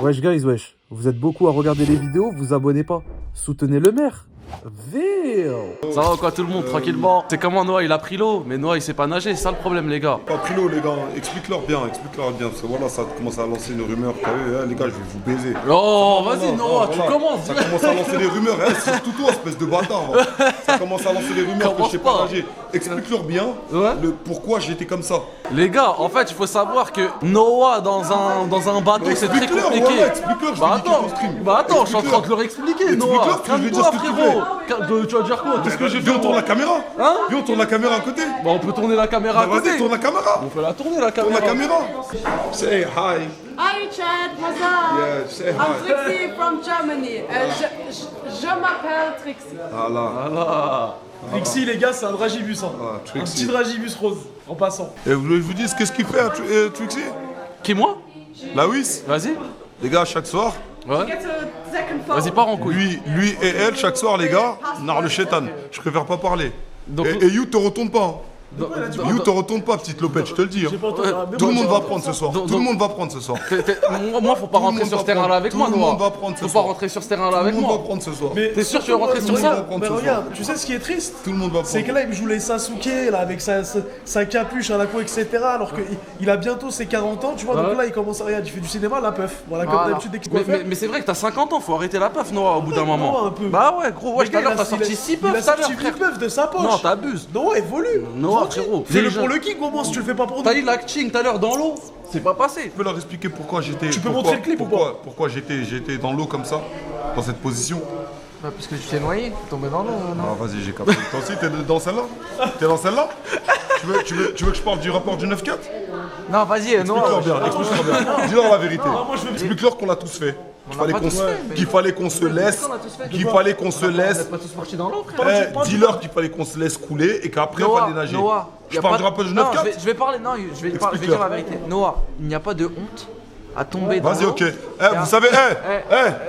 Wesh guys, wesh. Vous êtes beaucoup à regarder les vidéos, vous abonnez pas. Soutenez le maire. Ville. Ça va quoi tout le monde, tranquillement. C'est comment Noah il a pris l'eau, mais Noah il sait pas nager, c'est ça le problème les gars. Pas pris l'eau les gars, explique-leur bien, parce que voilà, ça commence à lancer une rumeur, t'as vu, hein, les gars, je vais vous baiser. Oh vas-y Noah, tu voilà. commences. Ça commence à lancer les rumeurs, hein, c'est surtout toi, espèce de bâtard. Hein. Ça commence à lancer les rumeurs que je sais pas nager. Explique-leur bien pourquoi j'étais comme ça. Les gars, en fait il faut savoir que Noah dans un bateau c'est très compliqué. Voilà, explique-leur, je vais niquer ton stream. Attends, je suis en train de leur expliquer Noah. Je vais dire ce que tu frérot. Tu vas dire quoi? Qu'est-ce que j'ai fait? Viens, on tourne la caméra. Hein? Viens, on tourne la caméra à côté. Bah on peut tourner la caméra à côté. Vas-y, tourne la caméra. On peut la tourner la Tourne caméra. la caméra. Say hi. Hi Chad, what's up? Yeah, say hi. I'm Trixie from Germany. Je m'appelle Trixie. Voilà. Trixie, les gars, c'est un dragibus. Hein. Ah, Un Trixie. petit dragibus rose, en passant. Et vous voulez que je vous dise qu'est-ce qu'il fait, Trixie? Qui moi? La Wiss. Vas-y. Les gars, chaque soir, Ouais. Get a second phone. Vas-y pars en couille. lui et elle, chaque soir, les gars, nar le chétan. Je préfère pas parler. Donc- Et You te retourne pas. Hein. Dans- You te retourne pas, petite lopette, je te le dis. Hein. J'ai pas entendu. Ah, mais Tout le moi, monde j'ai- va prendre ce soir. Donc- Tout le monde va prendre ce soir. Moi, faut pas le rentrer monde sur va ce terrain-là prendre. avec Tout moi, le Noah. monde va prendre ce Faut soir. pas rentrer sur ce terrain-là Tout le avec monde moi. va prendre ce soir. Mais T'es sûr que tu vas rentrer sur Tout le monde ça? va prendre Mais ce soir. regarde, tu sais ce qui est triste? Tout le monde va C'est que prendre. là, il me joue les Sasuke, là, avec sa capuche à la co, etc. Alors qu'il a bientôt ses 40 ans, tu vois. Ouais. Donc là, il commence à regarder, il fait du cinéma, la peuf. Voilà, comme Voilà. d'habitude, dès qu'il doit faire. Mais c'est vrai que t'as 50 ans, faut arrêter la puff, Noah, au bout d'un moment. Noah, un peu. Bah ouais, gros, ouais, Le tout à gars, l'heure il a- t'as sorti 6 il puffs a tout à l'heure, sorti frère. 8 puffs de sa poche. Non, t'abuses. Noah, évolue. Noah, frérot. Fais-le Déjà- pour le kick, au moins, si tu le fais pas pour nous. T'as eu l'acting tout à l'heure dans l'eau. C'est pas passé. Je peux leur expliquer pourquoi j'étais. Tu peux montrer le clip ou pourquoi j'étais dans l'eau comme ça, dans cette position. Bah parce que tu t'es noyé, t'es tombé dans l'eau, non? Ah vas-y, j'ai capté. Toi aussi, t'es dans celle-là? T'es dans celle-là? Tu veux que je parle du rapport du 9-4? Non, vas-y, Explique-leur non. bien, explique-leur bien. Dis-leur la vérité. moi, je veux- Explique-leur qu'on l'a tous fait. l'a pas tous fait, mais- Qu'il fallait qu'on se laisse. On l'a tous fait. Qu'il fallait qu'on se On laisse. est pas tous partis dans l'eau, frère. Dis-leur qu'il fallait qu'on se laisse couler et qu'après, il fallait nager. Je parle du rapport du Non, 9-4? je vais parler, non, je vais dire Explique-leur. la vérité. Noah, il n'y a pas de honte à tomber dans Vas-y, l'eau. ok. Vous savez,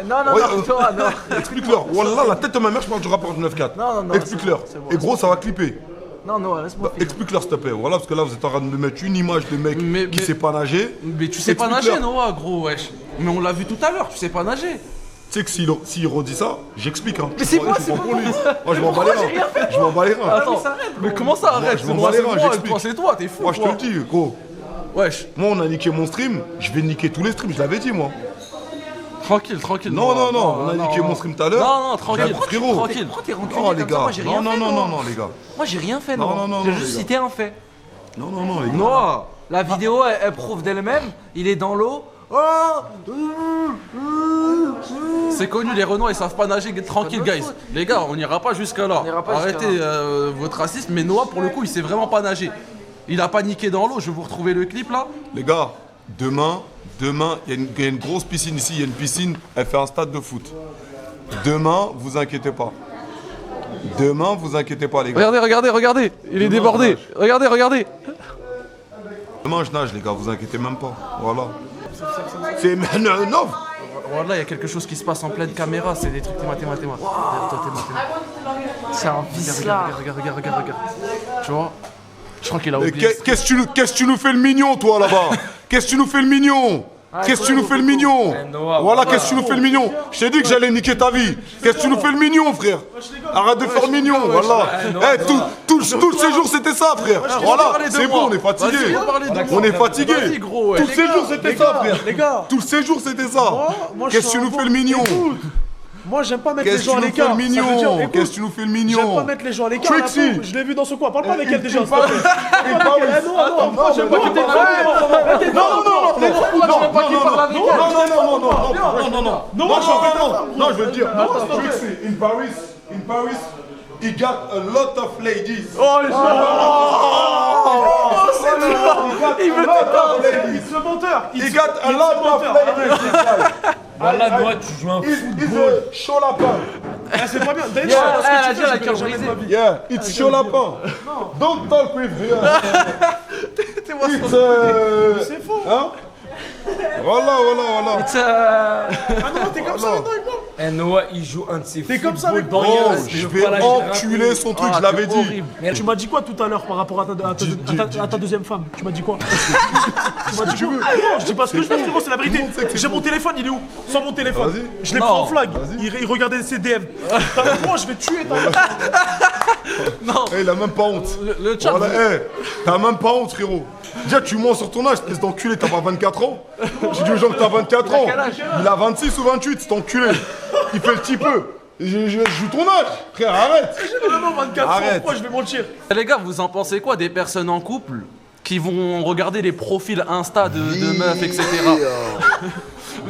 Non, non, Ouais, non, toi, non. explique-leur. Wallah, la tête de ma mère, je parle du rapport du 9-4. Non, non, Explique-leur. c'est bon, Et gros, ça va clipper. Non, Noah, laisse-moi finir. Explique-leur, s'il te plaît. Voilà, parce que là, vous êtes en train de me mettre une image de mec Mais- qui sait pas nager. Mais tu sais pas Explique-leur. nager, Noah, gros, wesh. Mais on l'a vu tout à l'heure, tu sais pas nager. Tu sais que s'il redit ça, j'explique. Hein. Mais c'est Je moi, prends c'est pour lui. Moi, je m'en bats les reins. Je m'en bats les reins. Attends, mais comment ça arrête? je C'est m'en moi, bats les c'est reins, moi, j'explique. toi, c'est toi, t'es fou. Moi, je te quoi. le dis, gros. Wesh, Moi, on a niqué mon stream. Je vais niquer tous les streams. Je l'avais dit, moi. tranquille, tranquille. Non, Noah. non, non. On a niqué mon stream tout à l'heure. Non, non, tranquille. J'avoue, frérot. Tranquille. Pourquoi t'es rancunier Non, les comme ça? gars. Moi, j'ai rien Non, fait, non, non, Noah. non, les gars. Moi, j'ai rien fait, Non, Noah. non, non, J'ai non, juste les gars. cité un fait. Non, non, non, les gars. Noah. La vidéo, elle prouve d'elle-même. Il est dans l'eau. Oh, C'est connu, les Renois ils savent pas nager, tranquille Pas de guys. faute. Les gars, on n'ira pas jusqu'à là. On ira pas Arrêtez jusqu'à votre racisme, mais Noah pour le coup il sait vraiment pas nager. Il a pas niqué dans l'eau, je vais vous retrouver le clip là. Les gars, demain, il y a une grosse piscine ici. Il y a une piscine, elle fait un stade de foot. Demain, vous inquiétez pas. Demain, vous inquiétez pas, les gars. Regardez, regardez, regardez, il est débordé. Regardez, regardez. Demain, je nage, les gars, vous inquiétez même pas. Voilà. C'est. Non! Voilà, il y a quelque chose qui se passe en pleine caméra, c'est des trucs mathématiques. c'est un vice là. Regarde. Tu vois? Je crois qu'il a Et oublié. qu'est-ce que tu nous fais le mignon, toi, là-bas? Qu'est-ce que tu nous fais le mignon? Qu'est-ce que tu nous fais le mignon? Voilà, qu'est-ce que tu nous fais le mignon? Je t'ai dit que j'allais niquer ta vie. Qu'est-ce que tu nous fais le mignon, frère? Arrête de faire le mignon, voilà. Eh, tout le séjour, c'était ça, frère. Voilà, c'est bon, on est fatigué. On est fatigué. Vas-y, gros, ouais. Tout le séjour, c'était ça, frère. Les gars, Tout le séjour, c'était ça. moi, je Qu'est-ce que suis tu un nous bon- fais le mignon? Écoute, moi, j'aime pas mettre les Qu'est-ce que gens tu à nous fais l'écart. le Ça veut mignon? dire, écoute, Qu'est-ce que tu nous fais le mignon? J'aime pas mettre les gens à l'écart. Trixie. la pauvre, je l'ai vu dans ce coin. Parle pas avec elle déjà. Une s'il te plaît. Paris. Non, moi, j'aime pas qu'il t'ait Non, je veux le dire. Trixie, in Paris, he got a lot of ladies. Il veut t'éteindre. Ce menteur. He got a lot of ladies. this guy. Voilà, Noah, tu joues un He's a chaud lapin. Ah, c'est pas bien. D'ailleurs, Yeah, ce que elle a tu dit, fais, elle a je cœur verrai jamais brisé. de ma vie. Yeah, it's chaud lapin. Don't talk with her. It's C'est faux. hein? Voilà. It's, Ah non, t'es comme ça maintenant avec moi. Noah, il joue un de ses T'es comme ça footballs avec dans Oh, Yas, je veux vais pas lâcher le enculer raté. son truc, je l'avais dit. horrible. Tu m'as dit quoi tout à l'heure par rapport à ta deuxième femme? Tu m'as dit quoi? Tu m'as dit quoi? Ah non, je dis pas ce que je veux, frérot, c'est la vérité. Tout le monde sait que c'est J'ai faux. mon téléphone, il est où? Sans mon téléphone. Vas-y. Je l'ai Non. pris en flag. Vas-y. Il regardait ses DM. Moi, je vais te tuer. Non, Eh, il a même pas honte. le chat. Voilà, t'as même pas honte, frérot. Déjà, tu mens sur ton âge, espèce d'enculé, t'as pas 24 ans. J'ai dit aux gens que t'as 24 ans. Il a 26 ou 28, cet enculé. Il fait le petit peu. Je joue ton âge, frère, arrête. J'ai vraiment 24 ans. Arrête. Pourquoi je vais mentir? Les gars, vous en pensez quoi des personnes en couple qui vont regarder les profils Insta de meufs, etc.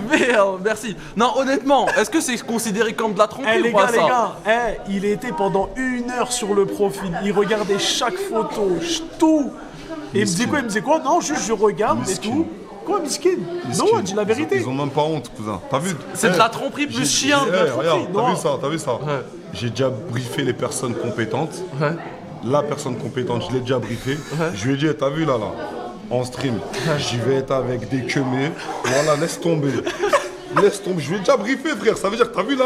Merde, merci. Non, honnêtement, est-ce que c'est considéré comme de la tromperie Eh les ou pas gars, ça il était pendant 1 heure sur le profil. Il regardait chaque photo, tout. Et il me disait quoi? Il me disait quoi? Non, juste je regarde et tout. Quoi, miskin? Non, dis la vérité. Ils ont même pas honte, cousin. T'as vu? C'est de la tromperie plus chien. Regarde, non. t'as vu ça J'ai déjà briefé les personnes compétentes. Ouais. La personne compétente, je l'ai déjà briefé. Je lui ai dit, t'as vu là, en stream, j'y vais être avec des queumés. Voilà, laisse tomber. Laisse tomber. Je lui ai déjà briefé, frère. Ça veut dire que t'as vu là,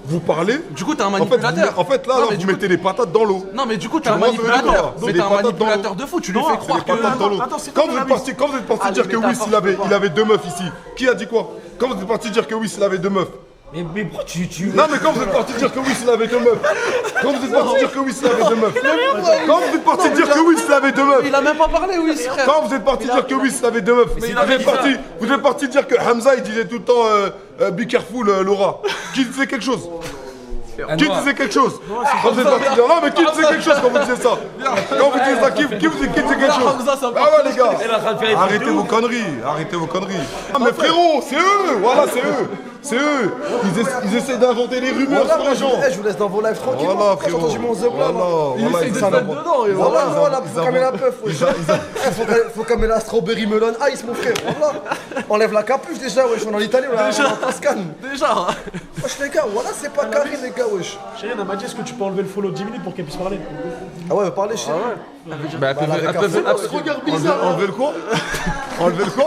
vous parlez. Du coup, t'es un En fait, manipulateur. là, Non, mais vous du coup- mettez les patates dans l'eau. Non, mais du coup, t'es un Tu vois, ça veut dire manipulateur. quoi Mais C'est t'es un des patates dans manipulateur l'eau. de fou. Tu lui Non, fais c'est croire Les que. patates dans l'eau. attends, c'est Quand quoi vous la êtes parti dire que Wiss, il avait 2 meufs ici, qui a dit quoi? Quand vous êtes parti dire que Wiss, il avait 2 meufs. Mais pourquoi tu. Non mais quand vous êtes parti dire que Wiss il avait 2 meufs. Quand vous êtes parti dire que Wiss il avait 2 meufs. Quand vous êtes parti dire que Wiss il avait 2 meufs. Il a même pas parlé, oui, frère. Quand vous êtes parti dire que Wiss il avait 2 meufs. Vous êtes parti dire que Hamza il disait tout le temps be careful Laura. Qui disait quelque chose? Qui disait quelque chose? Quand vous êtes parti dire non mais qui disait quelque chose quand vous disiez ça? Quand vous disiez ça, qui disait quelque chose? Ah ouais les gars, arrêtez vos conneries. Ah mais frérot, c'est eux, voilà c'est eux. C'est eux. Ils essaient d'inventer les rumeurs sur les gens. Je vous laisse dans vos lives tranquillement. Voilà frérot. Voilà, faut calmer la peuf. Faut calmer la strawberry melon ice, mon frère. Voilà. Enlève la capuche déjà, wesh. On est en Italie, on est en Toscane. Déjà. Wesh, les gars, voilà, c'est pas carré, les gars, wesh. Chérie, elle m'a dit, est-ce que tu peux enlever le follow 10 minutes pour qu'elle puisse parler? Ah ouais, parlez, chérie. Bah, Regarde bizarre. Enlever le quoi? Enlever le quoi?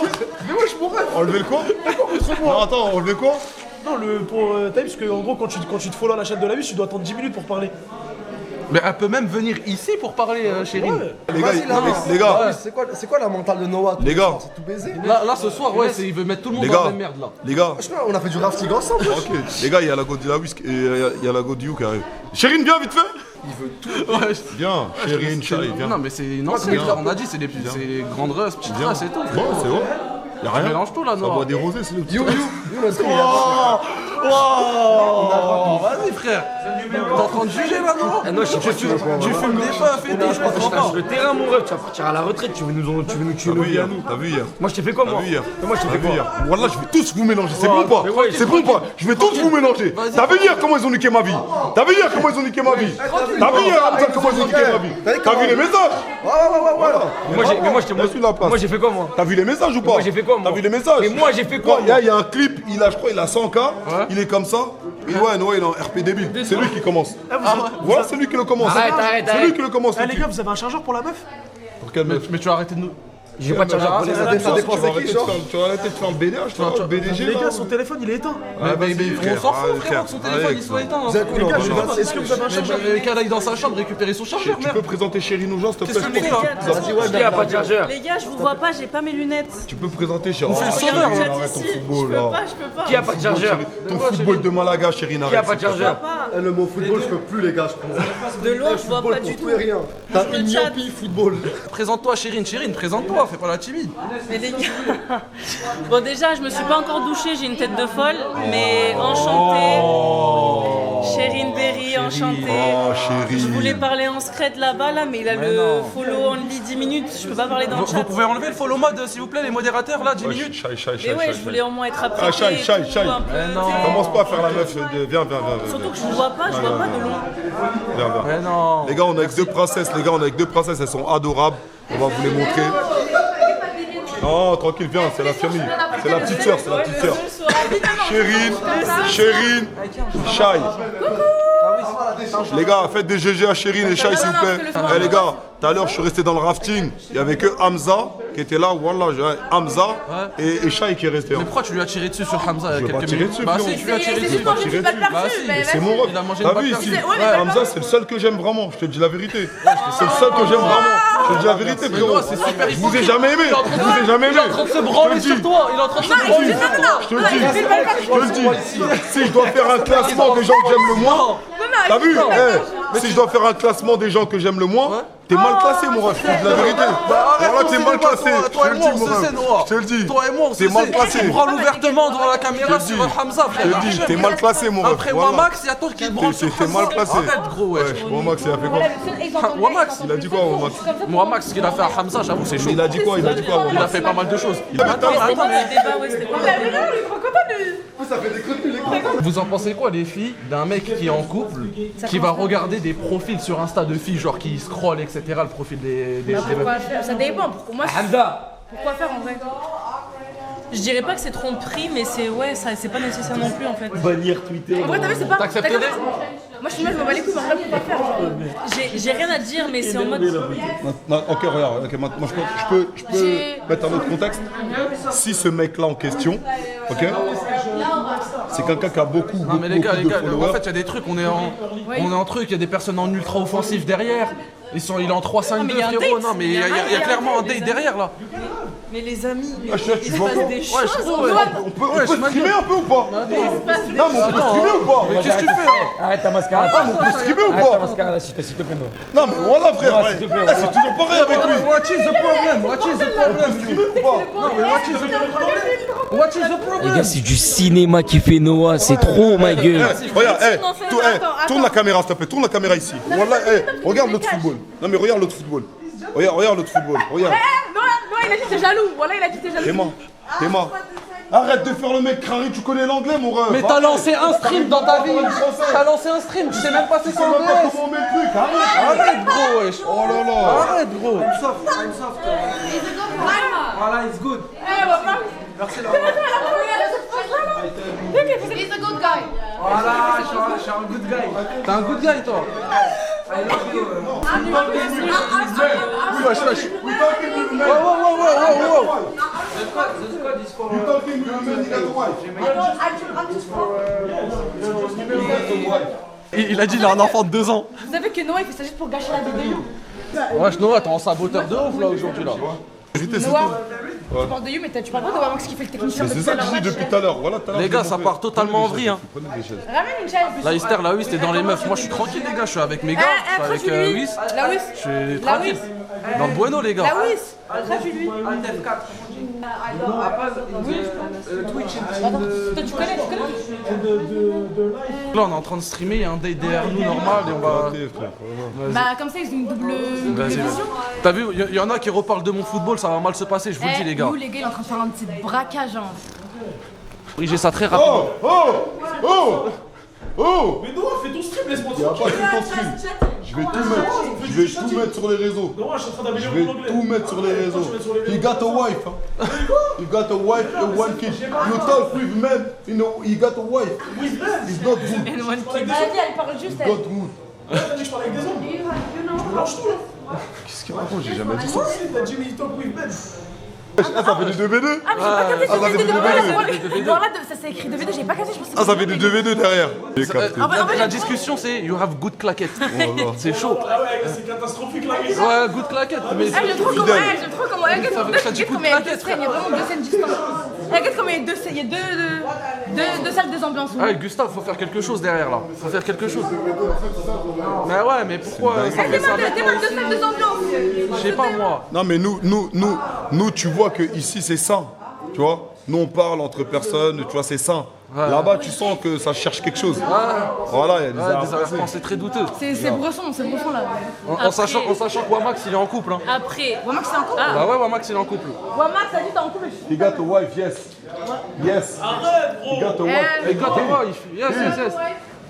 Mais wesh, mon rêve. Enlever le quoi? Non attends, enlever quoi? Non, t'as vu, parce que en gros, quand tu te follow à la chaîne de la vie, tu dois attendre 10 minutes pour parler. Mais elle peut même venir ici pour parler, chérie. Les gars, Vas-y, là, les gars, c'est quoi la mentale de Noah? Les gars. C'est tout baiser. Là, ce soir, ouais, il veut mettre tout le monde les dans la gars, même merde là. les gars. Wesh, on a fait du rafting ensemble, wesh. Ok, les gars, il y a la God de la Whisk et il y a la God du qui arrive. Chérine, viens vite fait. Ouais. Viens, Chérine, Chai, viens. Non, mais c'est une ancienne, on a dit, c'est les grandes russes, petites Viens. russes et tout. Bon, c'est bon. Y'a rien. Mélange tout là, Ça non. boit des rosés, c'est le petit. You, let's go. Oh, vas-y, frère. T'es en train de juger là, non? Non, je sais pas, Tu fumes des puffs et tout, je comprends pas. Le terrain, mon ref, tu vas partir à la retraite, tu veux nous tuer nos vies à nous. T'as vu hier? Moi, je t'ai fait quoi, T'as moi? vu hier? Moi, je t'ai fait quoi? Wallah, je vais tous vous mélanger. C'est bon ou pas? mais ouais, C'est bon ou pas? Je vais tous vous mélanger. T'as vu hier comment ils ont niqué ma vie? T'as vu hier comment ils ont niqué ma vie? T'as vu hier Hamza, comment ils ont niqué ma vie? T'as vu les messages? Mais moi, je t'ai Laisse-lui la place. Moi, j'ai fait quoi, moi? T'as vu les messages ou pas? Moi, j'ai fait quoi, moi? T'as vu les messages? Mais moi, j'ai fait quoi, Il y a un clip, je crois, il a 100K, il est comme ça. Et ouais, il est en RP débile. C'est lui qui commence. Voilà, c'est lui qui le commence. Arrête. C'est lui qui le commence. Eh les gars, vous avez un chargeur pour la meuf? Pour quelle meuf? Mais tu vas arrêter de nous. J'ai pas de chargeur pour les Ça dépend c'est qui, genre. Tu vas arrêter de faire le BDH, toi, le BDG. Les là. gars, son téléphone, il est éteint. Mais on s'en fout, frérot, frère, que son téléphone il soit éteint. Vous êtes Les gars, cool, est-ce que vous avez un chargeur? Mais qu'elle aille dans sa chambre récupérer son chargeur, Tu merde. peux présenter Chérine aux gens, s'il te plaît? Qu'est-ce que tu fais là? Vas-y, ouais, Qui a pas de chargeur? Les gars, je vous vois pas, j'ai pas mes lunettes. Tu peux présenter Chérine. fait le Chérine, sauveur, Regarde arrête ton ici, football, je là. peux pas. Qui a pas de chargeur? Ton football de Malaga, Chérine, Qui a arrête. pas de chargeur? Eh, le mot football, je peux plus, les gars, je pense. De loin, je vois Football pas pour du tout tout. et rien. T'as Je une me chatte. myopie, football. Présente-toi, Chérine, présente-toi, fais pas la timide. Mais les gars. Bon, déjà, je me suis pas encore douchée, j'ai une tête de folle, mais enchantée. Chérine Berry, enchantée. Oh, Chérine. Je voulais parler en secret là-bas, là, mais il a le follow only 10 minutes, je peux pas parler dans le Vous chat. pouvez enlever le follow mode, s'il vous plaît, les modérateurs, là, 10 minutes. Mais ouais, je voulais au moins être apprêtée. Chai, et chai, tout, chai. un peu, non. tu sais. Commence pas à faire la meuf. Viens. Surtout que je vous vois pas, je vois pas de loin. Viens. Mais non. Les gars, on est avec deux princesses, elles sont adorables. On va vous les montrer. Non, tranquille, viens, c'est la famille. C'est la petite sœur, Chérine, Chai. Les gars, faites des GG à Chérine et Chai, s'il vous plaît. Eh les gars, tout à l'heure, je suis resté dans le rafting. Il y avait que Hamza qui qui étaient là, voilà, Hamza et Shai qui est resté. Mais pourquoi tu lui as tiré dessus sur Hamza il y a quelques tiré minutes? dessus, Bah frérot. si, tu lui as tiré C'est dessus. juste pour que tu Bah fasses si, dessus. C'est mon rôle. Il a mangé T'as une balle vu perçue. ici Ouais, mais Hamza, c'est le seul que j'aime vraiment, je te dis la vérité. C'est le seul que j'aime vraiment. Je te dis la vérité, frérot. Noah, c'est super Je vous ai jamais aimé. Je vous ai jamais aimé. Il est en train de se branler sur toi. Il est en train de se branler. Je te le dis. Si je dois faire un classement des gens que j'aime le moins, t'as vu si je dois faire un classement des gens que j'aime le moins, t'es mal classé, mon ref, je te dis la vérité. Voilà, t'es mal classé. Toi et moi, on mon se ref. sait, Noah. Je te le dis. Toi et moi, on se T'es mal sait. placé. Tu branles ouvertement devant la caméra sur Hamza, Je te le dis, t'es mal classé, mon ref. Après Voilà. Wamax, il y a toi qui te branle sur T'es Hamza. mal placé. Arrête, gros, wesh. Wamax, il a fait quoi Wamax, Il a dit quoi, Wamax Wamax, ce qu'il a fait à Hamza, j'avoue, c'est chaud. Il a dit quoi Il a fait pas mal de choses. Attends, C'était quoi le débat? Ouais, c'était quoi le débat? Vous en pensez quoi, les filles, d'un mec qui est en couple, qui va regarder des profils sur Insta de filles, genre qui scroll, etc., le profil des Pourquoi meufs. faire? Ça dépend. Pour moi, pourquoi faire en vrai? Je dirais pas que c'est tromperie, mais c'est ça, c'est pas nécessaire non plus en fait. Bannir Twitter. En vrai, t'as vu, c'est pas. T'accepterais? Moi, je suis mal, je m'en bats les couilles, mais en vrai, pourquoi faire genre J'ai rien à dire, mais c'est en mode. Non, ok, regarde, ok, maintenant je peux mettre un autre contexte. Si ce mec-là en question, ok, c'est quelqu'un qui a beaucoup Non mais les gars, de en followers. fait il y a des trucs, on est en truc, il y a des personnes en ultra offensif derrière. Il est en 3-5-2 mais il y a un frérot, date. non mais il y a clairement un date derrière là. Mais les amis, Ah, je sais, tu il se vois passe quoi des Ouais, choses. je trouve, On peut streamer un peu ou pas? Non, mais on peut streamer ou pas? Mais qu'est-ce que tu fais là? Arrête ta mascarade. On peut streamer ou Arrête ta pas? mascarade, s'il te plaît. Non, mais voilà, frère. Non, ouais. s'il te plaît, Eh, c'est toujours pareil avec lui. What is the problem? What is the problem? Streamer ou pas? Non mais what is the problem? What is the Les problem? gars, c'est du cinéma qui fait Noah, c'est trop, ma gueule. Regarde, Non, fais- tourne la caméra, s'il te plaît, tourne la caméra ici. Voilà, regarde l'autre football. Non, mais regarde l'autre football. Regarde l'autre football, regarde. Non, il a dit t'es jaloux. Voilà, il a dit t'es jaloux. Théma. Arrête de faire le mec crari, tu connais l'anglais, mon ref. Mais t'as lancé un stream dans ta vie. T'as lancé un stream, tu sais même pas c'est Tu quoi sais même pas OBS. comment on met le truc, arrête. Arrête gros wesh. Oh là là. Arrête gros. Voilà, it's good. He's a good guy. Voilà, je suis un good guy. T'es un good guy toi. Wesh wesh. Wow. You talking to a man, you got a wife. Il a dit il a un enfant de 2 ans. Vous savez que Noah, il fait ça juste pour gâcher la vidéo. Wesh Noah, t'es en saboteur de ouf là aujourd'hui là. Noah, tu parles de You, mais tu parles pas de Wamax qui fait le technicien C'est depuis ça tout à que je l'heure. dis depuis tout à l'heure. Voilà, tout à l'heure, Les gars, j'ai ça montré. part totalement en vrille, hein. Prenez des chaises. Ramène une chaise. La Esther, la Wiss, t'es dans les meufs. Moi je suis tranquille les gars, je suis avec mes gars, je suis avec traduis-lui. Wiss. La Wiss. Je suis La tranquille. Wiss. Dans le bueno les La gars. Wiss. Traduis-lui. Attends, toi tu connais. Là on est en train de streamer, il y a un date derrière nous normal et on va... Ok, frère. Bah comme ça ils ont une double Vas-y, vision. vas-y. T'as vu, il y en a qui reparlent de mon football, ça va mal se passer, je vous le dis les gars. Nous les gars, il est en train de faire un petit braquage. Hein. Oui, j'ai ça très rapidement. Oh. Mais Noah, fais ton stream, laisse-moi Il n'y a pas tranquille. tout en stream. Je vais tout mettre sur les réseaux. Noah, je suis en train Je d'améliorer vais mon anglais. tout mettre sur les réseaux. He got a wife. Huh? He got a wife and one kid. You talk with men, you know, he got a wife. It's not good. Vas-y, elle parle juste. It's not good. Je parle avec des hommes. Tu mélanges tout là. Qu'est-ce qu'il raconte? J'ai jamais dit ça. T'as dit, mais il talk with men. Ah, ça fait des 2v2? Ah, mais j'ai pas ça fait capté, des j'ai DVD. Voilà, ça s'est écrit 2v2, j'ai pas capté, je pensais Ah, ça fait des 2v2 derrière. J'ai Euh, capté. La discussion c'est you have good claquette. C'est chaud. Ah ouais, c'est catastrophique là. Ouais, good claquette. Mais Ah, j'aime trop comment regarde, ça dit coup de comme il y a deux plaquette, scènes, il y a vraiment deux scènes distantes. Regarde comme il y a deux salles, deux ambiances. Ah, Gustave, faut faire quelque chose derrière là. Faut faire quelque chose. Mais ouais, mais pourquoi ça fait ça avec moi Deux ici? salles, deux ambiances. Je sais pas moi. Non, mais nous, tu vois que ici c'est sain. Tu vois? Nous, on parle entre personnes, tu vois, c'est sain. Là-bas, tu sens que ça cherche quelque chose. Voilà, il y a des Ouais, des arrière-pensées très douteux. C'est Bresson là. En sachant que Wamax il est en couple. Hein. Après, Wamax, c'est un couple. Bah ouais, Wamax il est en couple. Wamax, a dit t'es en couple. He got a wife, yes. Yes. He got a wife. Hey, got a wife. Yes.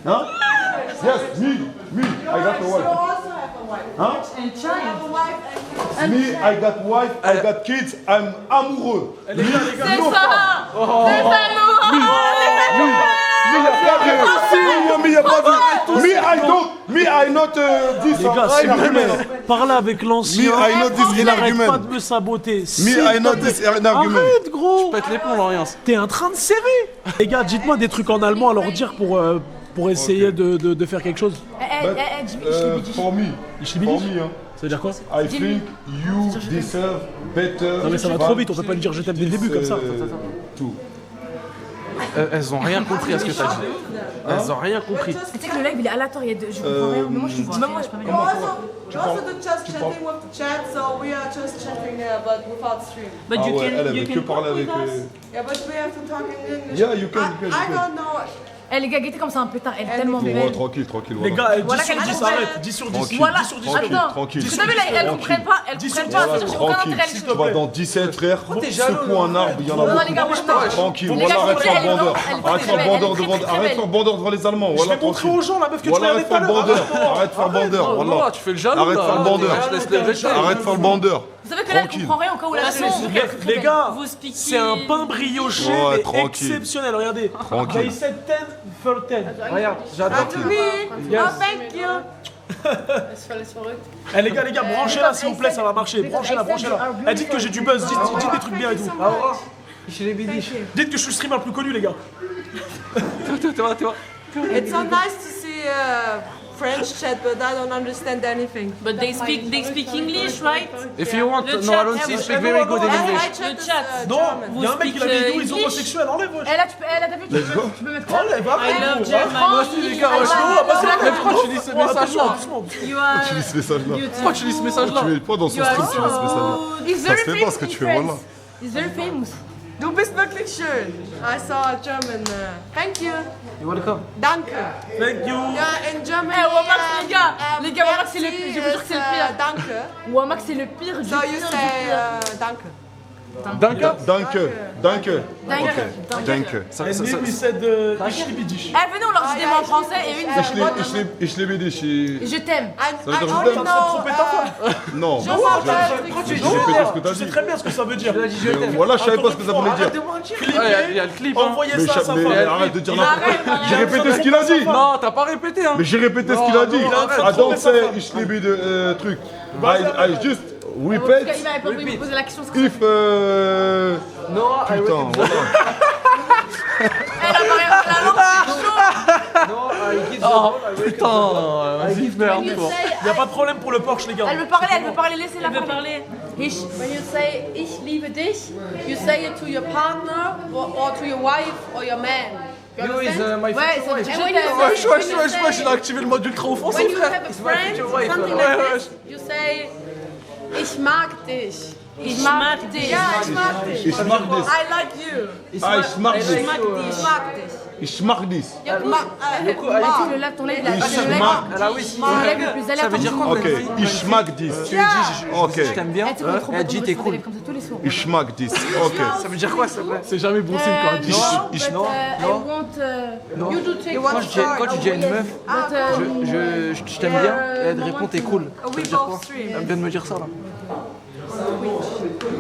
Huh? Yes, me, I got a wife. Huh? Me, I got wife, I got kids, I'm amoureux. C'est ça. C'est ça, Me, y a pas de... Me, y a pas de... Me, I not this. Les gars, s'il vous plaît, parlez avec l'ancien. Me, I know this Il arrête argument. pas de me saboter. Me, I know this argument. Arrête, gros. Pète les plombs, Lorient. T'es en train de serrer. Les gars, dites-moi des trucs en allemand à leur dire pour essayer de faire quelque chose. For me. For me, hein. Ça veut dire quoi? I think you deserve better. Non mais ça va trop vite, on peut pas lui dire je t'aime dès le début comme ça. Tout. Elles ont rien compris à ce que t'as dit. Elles ont rien compris. Tu sais que le live il est aléatoire, il y a je comprends rien, mais moi je comprends. Même moi je peux pas We're also just chatting with the chat, so we are just chatting but without stream. But Ah you ouais, elle can, you avait que can parler talk avec. with us. Yeah, but we have to talk in English. Yeah, you can. I don't know. Eh les gars, guettez comme ça un pétard, elle est tellement Ouais, belle. tranquille. Les gars, 10 Voilà sur qu'elle 10, comprend. arrête. 10 sur 10. Tranquille. Voilà, 10 sur 10. attends. tranquille. Vous savez là, elles comprennent pas, elles comprennent pas, c'est-à-dire j'ai aucun Tranquille. intérêt. Tu vas dans 17 frère, secoue un arbre, il y en a Non, les gars, beaucoup. moi je Tranquille, Les gars, voilà, arrête de faire elle est bandeur. vraiment- Arrête de faire bandeur devant les Allemands, Je voilà, vais montrer tranquille. aux gens la meuf que tu Voilà, regardais arrête de tout à faire l'heure. bandeur. Arrête de faire bandeur, Non, voilà. tu fais le jaloux. Arrête de faire le bandeur. Je laisse les vêtements. Arrête de faire le bandeur. Vous savez que là, elle Tranquille. comprend rien au cas où la façon, façon. Les gars, Vous speaking- c'est un pain brioché Ouais, mais tranquille. exceptionnel. Regardez. Tranquille. They said 10 for 10. Regarde, j'adore. To me. Yes. Oh, thank you. Eh les gars, branchez-la s'il vous plaît, ça va marcher. Branchez-la. Eh, dites que j'ai du buzz, dites des trucs bien et tout. Je l'ai dit. Dites que je suis le streamer le plus connu, les gars. Tu vois. It's so nice to see French chat, but I don't understand anything. But they speak English, right? If you want, Le no, chat, I don't speak very good in English. I chat Le chat. is Non, German. il y a un mec qui a speak, des vidéos, ils sont English. homosexuels, enlève. Eh là, t'as vu, tu peux mettre quoi? Enlève, I arrête. love gros. German. Moi aussi, les gars, Ah, wesh. Mais pourquoi tu lis ce message-là? Doucement. You are Tu lis ce message-là. Pourquoi tu lis ce message-là? Tu mets pas dans son stream, tu lis ce message-là. He's Ça very se fait pas famous ce que in tu fais, voilà. France. He's very famous. Du bist wirklich schön. I saw a German. Thank you. You're welcome. Danke. Thank you. Yeah, in German. Eh, Wamax, les gars, Wamax, c'est le pire. Je vous jure que c'est le pire. Danke. Wamax, c'est le pire du So you pire. say danke. Danke. Danke. And me, we said Ishlibidish. Eh, venez, on leur dit des mots en français et une. Ich liebe dich. Je t'aime. Ça veut dire je only t'aime. know, Trompé ta femme. Non. je m'appelle J'ai Trixie. répété ce que t'as Tu sais dit. très bien ce que ça veut dire. Voilà, je savais pas ce que ça voulait dire. Il y a le clip. Hein. Envoyez Mais, ça à sa mais femme. arrête de dire n'importe Arrête, quoi. J'ai répété ce qu'il a dit. Non, t'as pas répété, hein. Mais j'ai répété ce qu'il a dit. non, arrête, I don't trompez sa say femme. ich liebe de truc. I just Il repeat m'a répondu, il me posait la question. if No, I putain, voilà. Elle a parlé la langue, c'est chaud. No, I give the Oh ball, I wake putain, vas-y, merde, You toi. say, Y a pas de problème pour le Porsche, les gars. elle veut parler, laissez-la parler. When you say ich liebe dich, you say it to your partner or to your wife or your man. You You is understand? my Ouais, future ça veut wife. dire And je when you t'aime. say, Wesh, il a activé le mode ultra offensif, when you frère. have a my friend, future wife. something Ouais, like ouais. this, you say ich mag dich. Ich mag dich. Ja, ich mag dich. Ich mag this. I like you. Ah, ich mag this. Ich mag dich. Ich mag this. Ja, Le lave, ton lèvre, Ah oui, ton lèvre le plus ça veut dire quoi? Ok, ich mag this. Ok, Je t'aime bien. Eh, tu peux trop Elle dit t'es ton cool. lèvre comme ça tous les soirs. ich mag this. Ok. Ça veut dire quoi, ça veut? C'est jamais bon signe quand on dit. Ich- No, but I want you to take Quand tu dis à une meuf, but, je t'aime bien, et elle te répond t'es cool. Ça veut We dire quoi? both stream. Elle vient de me dire ça là.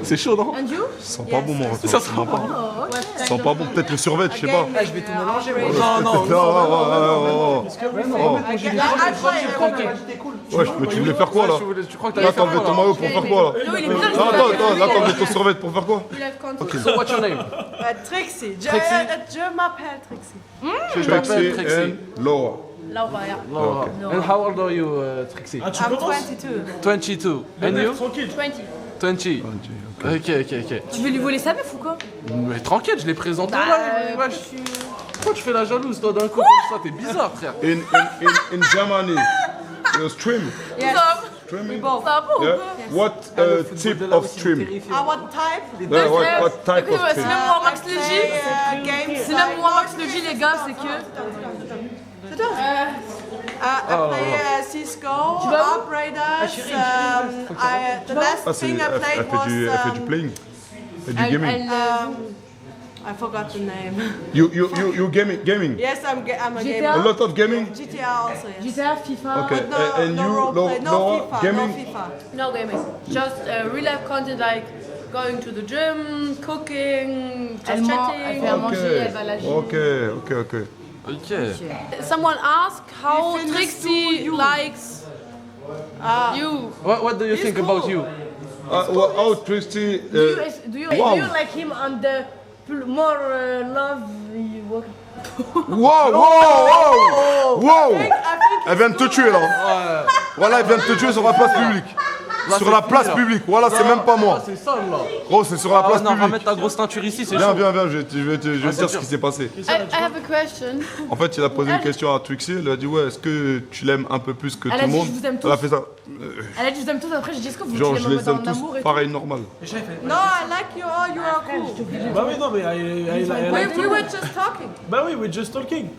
C'est chaud, non? and you? Ça sent pas bon mon retour. Ça sent pas bon. Ça sent pas bon, peut-être le survêt, je sais pas. Ah, je vais tout mélanger. Non, non. Ouais, mais tu voulais faire quoi là? Tu crois que Là, t'as t'as enlevé ton maillot pour faire quoi là? Non, il est bien. Non, attends, là, t'as enlevé ton survêt pour faire quoi? So what's your name? Trixie. Je m'appelle Trixie. Je t'appelle Trixie Trixie. and Laura. Laura, yeah. Laura. And how old are you, Trixie? Ah, tu I'm commences 22. 22. And you? Tranquille. 20. 20. Ok. Tu veux lui voler sa meuf ou quoi? Mais tranquille, je l'ai présenté Bah, là. Wesh. Pourquoi tu fais la jalouse toi d'un coup comme ça? T'es bizarre, frère. In Germany, stream. Yes. Streaming. We both. Ça va ou Yeah. quoi? What type of stream? What type? Yeah, what type Écoute, of c'est stream? même moi Max le G. Games. C'est même moi Max le G, les gars, c'est que. I play Cisco, vas où? Operators. The last Ah, c'est, thing I elle played fait du was. playing. Elle fait du gaming. I forgot the name. You gaming? Yes, I'm a GTA? gamer. A lot of gaming? GTA also, yes. GTA, FIFA. Okay. No, And no you, roleplay, no Laura, FIFA, gaming? no FIFA. No gaming. Just real life content like going to the gym, cooking, Elle just ment, elle chatting. fait à manger, elle va à la gym. Ok. Ok. Someone asked how Trixie likes you. What do you think about you? How Trixie... Do you wow. like him on the more love? Wow, wow, wow. Elle vient de te tuer là. Voilà, elle vient de te tuer sur la place publique. Sur la place publique, voilà, c'est même pas moi. C'est ça là. Gros, c'est sur la place Non, on va publique. mettre ta grosse teinture ici, c'est Viens, chaud. viens, je vais te dire ce qui s'est passé. I have a question. En fait, il a posé une question à Trixie, elle a dit ouais, est-ce que tu l'aimes un peu plus que tout Elle le a dit, monde? je vous aime Elle a tous. fait ça. Elle a dit je vous aime tous, après j'ai dit est-ce que vous Genre, voulez je me les mettre aime en amour tous et pareil, normal. No, I like you all, you are cool. Bah oui, non, mais We were just talking. Bah oui, we're just talking.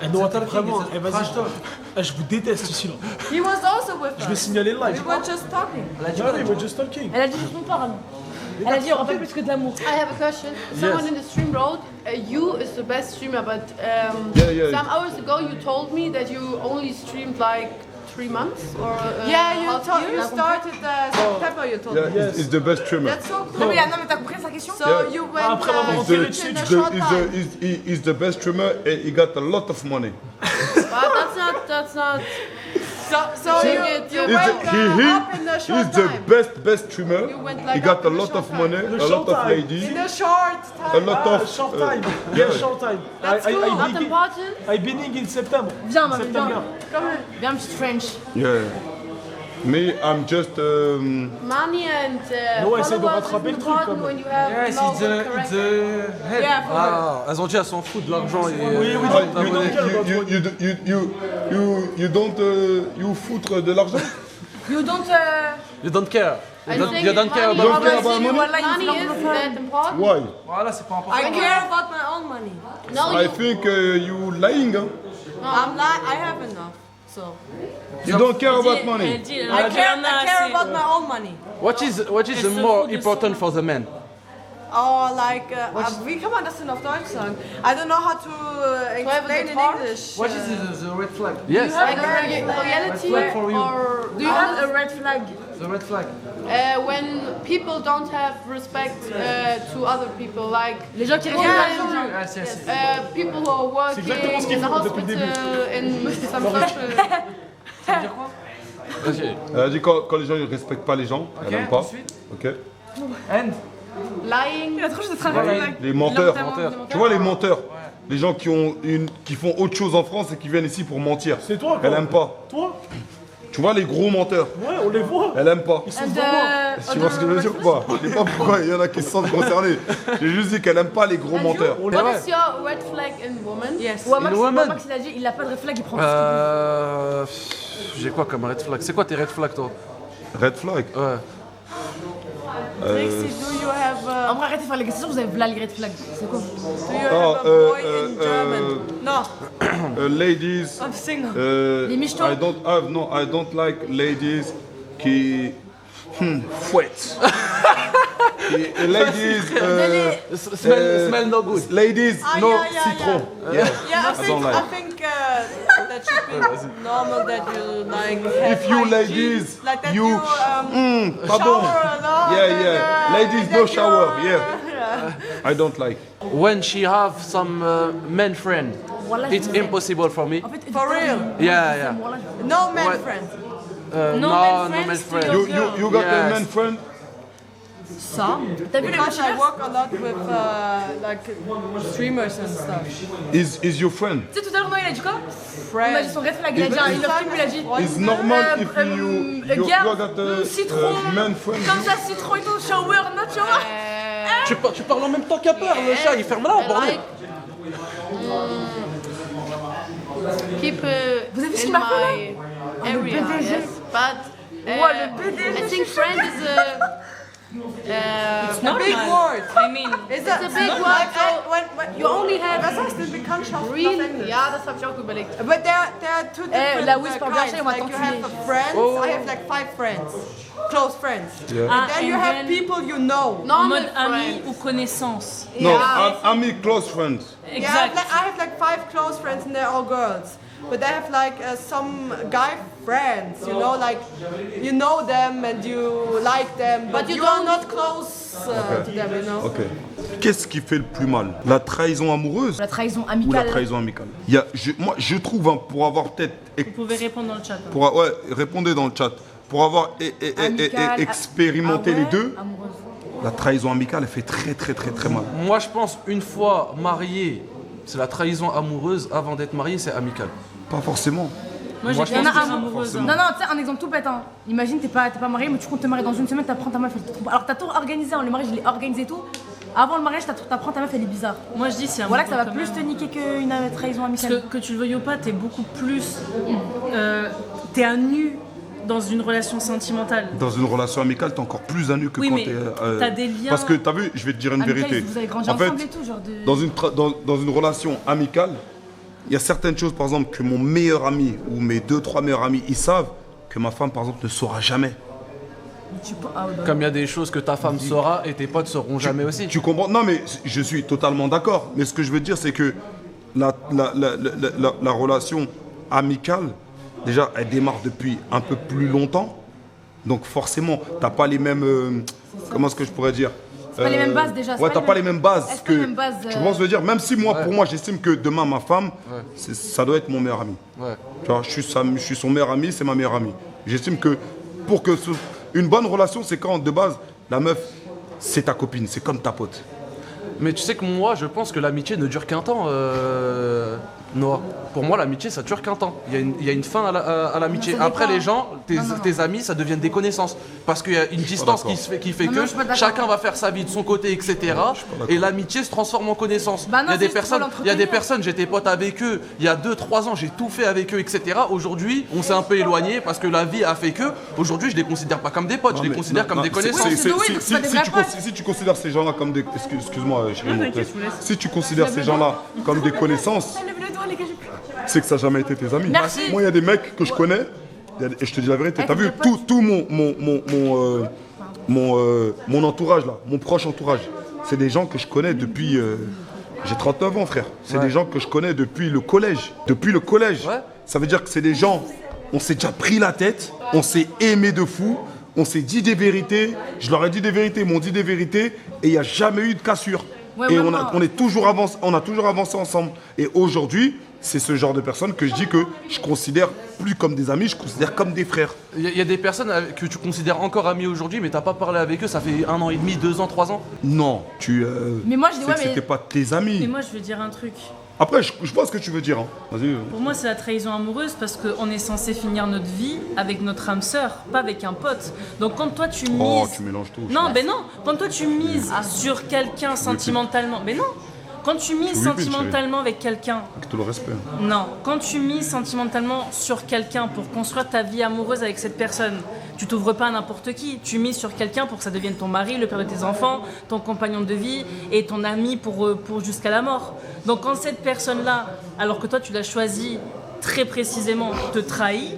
Elle doit attendre vraiment. Eh, vas-y, je vous déteste ici là. He was also with Je vais us. signaler le live. We were just talking. Ah oui, we're just talking. Elle a dit juste on parle. Elle a dit il n'y aura pas plus que de l'amour. I have a question. Someone in the stream wrote, you is the best streamer, but Yeah. some hours ago you told me that you only streamed like 3 months or Yeah, you half year. started September, you told me. Yeah, it's the best streamer. That's so cool. Non mais t'as compris sa question? So Yeah. you went Après m'avoir in enterré a dessus, short time. He's the best streamer and he got a lot of money. But that's not. So you went up in a He's short the time. best streamer. You went He like got up a in a lot short of time. money, a lot of ladies, In a short a time. lot of Short time. yeah. Yeah, short time. That's cool. Not important. I beginning in September. Viens ma viens. September. Viens une petite French. Yeah. Me, I'm just Money and No, essaye de followers rattraper is le truc, important quand même. when you have Yes, no it's good a character. head. Yeah, for Ah, elles ont dit elles s'en foutent de l'argent et. Oui, oui, you don't you foutre de l'argent. You don't You don't care. I You think don't care money- Don't about care about money? Money is that important. Why? Voilà, c'est pas I important. care about my own money. No, I you. think you lying. Huh? I have enough. So You don't care about Elle money. dit, I care about my own money. What is Elle se more fout de important son- for the men? Oh, like, wie kann man das denn auf Deutsch sagen? I don't know how to explain in English. What is the red flag? Yes. Like loyalty flag for you. or Do you have a red flag? The red flag. when people don't have respect to other people, like Les gens qui Yeah, respectent pas. Yes, yes. people who are working exactement ce qu'ils in the font depuis le hospital, in some social. Ok. Elle a dit quand les gens ne respectent pas les gens, elle aime pas. ensuite. Ok. And Lying. Il a trop juste de travailler. Les menteurs. Menteurs. Tu vois les menteurs. Les gens qui font autre chose en France et qui viennent ici pour mentir. C'est toi, quoi. Elle aime pas. Toi? Tu vois les gros menteurs. Ouais, on les voit. Elle aime pas. Ils sont devant moi. Tu vois ce que je veux dire ou pas? Je sais pas pourquoi il y en a qui se sentent concernés. J'ai juste dit qu'elle aime pas les gros menteurs. On les What is your red flag in woman? Yes. Ouais, Max, woman. Max, il a dit il a pas de red flag, il prend tout ce qu'il J'ai quoi comme red flag? C'est quoi tes red flags toi? Red flag. Ouais. Trixie, do you have veut. En vrai, arrêtez de faire les questions, vous avez là les red flag. C'est quoi? Do you have a boy in German? No. Ladies. I'm single. Les michtos. I don't like ladies qui fouettent. Ladies. Smell no good. Ladies, no yeah. citron. Yeah, I don't like. I think that should be normal that you like have If you hygiene, ladies, like that you pardon. shower a lot. Yeah. Ladies, no that you, shower. Yeah. I don't like. When she have some men friend, it's impossible for me. For real? Yeah. No man What? friend. No men friend. You got a Yes. man friend? Some. T'as vu les Because I machines? work a lot with like streamers and stuff. Is your friend? Tu sais, tout à l'heure, non, il a dit quoi? On a dit son red flag, il a dit, il a film, il a dit. It's normal if you Garde, got a citron, man friend. comme ça, citron et tout, shower, not shower. Tu parles en même temps qu'à peur, le chat il ferme là, bordel. Keep Vous avez vu ce in qu'il m'a fait là? my area, PDG. yes, but le PDG. I think friend is A big word. I mean, It's a big word, so you only have. Was heißt denn Bekanntschaft? really, ja, das habe ich auch überlegt. But there are two different la whisper kinds. version, on va Like you t'enculer. have friends. I have like 5 friends, close friends. Yeah. And then you have people you know. en Normal mode ami friends. ou connaissance. No, I'm close friends. Yeah, I have like 5 close friends and they're all girls. But I have like some guy friends, you know, like you know them and you like them, but you you are don't- not close to them, you know. Okay. Qu'est-ce qui fait le plus mal? La trahison amoureuse La trahison ou la amicale. trahison amicale? Moi, je trouve, hein, pour avoir peut-être... Vous pouvez répondre dans le chat. Hein. Ouais, répondez dans le chat. Pour avoir expérimenté les deux, Amoureuse. la trahison amicale, elle fait très mal. Moi, je pense, une fois marié, c'est la trahison amoureuse. Avant d'être marié, c'est amical. Pas forcément. Moi, Moi, j'ai je Il y en bien a un amoureuse. Non, non, tu sais, un exemple tout bête. Hein. Imagine, t'es pas marié, mais tu comptes te marier dans une semaine, t'apprends ta meuf, elle te trompe. Alors, t'as tout organisé, hein, le mariage, il est organisé et tout. Avant le mariage, t'apprends ta meuf, elle est bizarre. Moi, je dis, c'est un Voilà que ça va plus te niquer qu'une trahison Parce amicale. que tu le veuilles ou pas, t'es beaucoup plus. T'es à nu dans une relation sentimentale. Dans une relation amicale, t'es encore plus à nu que Oui, quand mais t'es... t'as des liens. Parce que t'as vu, je vais te dire une Amicale, vérité. vous avez grandi En fait, ensemble et tout, genre de... dans une relation amicale, il y a certaines choses, par exemple, que mon meilleur ami ou mes 2-3 meilleurs amis, ils savent que ma femme, par exemple, ne saura jamais. Comme il y a des choses que ta femme saura et tes potes sauront jamais aussi. Tu comprends? Non, mais je suis totalement d'accord. Mais ce que je veux dire, c'est que la relation amicale, déjà, elle démarre depuis un peu plus longtemps. Donc forcément, t'as pas les mêmes... comment est-ce que je pourrais dire? C'est pas les mêmes bases déjà. Ouais, t'as pas les mêmes bases Est-ce que... les mêmes bases, Tu vois ce que je veux dire? Même si moi, pour moi, j'estime que demain, ma femme, ça doit être mon meilleur ami. Ouais. Tu vois, je suis son meilleur ami, c'est ma meilleure amie. J'estime que pour que une bonne relation, c'est quand, de base, la meuf, c'est ta copine, c'est comme ta pote. Mais tu sais que moi, je pense que l'amitié ne dure qu'un temps, Noah. Pour moi, l'amitié, ça dure qu'un temps. Il y a une fin à l'amitié. Après, les gens, tes amis, ça deviennent des connaissances. Parce qu'il y a une distance qui fait que chacun va faire sa vie de son côté, etc. Et l'amitié se transforme en connaissance. Bah non, il y a des c'est juste pour personnes, l'entretenir. j'étais pote avec eux. Il y a 2-3 ans, j'ai tout fait avec eux, etc. Aujourd'hui, on s'est un peu éloigné parce que la vie a fait que. Aujourd'hui, je les considère pas comme des potes, je les considère comme des connaissances. Si tu considères ces gens-là comme des... Excuse-moi, chérie, si tu considères ces gens-là comme des connaissances, c'est que ça n'a jamais été tes amis. Merci. Moi, il y a des mecs que je connais, et je te dis la vérité, t'as vu tout mon entourage là, mon proche entourage, c'est des gens que je connais depuis... j'ai 39 ans, frère. C'est des gens que je connais depuis le collège. Depuis le collège. Ouais. Ça veut dire que c'est des gens, on s'est déjà pris la tête, on s'est aimé de fou, on s'est dit des vérités, je leur ai dit des vérités, ils m'ont dit des vérités, et il n'y a jamais eu de cassure. Ouais, et ouais, on a toujours avancé ensemble. Et aujourd'hui, c'est ce genre de personnes que je dis que je considère plus comme des amis, je considère comme des frères. Il y a des personnes que tu considères encore amis aujourd'hui, mais t'as pas parlé avec eux, ça fait 1 an et demi, 2 ans, 3 ans. Non, Mais moi, je dis, c'est ouais, que mais... c'était pas tes amis. Mais moi, je veux dire un truc. Après, je vois ce que tu veux dire. Hein. Vas-y. Pour moi, c'est la trahison amoureuse parce qu'on est censé finir notre vie avec notre âme sœur, pas avec un pote. Donc quand toi tu mises... Oh, tu mélanges tout. Non, ben non. Quand toi tu mises sur quelqu'un sentimentalement... Ben non. Quand tu mises sentimentalement avec quelqu'un... Avec tout le respect. Non. Quand tu mises sentimentalement sur quelqu'un pour construire ta vie amoureuse avec cette personne, tu t'ouvres pas à n'importe qui. Tu mises sur quelqu'un pour que ça devienne ton mari, le père de tes enfants, ton compagnon de vie et ton ami pour jusqu'à la mort. Donc quand cette personne-là, alors que toi tu l'as choisi très précisément, te trahit,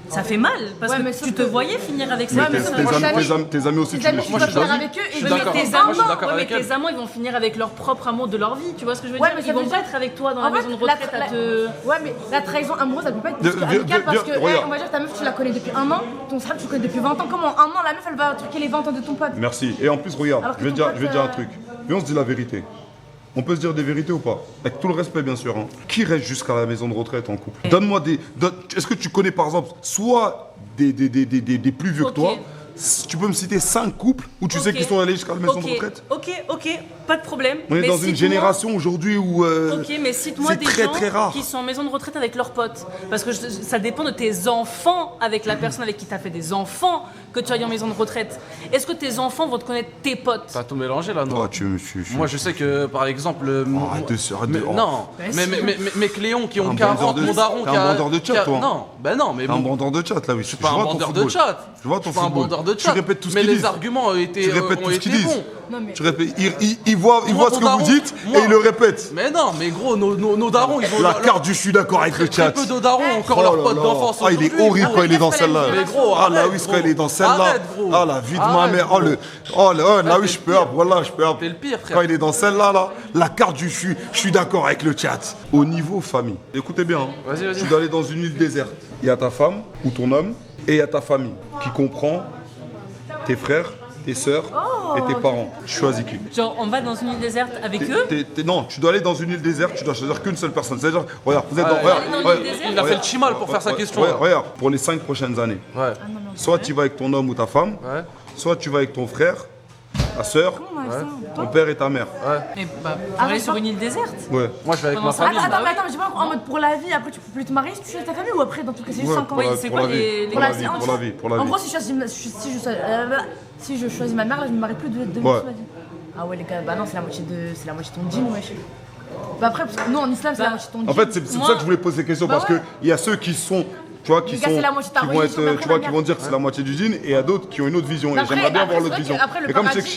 ça fait mal parce Ouais, mais que sauf tu te que- voyais finir avec Mais cette personne. tes amis aussi, Tes tu amis, les tu suis. vas finir avec eux et suis Mais d'accord. tes Moi, je suis amants, d'accord ouais, mais avec elle. tes amants, ils vont finir avec leur propre amour de leur vie. Tu vois ce que je veux Ouais, dire? mais Ils ça vont veut pas dire- être avec toi dans la En fait, maison de retraite à te... Ouais, mais la trahison amoureuse, elle peut pas être plus Viens, amicale parce que, regarde. on va dire, ta meuf, tu la connais depuis 1 an, ton frère, tu le connais depuis 20 ans. Comment en 1 an, la meuf, elle va truquer les 20 ans de ton pote? Merci. Et en plus, regarde, Alors que je vais ton te dire pote, un truc. Viens, on se dit la vérité. On peut se dire des vérités ou pas? Avec tout le respect, bien sûr. Hein. Qui reste jusqu'à la maison de retraite en couple? Donne-moi des... Est-ce que tu connais, par exemple, soit des plus vieux que toi? Tu peux me citer 5 couples où tu sais qu'ils sont allés jusqu'à la maison de retraite? Ok, pas de problème. On est Mais dans une cite-moi- génération aujourd'hui où Ok, mais cite-moi c'est des très gens très rare. qui sont en maison de retraite avec leurs potes. Parce que ça dépend de tes enfants avec la personne avec qui tu as fait des enfants que tu ailles en maison de retraite. Est-ce que tes enfants vont te connaître tes potes? T'as tout mélangé là, non? Moi, je sais que par exemple. arrête de- Non, Bah, mais Cléon qui ont Un 40, bandeur de- mon daron t'es qui un a. bandeur de chat, qui a- toi. Non, ben non, mais T'es un bon. bandeur de chat là, oui. Je suis pas un bandeur de chat. Je vois ton Je suis pas un football. bandeur de Tu chat. répètes tout ce Mais qu'ils les disent. arguments ont été Tu répètes tout ce qu'ils disent. bons. Non, mais... Tu répètes. Il voit Moi, ce mon que vous daron, dites moi- et il le répète. Mais non, mais gros, nos darons, ils ont. La carte du je suis d'accord avec le chat. Très peu de darons ont encore Oh leur là pote là. d'enfance. Ah, il est aujourd'hui, horrible gros. quand il est dans celle-là. Mais gros, Ah, la arrête, oui, gros. quand il est dans celle-là. Arrête, gros. Ah, la vie de ma Arrête, mère. gros. Là, oui, je peux. Voilà, je peux. T'es le pire, frère. Quand il est dans celle-là, là, la carte du je suis d'accord avec le chat. Au niveau famille, écoutez bien. Hein. Vas-y. Tu dois aller dans une île déserte. Il y a ta femme ou ton homme et il y a ta famille qui comprend tes frères, tes sœurs et tes parents. Tu choisis qui? Genre, on va dans une île déserte avec eux. Non, tu dois aller dans une île déserte, tu dois choisir qu'une seule personne. C'est-à-dire, regarde, vous êtes Il a fait le chimal pour faire sa question. Regarde, pour les 5 prochaines années. Soit tu vas avec ton homme ou ta femme, soit tu vas avec ton frère, ta sœur, ton père et ta mère. Mais bah, pareil sur une île déserte. Ouais. Moi je vais avec ma famille. Attends, mais j'ai pas en mode pour la vie, après tu peux plus te marier si tu choisis ta famille ou après dans tout cas c'est juste 5 ans. C'est quoi les pour la vie. En gros, si je choisis ma mère, là je me marie plus de toute ma vie. Ah ouais les gars, bah non, c'est la moitié de ton dîme, wesh. Bah après, parce que nous en islam c'est la moitié de ton dîme. En fait, c'est pour ça que je voulais poser cette question parce qu'il y a ceux qui sont. Tu vois, qui vont dire que c'est la moitié du djinn et il y a d'autres qui ont une autre vision. Et j'aimerais bien avoir l'autre vision. Mais comme c'est que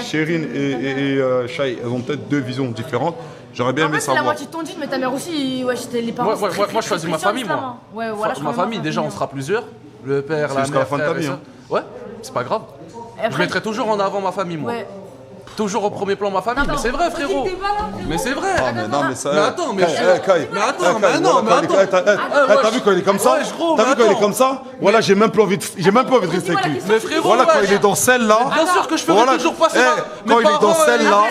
Chérine et Shai, elles ont peut-être deux visions différentes, j'aurais bien aimé savoir. C'est la moitié de ton djinn, mais ta mère aussi, ouais, les parents. Moi, je choisis ma famille, moi. Ouais, voilà, ma famille, déjà, on sera plusieurs. Le père, la mère. Jusqu'à la fin de ta vie. Ouais, c'est pas grave. Je mettrai toujours en avant ma famille, moi. Toujours au premier plan ma famille, mais c'est vrai frérot. Mais c'est vrai. Non mais ça. Mais attends, mais t'as vu quand il est comme ça? T'as vu quand il est comme ça? Voilà, j'ai même pas envie de rester avec lui. Mais frérot, voilà quand il est dans celle-là. Bien sûr que je ferai toujours passer. Quand il est dans celle-là.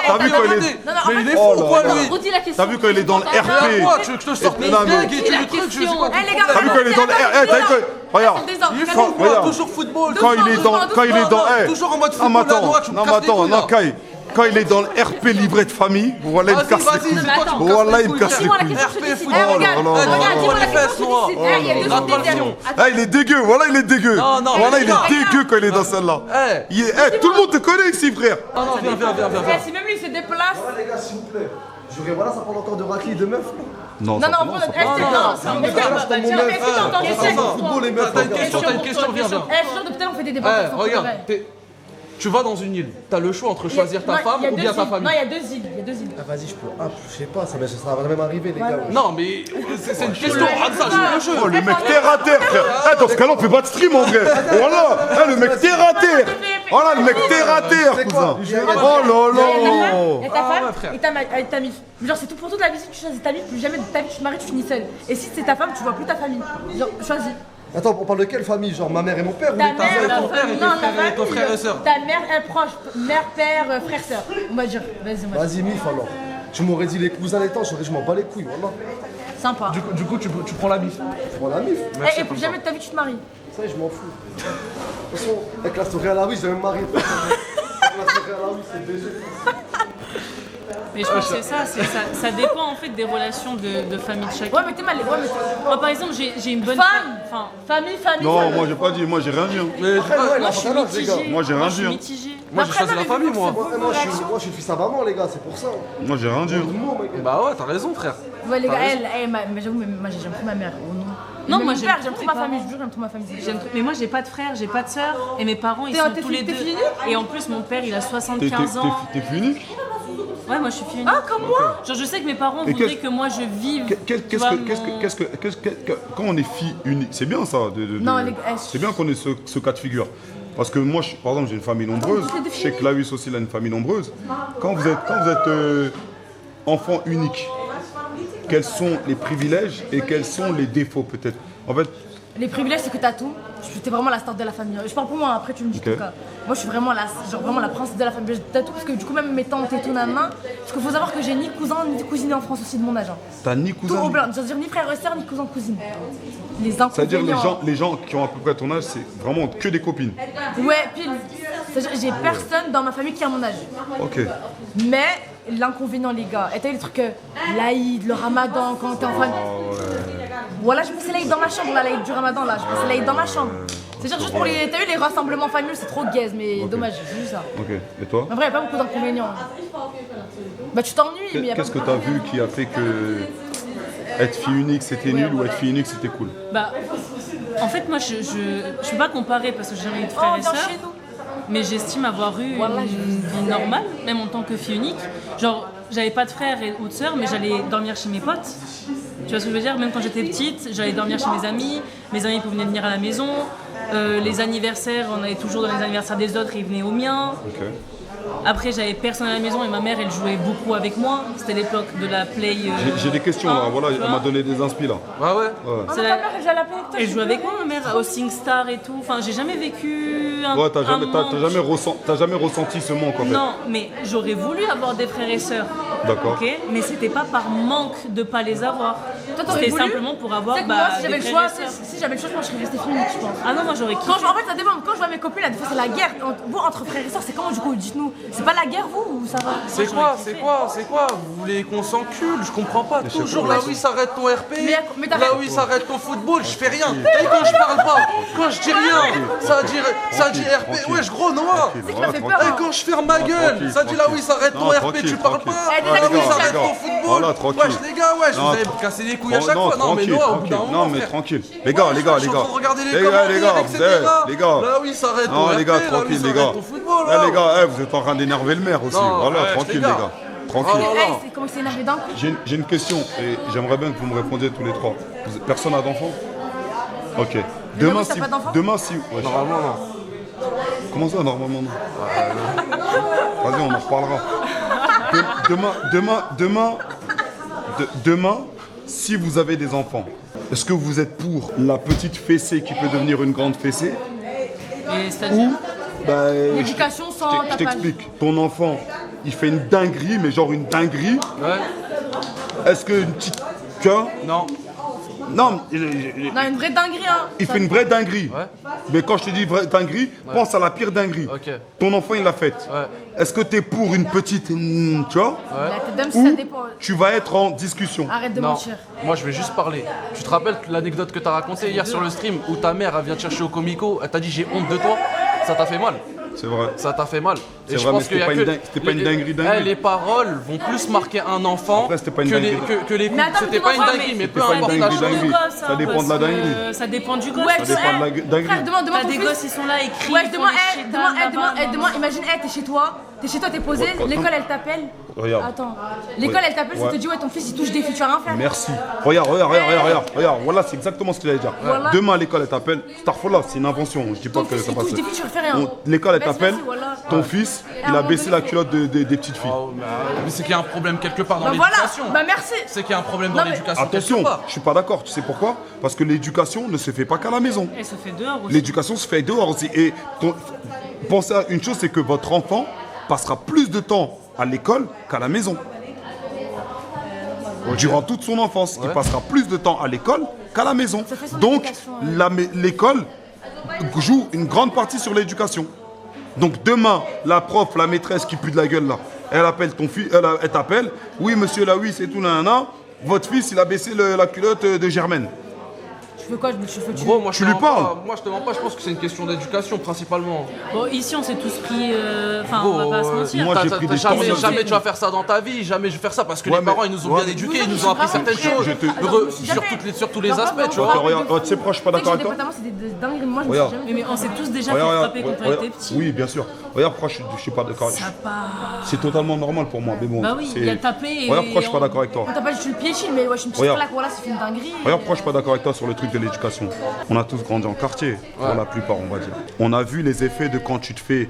T'as vu quand il est. Mais il est fou quoi lui? T'as vu quand il est dans le RP? Tu veux que je te sorte mes blagues et tu le truc, je sais quoi. T'as vu quand il est dans le RP? T'as vu quand. Regarde. Toujours football. Quand il est dans. Toujours en mode football. Non mais attends, non Kai. Quand il est dans le RP livret de famille, voilà, il me casse les couilles. Voilà, il me casse les couilles. RP football. Ah, il est dégueu, voilà, il est dégueu. Voilà, il est dégueu quand il est dans celle-là. Tout le monde te connaît ici, frère. Non, viens. Si même lui se déplace. Les gars, s'il vous plaît. J'aurais, voilà, ça parle encore de raclée de meufs. Non, c'est T'as une question, viens. On fait des débats. Regarde, tu vas dans une île, t'as le choix entre choisir ta femme ou bien ta famille. Non, il y a deux îles. Ah, vas-y, je sais pas, ça va même arriver, les gars. Non, mais c'est une question. Ça joue le jeu. Oh, le mec terre à terre, frère. Dans ce cas-là, on fait pas de stream en vrai. Voilà, le mec terre à terre. Voilà, le mec terre à terre, cousin. Oh là là. Et ta femme et ta mif. Genre, c'est tout pour toute la vie. Si tu choisis ta mif, plus jamais de ta vie, tu te maries, tu finis seule. Et si c'est ta femme, tu vois plus ta famille. Genre, choisis. Attends, on parle de quelle famille? Genre ma mère et mon père ou ta mère, ton père et ton frère et soeur. Ta mère est proche, mère, père, frère, soeur. On va dire, vas-y, mif alors. Tu m'aurais dit les cousins les temps, je m'en bats les couilles, voilà. Sympa. Du coup, tu prends la mif. Je prends la mif. Et plus jamais de ta vie, tu te maries. Ça y est, je m'en fous. De toute façon, avec la story à la rue, je vais me marier. Avec la story à la rue, c'est BG. Mais je pense que c'est ça, ça dépend en fait des relations de famille de chacun. Ouais, mais t'es mal. Moi par exemple, j'ai une bonne famille. Non, moi j'ai pas dit, moi j'ai rien dit. Moi je suis mitigée. Moi j'ai rien dit. Moi j'ai choisi la famille, moi. Moi je suis fils à maman, les gars, c'est pour ça. Moi j'ai rien dit. Bah ouais, t'as raison, frère. Ouais, les gars, mais j'avoue, moi j'aime trop ma mère. Non, moi j'aime trop ma famille, je jure, j'aime trop ma famille. Mais moi j'ai pas de frère, j'ai pas de sœur et mes parents ils sont tous les deux. Et en plus mon père il a 75 ans. T'es unique? Ouais, moi je suis fille unique. Ah, comme moi. Genre je sais que mes parents voudraient que moi je vive. Quand on est fille unique, c'est bien ça. C'est bien qu'on ait ce cas de figure. Parce que moi, par exemple, j'ai une famille nombreuse. Je sais que Laïus aussi, il a une famille nombreuse. Quand vous êtes enfant unique, quels sont les privilèges et quels sont les défauts peut-être? En fait, les privilèges, c'est que t'as tout. T'es vraiment la star de la famille. Je parle pour moi, après tu me dis tout cas. Moi, je suis vraiment la princesse de la famille. T'as tout, parce que du coup, même mes tantes et tout, nanana. Parce qu'il faut savoir que j'ai ni cousin ni cousine en France aussi de mon âge. T'as ni cousin? Tout au blanc. C'est-à-dire ni frère et sœur, ni cousin, cousine. Les inconvénients. C'est-à-dire les gens qui ont à peu près ton âge, c'est vraiment que des copines? Ouais, pile. C'est-à-dire j'ai personne dans ma famille qui a mon âge. Ok. Mais l'inconvénient, les gars, et t'as eu le truc l'Aïd, le Ramadan, quand t'es en famille. Voilà, je passais l'Aïd dans ma chambre, l'Aïd du Ramadan, là, je passais l'Aïd dans ma chambre. C'est-à-dire juste pour les. T'as eu les rassemblements familiaux, c'est trop gaze, mais dommage, j'ai juste ça. Ok, et toi? En vrai, il n'y a pas beaucoup d'inconvénients. Bah, tu t'ennuies, mais y a pas. Qu'est-ce que t'as vu qui a fait que être fille unique c'était nul ou être fille unique c'était cool? Bah, en fait, moi je peux pas comparer parce que j'ai jamais eu de frères et sœurs. Mais j'estime avoir eu une vie normale, même en tant que fille unique. Genre, j'avais pas de frères ou de sœurs, mais j'allais dormir chez mes potes. Tu vois ce que je veux dire? Même quand j'étais petite, j'allais dormir chez mes amis pouvaient venir à la maison. Les anniversaires, on allait toujours dans les anniversaires des autres et ils venaient aux miens. Okay. Après, j'avais personne à la maison et ma mère, elle jouait beaucoup avec moi. C'était l'époque de la Play. J'ai des questions là, voilà, elle m'a donné des inspi là. Ouais, ouais. C'est la- Elle joue avec moi, ma mère, au SingStar et tout. Enfin, j'ai jamais vécu un. Ouais, t'as un manque. jamais ressenti ce manque en fait. Non, mais j'aurais voulu avoir des frères et sœurs. D'accord. Ok, mais c'était pas par manque de pas les avoir. Toi, t'aurais C'était voulu simplement pour avoir. Tu sais que moi, si j'avais des le frères choix, et sœurs. si j'avais le choix, moi je serais restée féminine, je pense. Ah non, moi j'aurais kiffé. En fait, ça dépend. Quand je vois mes copines, là, des fois c'est la guerre. Vous, entre frères et sœurs, c'est comment du coup? Dites-nous. C'est pas la guerre, vous, ou ça va? C'est quoi? Vous voulez qu'on s'encule? Je comprends pas. Toujours là où il s'arrête ton RP, mais t'as là raison. où il s'arrête ton football, je fais rien. Et quand je parle pas, quand je dis rien, ça dit RP. Wesh gros Noah. C'est qu'il m'a fait peur. Et quand je ferme ma gueule, ça dit là où il s'arrête ton RP, tu parles pas. Là où il s'arrête ton football. Voilà, tranquille. Wesh les gars, wesh, vous avez cassé les couilles à chaque fois. Non mais Noah, au bout d'un moment. Non mais frère. tranquille. Les gars. Regardez Les gars. Là où il s'arrête ton Non RP, les gars, là où il tranquille les s'arrête gars. ton football. Eh, les gars, vous êtes en train d'énerver le maire aussi. Non, Voilà, wesh, tranquille les les gars. gars. Tranquille. Hey, c'est comment c'est énervé d'un coup. J'ai une question et j'aimerais bien que vous me répondiez tous les trois. Personne n'a d'enfant? Ok. Noah, t'as pas d'enfant? Demain si. Ouais. Normalement non. Comment ça normalement non? Vas-y, on en reparlera. Demain, si vous avez des enfants, est-ce que vous êtes pour la petite fessée qui peut devenir une grande fessée? Et c'est-à-dire. Bah, L'éducation sans je tapage. t'explique. Ton enfant, il fait une dinguerie, mais genre une dinguerie. Ouais. Est-ce qu'une petite... Tu vois? Non. Non, Non, une vraie dinguerie, hein. il fait une vraie dinguerie. Ouais. Mais quand je te dis vraie dinguerie, pense à la pire dinguerie. Ok. Ton enfant, il l'a faite. Ouais. Est-ce que t'es pour une petite... tu vois? La tête d'homme, si ça Ou dépend. tu vas être en discussion? Arrête de Non, mentir. moi je vais juste parler. Tu te rappelles l'anecdote que t'as racontée hier sur le stream où ta mère elle vient te chercher au Comico, elle t'a dit j'ai honte de toi? Ça t'a fait mal. C'est vrai. Ça t'a fait mal. C'est vrai, mais c'était pas une dinguerie. Les paroles vont plus marquer un enfant Après, c'était pas une que les dinguerie. que les coups. Mais attends, C'était pas une demande-moi, dinguerie, mais C'était peu pas une importe la dinguerie, chose. dinguerie. Ça dépend de la dinguerie. Ça dépend du gosse. Ouais, Ça dépend de la dinguerie. Frère, demande T'as ton des fils. gosses, ils sont là, ils crient. Ouais, ils font des demande, imagine, t'es chez toi, t'es posé, Ouais, attends. l'école elle t'appelle. Regarde. Attends, l'école elle t'appelle, ça te dit ouais, ton fils il touche des filles, tu vas rien faire. Merci. Regarde. Voilà, c'est exactement ce que j'allais dire. Voilà. Demain, à l'école, elle t'appelle. Starfall, c'est une invention. Je dis pas Ton que fils ça il passe. touche des filles, tu fais rien. L'école, elle Vas-y, t'appelle. vas-y, voilà. Ton fils, Et à il un a moment baissé donné, la culotte des petites filles. Oh, mais c'est qu'il y a un problème quelque part dans Bah voilà, l'éducation. bah merci. C'est qu'il y a un problème dans Non, mais- l'éducation. Attention, quelque part. je suis pas d'accord. Tu sais pourquoi? Parce que l'éducation ne se fait pas qu'à la maison. Elle se fait dehors aussi. L'éducation se fait dehors aussi. Et pensez à une chose, c'est que votre enfant passera plus de temps à l'école qu'à la maison. Durant toute son enfance, il passera plus de temps à l'école qu'à la maison. Ça fait son Donc, éducation, l'école joue une grande partie sur l'éducation. Donc demain, la prof, la maîtresse qui pue de la gueule là, elle appelle ton fils, elle t'appelle. Oui monsieur, là oui, c'est tout, nanana. Votre fils, il a baissé la culotte de Germaine. Tu veux quoi? Je veux tuer. Gros, moi, Tu lui parles. Moi, je te mens pas, je pense que c'est une question d'éducation principalement. Bon, ici, on s'est tous pris. Enfin, Gros, on va pas se mentir. moi, j'ai pris des jamais, torsions. jamais tu vas faire ça dans ta vie, jamais je vais faire ça parce que Ouais, les parents mais- ils nous ont ouais. bien éduqués, Oui, ils je nous suis ont appris vraiment certaines frère. choses Je te- sur tous les Genre, aspects, tu vois. vraiment, Regarde, tu sais pourquoi je suis pas Tu sais que d'accord j'ai avec des toi? potes à moi, c'est des dingueries. Moi, je me Regarde. suis jamais Mais on s'est tous déjà fait Regarde, frapper quand on était petits. Oui, bien sûr. Regarde pourquoi je suis pas d'accord. Ça part. C'est totalement normal pour moi, mais bon. Bah oui, c'est- il y a tapé et Regarde pourquoi je suis pas d'accord avec toi. On t'a pas dit tu le piétines, mais ouais, je suis une petite Regarde. claque, voilà, c'est une dinguerie. Regarde pourquoi je suis pas d'accord avec toi sur le truc de l'éducation. On a tous grandi en quartier, pour la plupart, on va dire. On a vu les effets de quand tu te fais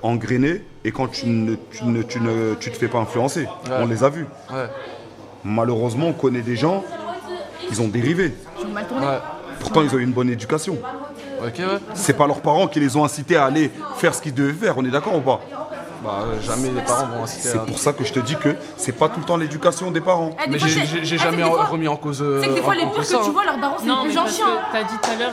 engrainer et quand tu te fais pas influencer. On les a vus. Ouais. Malheureusement, on connaît des gens, ils ont dérivé. Ils ont mal tourné. Ouais. Pourtant, ils ont eu une bonne éducation. Ok, ouais. C'est pas leurs parents qui les ont incités à aller faire ce qu'ils devaient faire, on est d'accord ou pas? Bah, jamais les parents vont inciter C'est à. pour ça que je te dis que c'est pas tout le temps l'éducation des parents. Eh, des Mais fois, j'ai jamais remis en cause. C'est que des fois, les en pires cause que ça, tu hein. vois, leurs darons, c'est Non, les mais plus parce gentils. que t'as dit tout à l'heure,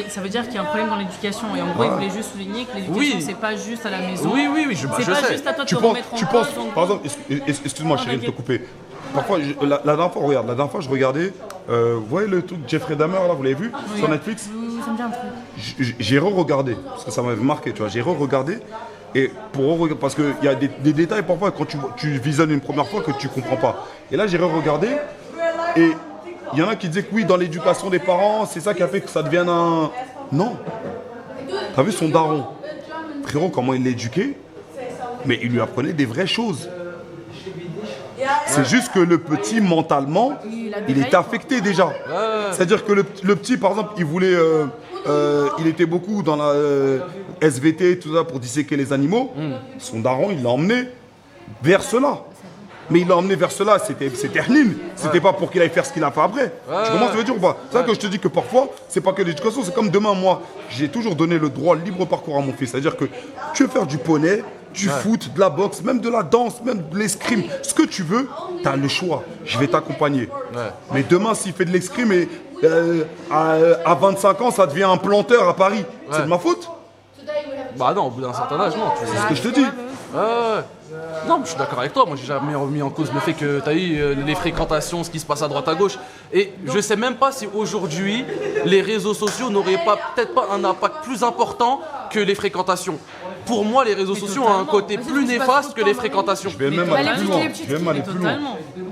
ça veut dire qu'il y a un problème dans l'éducation. Et en gros, il voulait juste souligner que l'éducation, Oui. c'est pas juste à la maison. Oui, C'est je pas sais. juste à toi de Tu te penses, remettre en cause. donc- par exemple, excuse-moi chérie de te couper. Parfois, la dernière fois, regarde, la dernière fois je regardais, vous voyez le truc Jeffrey Dahmer là, vous l'avez vu sur Netflix? Oui, ça me dit un truc. J'ai re-regardé, parce que ça m'avait marqué, tu vois, j'ai re-regardé, et parce qu'il y a des détails parfois quand tu visionnes une première fois que tu comprends pas. Et là j'ai re-regardé, et il y en a qui disaient que oui, dans l'éducation des parents, c'est ça qui a fait que ça devienne un... Non. T'as vu son daron? Frérot, comment il l'éduquait? Mais il lui apprenait des vraies choses. C'est juste que le petit, mentalement, il était affecté déjà. C'est-à-dire que le petit, par exemple, il était beaucoup dans la SVT, tout ça, pour disséquer les animaux. Son daron, il l'a emmené vers cela. Mais il l'a emmené vers cela, c'était Hnine. C'était pas pour qu'il aille faire ce qu'il a fait après. Tu comprends ce que je veux dire ou pas? C'est ça que je te dis que parfois, c'est pas que l'éducation, c'est comme demain, moi, j'ai toujours donné le droit libre parcours à mon fils. C'est-à-dire que tu veux faire du poney, du foot, de la boxe, même de la danse, même de l'escrime, ce que tu veux, tu as le choix. Je vais t'accompagner. Mais demain, s'il fait de l'escrime et à 25 ans, ça devient un planteur à Paris, c'est de ma faute? Bah non, au bout d'un certain âge, non. C'est ce que je te dis. Non, je suis d'accord avec toi. Moi, j'ai jamais remis en cause le fait que tu as eu les fréquentations, ce qui se passe à droite à gauche. Et je sais même pas si aujourd'hui, les réseaux sociaux n'auraient peut-être pas un impact plus important que les fréquentations. Pour moi, les réseaux sociaux ont un côté plus néfaste que les fréquentations. Je vais même aller plus loin.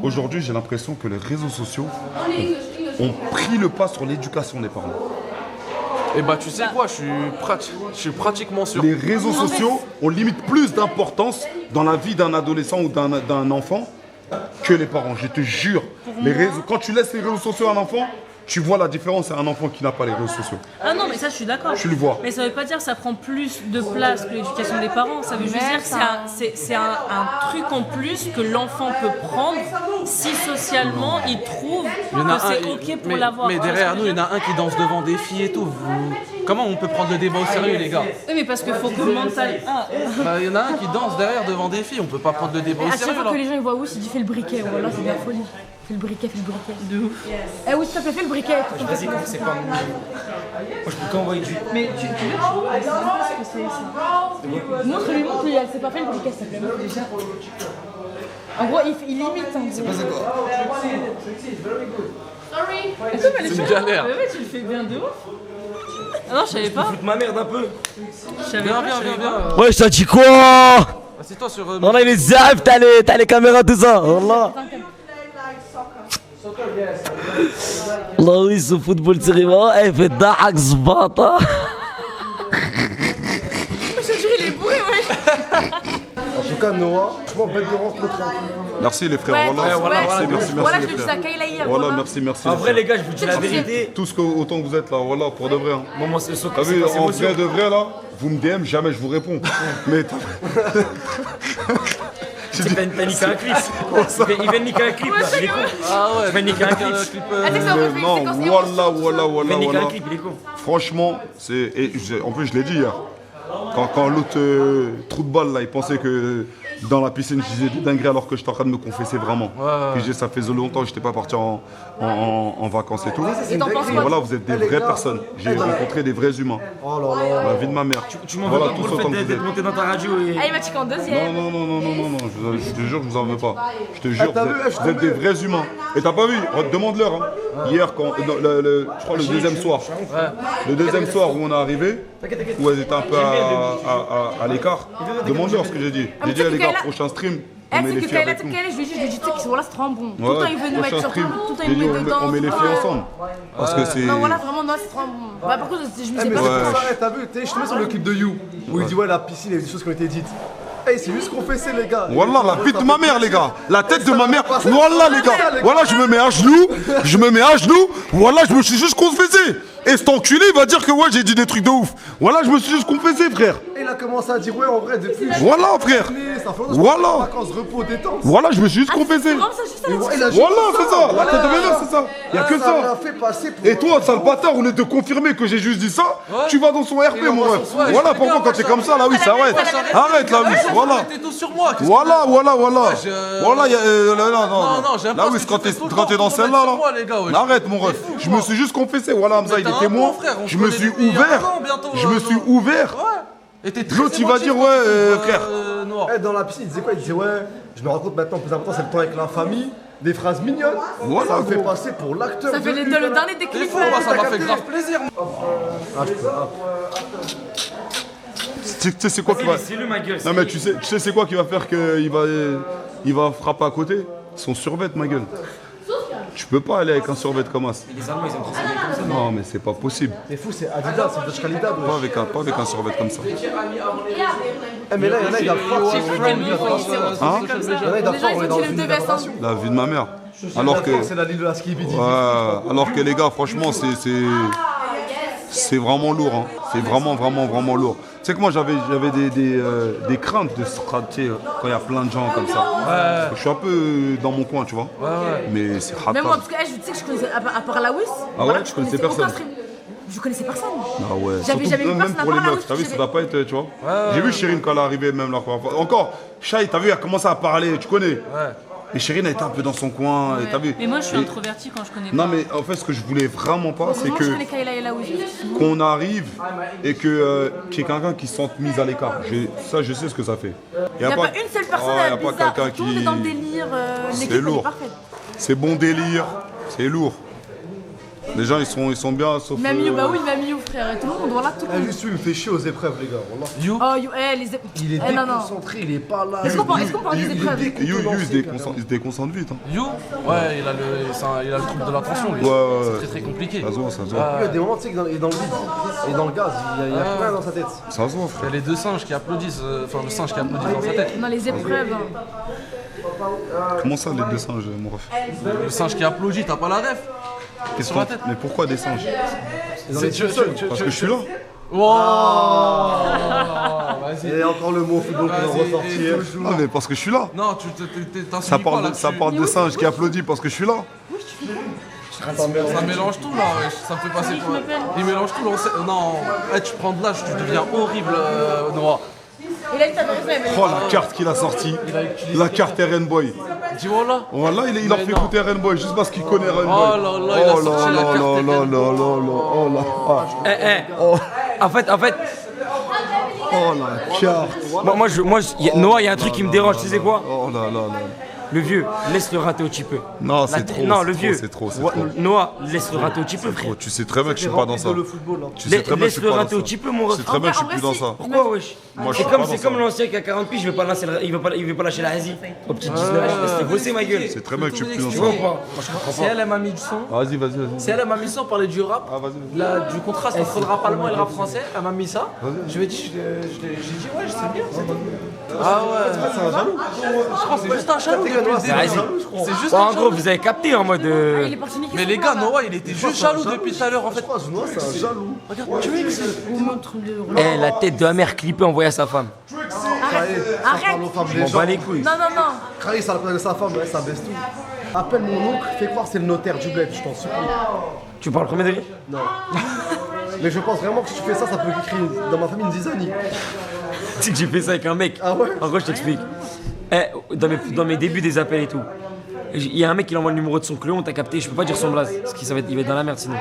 Aujourd'hui, j'ai l'impression que les réseaux sociaux ont pris le pas sur l'éducation des parents. Et bah tu sais quoi, je suis pratiquement sûr. Les réseaux sociaux ont limite plus d'importance dans la vie d'un adolescent ou d'un enfant que les parents, je te jure. Quand tu laisses les réseaux sociaux à un enfant, tu vois la différence à un enfant qui n'a pas les réseaux sociaux. Ah non, mais ça, je suis d'accord. Tu le vois. Mais ça veut pas dire que ça prend plus de place que l'éducation des parents. Ça veut juste dire que c'est un truc en plus que l'enfant peut prendre si socialement il trouve que c'est ok pour l'avoir. Mais derrière nous, il y en a un qui danse devant des filles et tout. Comment on peut prendre le débat au sérieux, les gars? Oui, mais parce qu'il faut que mental. Il y en a un qui danse derrière devant des filles. On peut pas prendre le débat au À sérieux. chaque fois que les gens ils voient où, il dit fais le briquet. Voilà, c'est de la folie. Fais le briquet. De ouf. Eh oui, ça fait fais le briquet. Vas-y, c'est pas mon. Moi, je peux qu'envoyer du. Mais tu veux que je sais pas ce que c'est ça. Montre-lui, elle s'est pas fait le briquet, s'il te plaît. Déjà. En gros, il imite. C'est pas quoi. C'est une galère. Ouais, tu le fais bien de ouf. Ah non, je savais pas. Foutre ma merde un peu. Je savais pas. Ouais, je t'ai dit quoi? Assieds-toi sur. On a les zaf, t'as les caméras, tout ça. Allah. Allah, oui, ce football, c'est vraiment. Eh, fait d'ahak, zbata. Je te jure, il est bourré, ouais. En tout cas, Noah, franchement, bête de rencontre. Merci les frères, merci Voilà, les je le dis frères. à Kayla hier. Voilà, merci. En vrai, les gars, je vous dis la vérité. Tout autant que vous êtes là, voilà, pour de vrai. Hein. Moi, c'est T'as vu, en vrai de vrai là, vous me DM, jamais je vous réponds. Mais t'as niqué un clip. Il vient de niquer un clip là, il est con. Ah ouais, il vient de niquer un clip. non, voilà. Niquer un clip, il est con. Franchement, en plus je l'ai dit hier. Quand l'autre trou de balle là, il pensait que dans la piscine je disais des dingueries alors que j'étais en train de me confesser vraiment. Puis ça faisait longtemps que j'étais pas parti en vacances et tout. Et t'en penses Et quoi? voilà, vous êtes des vraies personnes. J'ai rencontré des vrais humains. Oh là là. La vie de ma mère. Tu m'en veux pas pour le fait d'être monté dans ta radio et. Ah, il m'a dit qu'en deuxième. Non, je te jure, je vous en veux pas. Je te jure, vous êtes des vrais humains. Et t'as pas vu, demande-leur. Hein. Hier, je crois le deuxième soir. Le deuxième soir où on est arrivé, où elles étaient un peu à l'écart, demande-leur ce que j'ai dit. J'ai dit à l'écart, prochain stream, on met les filles avec nous. Je lui ai dit, tu sais que voilà, c'est trop bon. Tout le temps, il veut nous mettre sur tout. Tout le temps, il J'ai dit, nous met dedans. on met les filles ensemble. Parce que c'est... Non, voilà, vraiment, non, c'est trop bon. Bah, par contre, je me sais Mais pas. t'as vu, je te mets sur le clip de You, où il dit ouais, la piscine, il y a des choses qui ont été dites. Hey, c'est juste confessé, les gars. Voilà, la bite de ma mère, les gars. La tête de ma mère. Voilà, les gars. Voilà, je me mets à genoux. Voilà, je me suis juste confessé. Et cet enculé, il va dire que ouais, j'ai dit des trucs de ouf. Voilà, je me suis juste confessé, frère. Et il a commencé à dire ouais, en vrai, depuis. Voilà, frère. Voilà. Vacances, repos, détente. Voilà, je me suis juste confessé. Vraiment, ça, juste ça. Voilà, c'est ça. La tête de ma mère, c'est ça. Il y a que ça. Et toi, sale bâtard, au lieu de confirmer que j'ai juste dit ça, tu vas dans son RP, mon ref. Voilà, pourquoi quand t'es comme ça, là, oui, ça arrête. Arrête, là, oui. Voilà. T'es tout sur moi. Voilà. Voilà, non. Non, j'aime pas Là, oui, ce que quand tu fais tout le t'es dans temps, celle-là, sur moi, les gars, ouais. là. Arrête, mon ref. Je me suis juste confessé. Voilà, Hamza, il est témoin. Je me suis ouvert. Je me suis ouvert. L'autre, il va dire, ouais, frère. Dans la piscine, il disait quoi? Il disait ouais, je me rends compte maintenant, le plus important, c'est le temps avec la famille. Des phrases mignonnes. Voilà, ça me fait passer pour l'acteur. Ça fait le dernier déclic. Ça m'a fait grave plaisir. Tu sais c'est quoi qui va... Non mais tu sais c'est quoi qui va faire qu'il va frapper à côté? Son survêt, ma gueule. Tu peux pas aller avec un survêt comme ça. Les Allemands, ils ont trop comme ça. Non, mais c'est pas possible. C'est fou, c'est Adidas, c'est Dutch Qualidad. Pas avec un survêt comme ça. Mais là, il y en a, ils doivent pas. Hein? Les gens, ils ont tiré le deux vestes. La vie de ma mère. Alors que, C'est la ligne de la skibidi. alors que les gars, franchement, c'est vraiment lourd. Hein. C'est vraiment lourd. Tu sais que moi, j'avais des craintes de se rater quand il y a plein de gens comme ça. Parce que je suis un peu dans mon coin, tu vois. Mais c'est Même moi, raté. parce que tu sais que je connaissais, à part la WIS. Ah ouais, tu connaissais personne. Je connaissais personne. Ah ouais. J'avais Surtout vu même personne pour les à part la meufs, t'as vu, WIS, ça doit pas être, tu vois. J'ai vu Chérine quand elle est arrivée, même la première fois. Encore, Shai, t'as vu, elle a commencé à parler, tu connais. Et Chérine, elle était un peu dans son coin, et t'as vu. Mais moi, je suis introvertie quand je connais pas. Non, mais en fait, ce que je voulais vraiment pas, c'est Moi, que je connais Kayla et la WIS. qu'on arrive et que qu'il y ait quelqu'un qui se sente mis à l'écart. Ça, je sais ce que ça fait. Il n'y a pas une seule personne y a à pas bizarre. quelqu'un Tout le monde est qui. dans le délire. C'est L'équipe, elle est lourd. parfaite. C'est bon délire, c'est lourd. Les gens, ils sont bien, sauf. Même You, bah oui, même You, frère. Et tout le monde, voilà, tout le monde. Juste lui, il me fait chier aux épreuves, les gars. Wallah. You Oh, You, les épreuves. Il est déconcentré, il est pas là. Est-ce qu'on parle des épreuves? You, il se déconcentre vite. Hein. You Ouais, il a le trouble de l'attention, lui. C'est très compliqué. Ça se voit, ça se voit. Il y a des moments, tu sais, qu'il est dans le vide. Et dans le gaz, il y a rien dans sa tête. Ça se voit, Il y frère. a les deux singes qui applaudissent, enfin le singe qui applaudit dans sa tête. Dans les épreuves. hein. Comment ça, les deux singes, mon ref? Le singe qui applaudit, t'as pas la ref Qu'est-ce sur la qu'on- tête. Mais pourquoi des singes? Parce que je suis là. Et encore le mot football qui va ressortir. Ah, mais parce que je suis là. Non, tu Ça t'insultes pas là. parle de singes qui applaudit parce que je suis là. Ça mélange tout là, ouais. Ça me fait passer pour. Il mélange tout là. Non, tu prends de l'âge, tu deviens horrible, Noah. Il a dit ta vérité, mais. Oh, la carte qu'il a sortie. La carte RN Boy. Dis-moi là. Voilà, il a fait écouter RN Boy juste parce qu'il connaît RN Boy. Oh là là, il a sorti la carte Oh là. En fait, Oh la carte. Noah, il y a un truc qui me dérange, tu sais quoi? Oh là là là. Le vieux, laisse-le rater au petit peu. Non, c'est trop. Non, c'est le trop, vieux. C'est trop. Noah, laisse-le rater au petit peu, frère. Oh, tu sais très bien que je suis pas dans ça. Le football, là. Tu sais très bien que je suis Laisse-le pas dans rater au ça. petit peu, mon Tu ref. sais très bien que je suis plus dans ça. Pourquoi, wesh? Moi, je C'est suis comme, pas dans c'est ça. comme l'ancien qui a 40 piges, il veut pas lâcher la Asie. Au petit 19 ans, laisse-le bosser, ma gueule. C'est très bien que je suis plus dans Tu ça. comprends pas? Moi, je comprends C'est elle, elle m'a mis du son. Vas-y. C'est elle, elle m'a mis ça, on parlait du rap. Ah, vas-y. Là, du contraste entre le rap allemand et le rap français, elle m'a mis ça. Je lui ai dit, j'ai dit, ouais, c'est bien. Ah ouais. C'est un jaloux. Je crois que c'est juste un chalou depuis le début. Vas-y. C'est juste Bon, un en gros, jaloux. vous avez capté en mode. Il est parti niquer Mais son les gars, papa. Noah, il était juste jaloux depuis tout à l'heure en fait. Je crois que Noah, c'est un jaloux. Regarde, tu vois que c'est. Ou montre le. Eh, la tête de la mère clippée envoyée à sa femme. Arrête. Parle aux femmes, On les m'en gens. bat les couilles. Non, non, non. Kraïs, ça connaît sa femme, ouais, ça baisse tout. Appelle mon oncle, fais croire que c'est le notaire du bled, je t'en supplie. Tu parles premier degré? Non. Mais je pense vraiment que si tu fais ça, ça peut créer dans ma famille une zizanie. Tu sais que j'ai fait ça avec un mec. Ah ouais? En gros, je t'explique. Eh, dans mes débuts des appels et tout, il y a un mec qui envoie le numéro de son Cléon, t'as capté, je peux pas dire son blaze, parce qu'il il va être dans la merde sinon.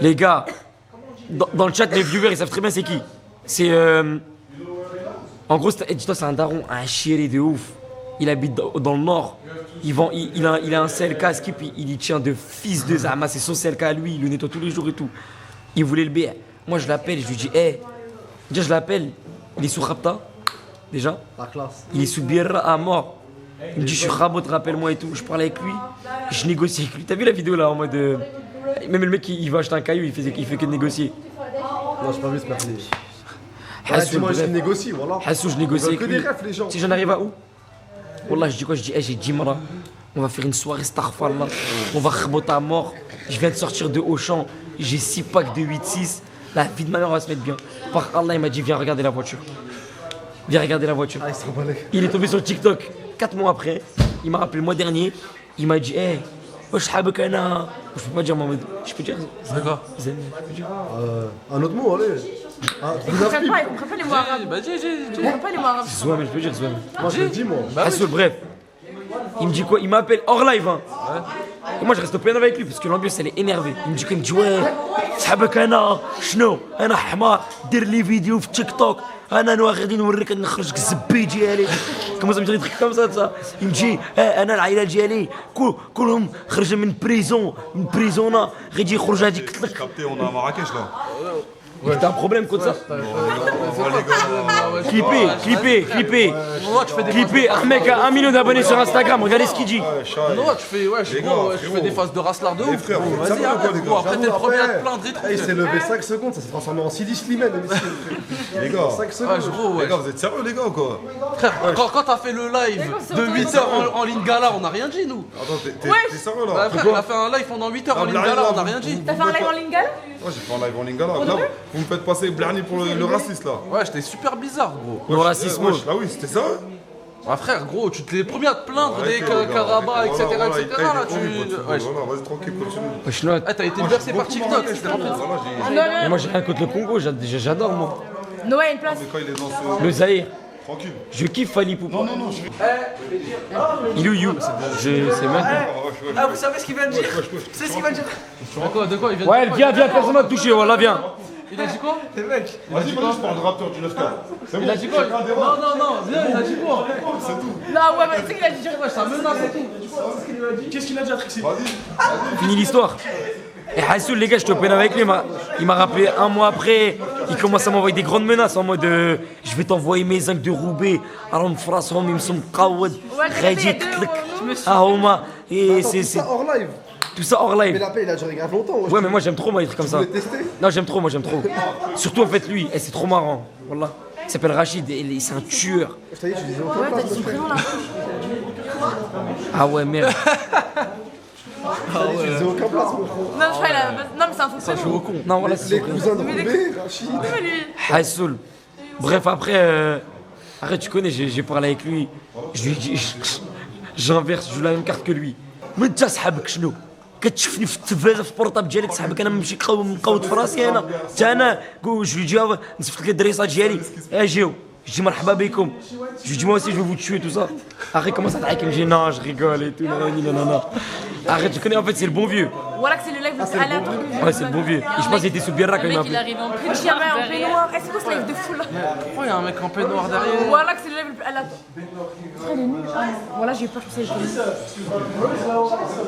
Les gars, dans le chat, les viewers, ils savent très bien c'est qui. C'est. En gros, dis-toi, c'est un daron, un chiéré de ouf. Il habite dans le nord. Il a un CLK, Skip, il y tient de fils de Zama, c'est son CLK à lui, il le nettoie tous les jours et tout. Il voulait le B. Moi, je l'appelle, je lui dis, hé, déjà, je l'appelle, il est sous Rapta, déjà. La classe. Il est sous Birra à mort. Il me dit, je suis Rabot, rappelle-moi et tout. Je parle avec lui, je négocie avec lui. T'as vu la vidéo là en mode. Même le mec, il va acheter un caillou, il fait que de négocier. Non, j'ai pas vu ce merdier. Hassou, Dis-moi, je bref. négocie, voilà. Hassou, je négocie Ils veulent avec que lui. des refs, les gens. Si j'en arrive à où? Wallah, je dis quoi? Je dis, hey, j'ai 10 maras. On va faire une soirée Starfall là. On va reboter à mort. Je viens de sortir de Auchan. J'ai 6 packs de 8-6. La vie de ma mère va se mettre bien. Par Allah, il m'a dit, viens regarder la voiture. Viens regarder la voiture. Ah, ils sont balais. Il est tombé sur TikTok 4 mois après. Il m'a rappelé le mois dernier. Il m'a dit, hey, wesh habak ana. Je peux pas dire Mohamed. Je peux dire. C'est quoi? Zem, je peux dire. Un autre mot, allez. Ah, Ils comprennent pas les mots arabes. Bah, dis. Ils comprennent pas les mots arabes. Zouam, je peux dire Zouam. moi je le dis, moi. Hassoul, bref. Il me dit quoi? Il m'appelle hors live. Hein. Et moi je reste au piano avec lui parce que l'ambiance elle est énervée. Il me dit quoi? Il me dit ouais. صحابك انا شنو؟ انا حمار دير لي فيديو في تيك توك انا نوا غادي نوريك نخرجك الزبي ديالي كما ça me dit des trucs comme ça. Il me dit انا العائله ديالي كلهم خرجوا من بريزون من بريزونا غادي يخرج هذيك قتلك. Capté, on est à Marrakech là. Et t'as un problème contre ça? Clipper. Clipper, un mec a 1 million d'abonnés sur Instagram, regardez ce qu'il dit. Non, tu fais des phases de raslard de ouf. frère, Vas-y, arrête, gros. Après, t'es le premier à te plaindre et tout. Il s'est levé 5 secondes, ça s'est transformé en Sidi Slimane. Les gars, 5 secondes. les gars, vous êtes sérieux, les gars, ou quoi? Frère, quand t'as fait le live de 8h en Lingala, on a rien dit, nous. Attends, t'es sérieux, là? Bah, frère, il a fait un live pendant 8h en Lingala, on a rien dit. T'as fait un live en Lingala? Ouais, j'ai fait un live en Lingala. Là, vous me faites passer Blarni pour le raciste, là. Ouais, j'étais super bizarre, gros. Le racisme. Ah oui, c'était ça? Ah frère, gros, tu t'es le premier à te plaindre des Karabas, etc. Là, tu. Vas-y, tranquille, continue. Wesh, là. T'as été bercé par TikTok, c'était rempli. Mais moi j'ai rien contre le Congo, j'adore moi. Noé, une place. Quand il est dans ce... Le Zaïre. Tranquille. Je kiffe Fali Poupa. Il est où you? Je sais même pas. Ah, vous savez ce qu'il vient de dire? C'est ce qu'il vient de dire. De quoi il vient de Ouais, viens, personne m'a touché, voilà, viens. Il a dit quoi? Les mecs. Vas-y, je parle de Raptor du 9K. Il a dit quoi? Non, viens, il a dit quoi? C'est tout. Non, ouais, mais tu sais qu'il a dit Ça menace et tout. Qu'est-ce qu'il a dit à Trixie? Fini l'histoire. Et Hassoul, les gars, je te peine avec lui, il m'a rappelé un mois après, il commence à m'envoyer des grandes menaces en mode je vais t'envoyer mes zincs de Roubaix, alors me frasseront, ils me sont mqawad, Khadji Tlek, Ahoma, et c'est. Tout ça hors live. Tout ça hors live. Mais la paix, il a duré grave longtemps. Ouais, mais moi j'aime trop, moi, les trucs comme ça. Tu voulais tester? Non, j'aime trop. Surtout en fait, lui, et c'est trop marrant. Wallah. Il s'appelle Rachid, et c'est un tueur. Je t'ai dit, tu disais Ouais, aucun t'as dit son prénom là. Ah ouais, merde. Tu disais aucun place, mon frère. Non, je crois qu'il a. Non, mais c'est un faux prénom. Je suis au con. Non, voilà, c'est Les son prénom. cousins de Roubaix, Rachid. Mais lui. Hassoul. Bref, après, arrête, tu connais, j'ai parlé avec lui. Je lui dis, j'inverse, je joue la même carte que lui. Mais tu صحابك شنو؟ كتشوفني في التلفازه في البورطاب ديالك صاحبك انا نمشي مقود في راسي انا حتى انا جو جا نصيفط لك الدريسات ديالي اجيو je dis marhaba bikoum. Je lui dis moi aussi je vais vous tuer tout ça. Arrête commence à travailler avec me dit non je rigole et tout nanana. Arrête tu connais en fait c'est le bon vieux. Voilà que c'est le live le plus aléatoire que j'ai vu. Ouais c'est le bon vieux. Et je pense qu'il était sous Birra quand il m'a Il arrive en Je dis, en peignoir. Est-ce que c'est le live de fou là? Pourquoi il y a un mec en peignoir derrière? Voilà que c'est le live le plus aléatoire. Frère, il est nul. Voilà, j'ai eu peur, je pensais qu'il était nul.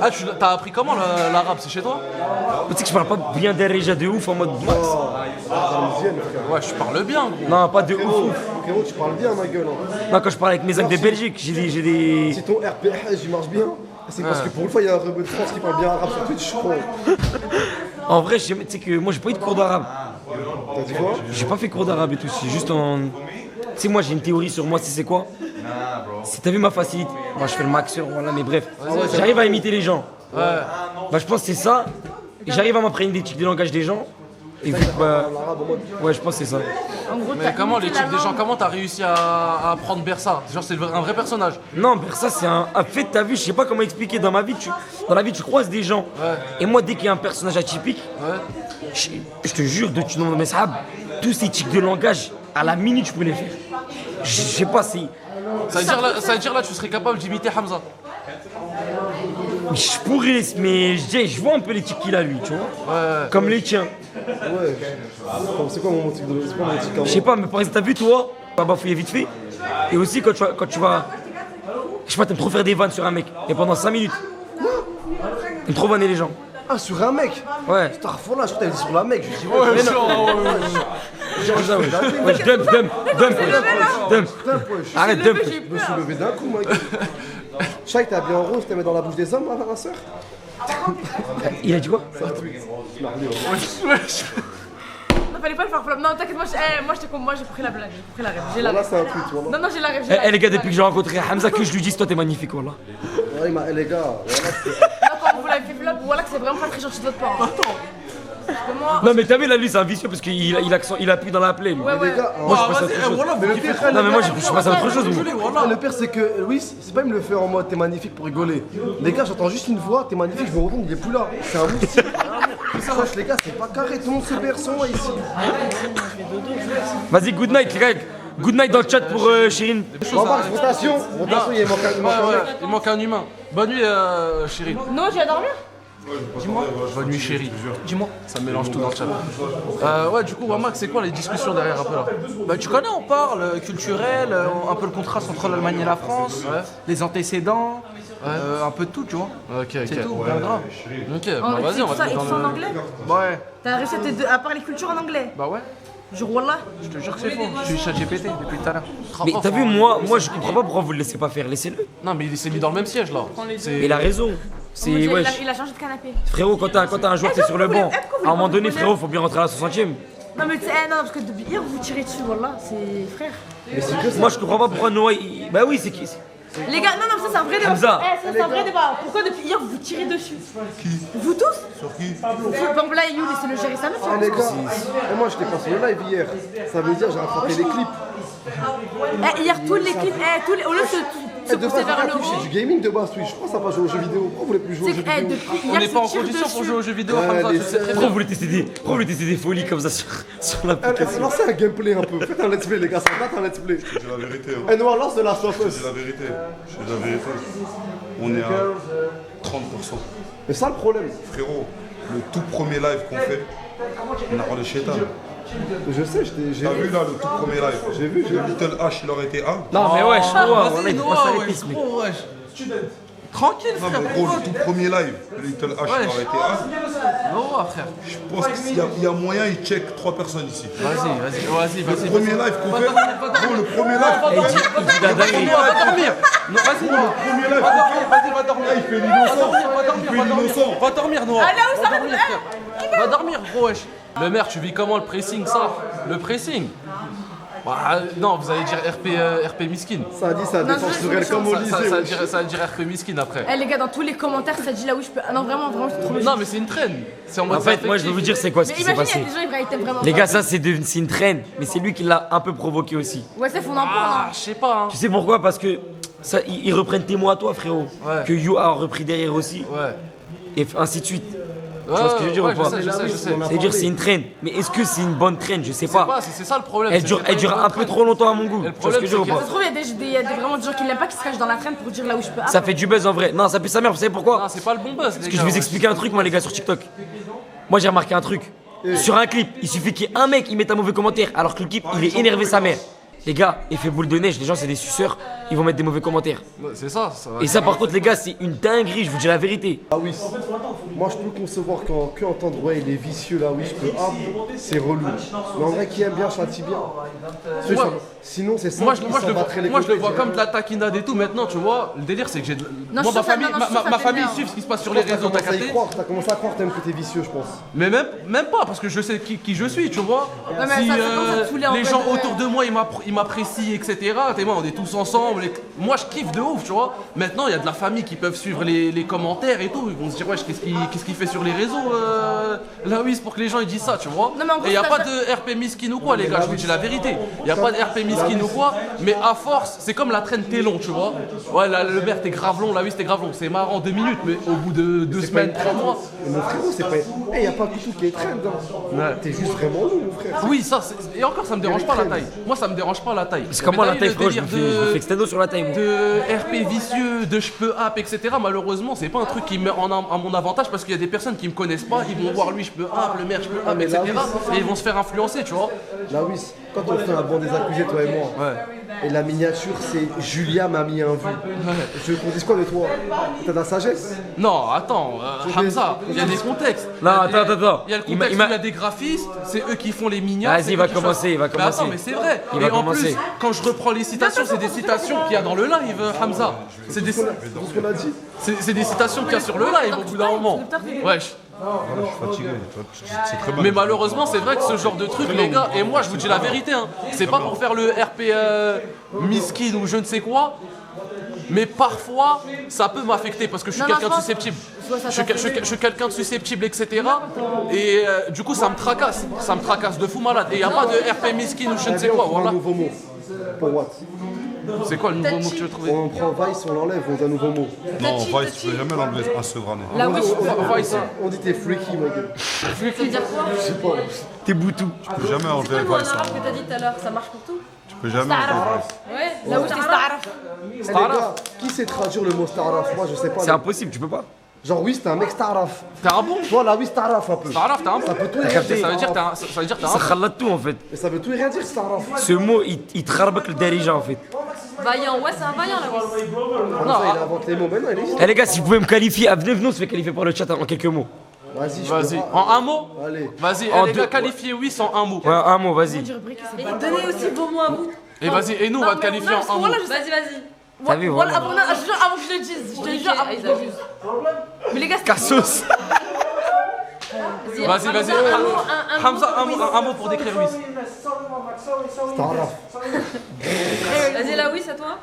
Ah, t'as appris comment l'arabe? C'est chez toi? Tu sais que je parle pas bien d'Arija de ouf en mode max. Ouais, je parle bien gros. Non pas de ouf. Frérot, tu parles bien, ma gueule. Non quand je parle avec mes amis de Belgique j'ai des... Si ton RPH il marche bien, c'est parce que pour une fois il y a un rebeu de France qui parle bien arabe sur Twitch, je crois. En vrai tu sais que moi j'ai pas eu de cours d'arabe. T'as dit quoi? J'ai pas fait cours d'arabe et tout, c'est juste en... Tu sais moi j'ai une théorie sur moi, c'est quoi? Si t'as vu ma facilité, moi je fais le maxeur, voilà mais bref. J'arrive à imiter les gens. Ouais. Bah je pense que c'est ça. Et j'arrive à m'apprendre des types de langage des gens. Et vu que bah... Ouais je pense que c'est ça. En gros, Mais comment les types des gens, comment t'as réussi à apprendre Bersa? Genre c'est un vrai personnage. Non, Bersa c'est un fait de ta vie, je sais pas comment expliquer. Dans ma vie, dans la vie tu croises des gens. Et moi dès qu'il y a un personnage atypique, je te jure de tu nommes mes sahabs, tous ces tics de langage, à la minute je peux les faire. Je sais pas si... Ça veut dire là tu serais capable d'imiter Hamza. Je pourrais, mais je vois un peu les tics qu'il a lui, tu vois. Comme les tiens. Ouais. C'est quoi mon tic de... C'est quoi mon tic? Je sais pas, mais par exemple, t'as vu toi, tu vas bafouiller vite fait. Et aussi quand tu vas. Je sais pas, t'aimes trop faire des vannes sur un mec. Et pendant 5 minutes. T'aimes trop vanner les gens. Ah, sur un mec? Ouais. Putain, là, je crois que t'avais dit sur la mec. Je dis ouais, je dump. Arrête, dump. Je me suis levé d'un coup, mec. Je savais que t'as bien en rose, t'as mis dans la bouche des hommes, ma soeur. Il a dit quoi? Non, fallait pas le faire flop. Non, t'inquiète, moi j'ai pris la blague. J'ai pris la rêve. J'ai la Là, rêve. c'est un truc, voilà. Non, j'ai la rêve. Eh les gars, depuis que j'ai rencontré Hamza, que je lui dise, toi t'es magnifique, wallah. Ouais, les gars, voilà. Non, quand vous l'avez fait flop, voilà que c'est vraiment pas très gentil de votre part. Attends. Non mais t'as vu là lui c'est un vicieux parce qu'il appuie dans la plaie lui. Ouais. Moi je passe à autre chose. Non mais moi je passe à autre chose. Le pire c'est que Louis, c'est pas il me le fait en mode t'es magnifique pour rigoler. Les gars j'entends juste une voix, t'es magnifique, je me retourne, il est plus là. C'est un moustique. Sache les gars, c'est pas carré, tout le monde se perd son ici. Vas-y good night Greg. Good night dans le chat pour Chérine. Rotation, il manque un humain. Bonne nuit Chérine. Non, tu vas dormir? Dis-moi. Bonne nuit chérie. Dis-moi. Ça mélange tout dans le chat. Ouais, du coup, Wamak, c'est quoi les discussions derrière un peu là? Bah tu connais, on parle culturel, un peu le contraste entre l'Allemagne et la France, les antécédents, Un peu de tout, tu vois. Ok, C'est tout, ouais. pas grave. Ok, bah vas-y, on va te Et mettre tout dans en le... anglais? Ouais. T'as réussi à parler culture en anglais? Bah ouais. Jure Wallah. Je te jure que c'est faux. Je suis ChatGPT depuis tout à l'heure. Mais t'as vu, moi je comprends pas pourquoi vous le laissez pas faire. Laissez-le. Non, mais il s'est mis dans le même siège là. Mais il a raison. C'est. Ouais. Il a changé de canapé. Frérot, quand t'as un joueur, t'es sur le banc. À un moment donné, frérot, faut bien rentrer à la 60ème. Non, mais tu sais, non, parce que depuis hier, vous tirez dessus, Wallah. C'est frère. Moi, je comprends pas pourquoi Noah. Bah oui, c'est qui? Les gars, non, ça c'est un vrai débat. Hamza. Ça c'est un vrai débat. Pourquoi depuis hier vous tirez dessus? Qui? Vous tous? Sur qui? Par exemple, là, You, laissez le gérer sa meuf. Les gars, et moi je t'ai passé le live hier. Ça veut dire j'ai rattrapé les clips. Hier, tous les clips, au lieu de se De pousser base, vers le c'est haut. du gaming de base, oui. Je pense que ça pas jouer aux jeux vidéo. Pourquoi vous voulez plus jouer aux jeux C'est que vidéo? depuis On hier, n'est pas en se tire condition pour dessus. jouer aux jeux vidéo Ouais, comme ça, les- tu sais très Pourquoi bien. vous voulez tester des folies comme ça sur l'application? Lancez un gameplay un peu. Faites un let's play, les gars. Ça date un let's play. Je dis la vérité. Et Noir, lance de la sauce. Je dis la vérité. Je dis la vérité. On est à 30%. Mais ça le problème. Frérot, le tout premier live qu'on fait, on a parlé de Shaitan. Je sais, j'ai T'as vu là le tout premier live? J'ai vu. Little H, il aurait été A. Non, mais wesh, Noah, Vas-y, il faut Noah, pas ça wesh, les pistes, mec. gros, wesh. Tranquille, Non, frère. mais gros, le tout premier live, Little H, il aurait été A. Noah, frère. Je pense qu'il y a moyen, il check 3 personnes ici. Vas-y. Le premier live qu'on fait, gros, le premier live qu'on fait, Il dit la dinguerie. Noah, va dormir. Non, vas-y, Noah. premier live Vas-y, va dormir. il fait l'innocent. Va dormir, Noah. Ah, là où ça Va dormir, frère. Va dormir, gros, wesh. Le maire, tu vis comment le pressing, ça? Le pressing? Bah, non, vous allez dire RP Miskin. Ça a dit sa défense sur elle comme au lycée. Ça va dire RP Miskin après. Eh les gars, dans tous les commentaires, ça dit là où je peux. Ah non, vraiment, c'est trop Non, mais c'est une traîne. C'est en mode En fait, moi je veux vous dire c'est quoi ce Mais qui s'est imaginez, il y passé. a des gens, ils étaient vraiment. Les gars, ça c'est une traîne, mais c'est lui qui l'a un peu provoqué aussi. Ouais, c'est on en parle. Ah, hein. je sais pas, hein. Tu sais pourquoi? Parce que ça, ils reprennent tes mots à toi, frérot. Ouais. Que You a repris derrière aussi. Ouais. Et ainsi de suite. Tu vois ce que je veux dire ou pas? Je sais. C'est-à-dire c'est une traîne. Mais est-ce que c'est une bonne traîne? Je sais pas. C'est ça le problème. Elle dure un peu trop longtemps à mon goût. le Tu vois ce que je veux dire ou Ça pas? se trouve, il y a vraiment des gens qui l'aiment pas qui se cachent dans la traîne pour dire là où je peux. Ça fait du buzz en vrai. Non, ça pue sa mère, vous savez pourquoi? Non, c'est pas le bon buzz. Parce que je vais vous expliquer un truc, moi, les gars, sur TikTok. Moi, j'ai remarqué un truc. Sur un clip, il suffit qu'il y ait un mec qui mette un mauvais commentaire alors que le clip, il est énervé sa mère. Les gars, effet boule de neige, les gens, c'est des suceurs, ils vont mettre des mauvais commentaires. C'est ça. va. Et ça, par contre, les gars, c'est une dinguerie, je vous dis la vérité. Ah oui, moi je peux concevoir que entendre ouais il est vicieux là, oui je peux c'est relou. Mais en vrai qui aime bien châtie bien. Sinon c'est ça. Moi, je le vois comme de la taquinade et tout. Maintenant, tu vois, le délire, c'est que j'ai. Non, Moi, je suis ma famille bien. suit ce qui se passe sur les réseaux, t'as capté? T'as commencé à croire que t'aimes que t'es vicieux je pense. Mais même pas, parce que je sais qui je suis, tu vois. Ouais, mais Si ça commence à te saouler en les fait, gens ouais. autour de moi, ils m'apprécient, etc. T'es moi, on est tous ensemble. Moi, je kiffe de ouf, tu vois. Maintenant, il y a de la famille qui peuvent suivre les commentaires et tout. Ils vont se dire, wesh, qu'est-ce qu'il fait sur les réseaux, là, oui, c'est pour que les gens ils disent ça, tu vois. Non, mais en gros, Et il n'y a ça- pas de RP miskin ou quoi, les gars, je vous dis la vérité. Il n'y a pas de RP miskin ou quoi, mais à force, c'est comme la traîne t'es long, tu vois. Ouais, là, le maire, t'es grave long, là, oui, c'était grave long. C'est marrant 2 minutes, mais au bout de 2 semaines, 3 mois. Mais mon frérot c'est pas. Y'a pas un couteau qui est trend hein. T'es juste vraiment long mon frère. Oui, ça, et encore, ça me dérange pas la taille. Moi, ça me dérange pas la taille. Parce que moi, Mais la t'as taille, eu frérot, le je me délire fais extendo sur la taille, moi. de RP vicieux, de je peux app, etc. Malheureusement, c'est pas un truc qui me met à mon avantage parce qu'il y a des personnes qui me connaissent pas, ils vont voir lui, je peux app, le maire, je peux app, mais etc. là, oui, Et ils vont se faire influencer, tu vois. Là oui, quand on fait un banc des accusés toi et moi. Ouais. Et la miniature c'est Julia m'a mis un vu. Je veux qu'on dise quoi de toi? T'as de la sagesse? Non, attends, Hamza, il y a des contextes. Non, attends. Il y a le contexte où il y a des graphistes, c'est eux qui font les mignons. Vas-y, c'est il va eux qui commencer, il va Mais commencer. attends, mais c'est vrai. Il va Et en commencer. plus, quand je reprends les citations, c'est des citations qu'il y a dans le live, Hamza. C'est des, Tout ce qu'on a dit. c'est des citations qu'il y a sur le live au bout d'un moment. Wesh. Je suis fatigué. C'est très mal. Mais malheureusement, c'est vrai que ce genre de truc, les gars, et moi je vous dis la vérité, hein, c'est pas pour faire le RP miskin ou je ne sais quoi, mais parfois ça peut m'affecter parce que je suis Non, quelqu'un de non, susceptible. ça Je suis quelqu'un de susceptible, etc. Et du coup, ça me tracasse de fou malade. Et il n'y a pas de RP miskin ou je ne sais quoi, On prend un voilà. nouveau mot. Pour what? C'est quoi le nouveau mot que tu veux trouver? On prend Vice, on l'enlève, on dit un nouveau mot. Non, Vice, tu peux jamais l'enlever à ce grané. Là où Vice. On dit t'es freaky ma gueule. ça veut dire quoi? Je sais pas. T'es boutou. Tu peux jamais enlever Le mot en Vice. arabe que t'as dit tout à l'heure, ça marche pour tout? Tu peux jamais enlever Vice. Ouais. Là où c'est Staraf. Eh, les gars, qui sait traduire le mot Staraf? Moi je sais pas. C'est impossible, tu peux pas. Genre, oui, c'était un mec staraf. T'es un bon? Voilà, oui, staraf un peu. Staraf, t'es un bon? Ça peut tout et T'as rien capté? dire. Ça veut dire que t'es un Ça bon. khallat tout en fait. Mais ça veut tout et rien dire, staraf. Ce mot, il te kharbak le darija en fait. Vaillant, ouais, c'est un vaillant là. Non, il invente les mots. Mais non, il est. Eh les gars, si vous pouvez me qualifier, venez, on se fait qualifier par le chat en quelques mots. Vas-y, je Vas-y, peux pas. en un mot? Allez. Vas-y, En les deux- gars, qualifiez oui sans un mot. Ouais, un mot, vas-y. Et donnez aussi vos mots à vous. Et vas-y, et nous on va te qualifier en un mot. Vas-y, vas-y. T'as vu, Voilà, voilà. avant que je le dise, je te jure, avant que je le dise. Mais les gars, c'est Cassos. Vas-y, vas-y. Hamza, un mot pour décrire Luis. Staraf. Vas-y, là, oui, c'est à toi.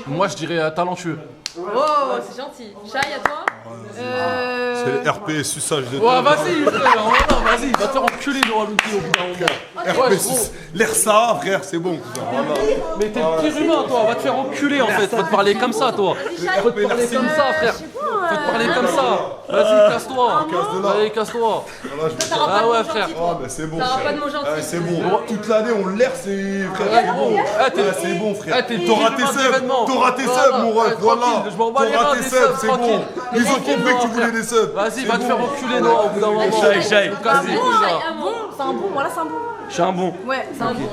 Moi je dirais talentueux. Oh, c'est gentil. Chai, à toi. C'est le RP, suçage de Ouais, vas-y, frère, voilà, vas-y, va te faire enculer Noah Lunti au bout d'un moment. RP, Ouais, gros. l'air ça, frère, c'est bon. Voilà. Mais t'es le pire humain, toi, va te faire enculer en fait, va te parler comme ça, toi. Faut te parler comme ça, frère. Faut te parler comme ça. Vas-y, casse-toi. Allez, casse-toi. Ah ouais, frère. Ah, bah c'est bon. T'auras frère. pas de mots gentils. Ah, c'est bon. Toute l'année, on l'air, c'est. Frère, Ouais, c'est gros. bon. Ah, t'es- Ah, c'est bon, frère. Ah, t'es le T'auras pire tes humain de subs. l'événement. T'auras tes Voilà. subs, mon ref. Voilà. Tranquille, je m'en bats les T'auras reins tes des subs, subs, c'est bon. tranquille. Ils ont Tranquille, compris que tu non, voulais des subs. Vas-y, C'est va te bon. faire enculer Noah au bout d'un moment. Chai. Faut casser. c'est un bon, voilà, c'est un bon. Je suis un bon. Ouais, c'est un bon.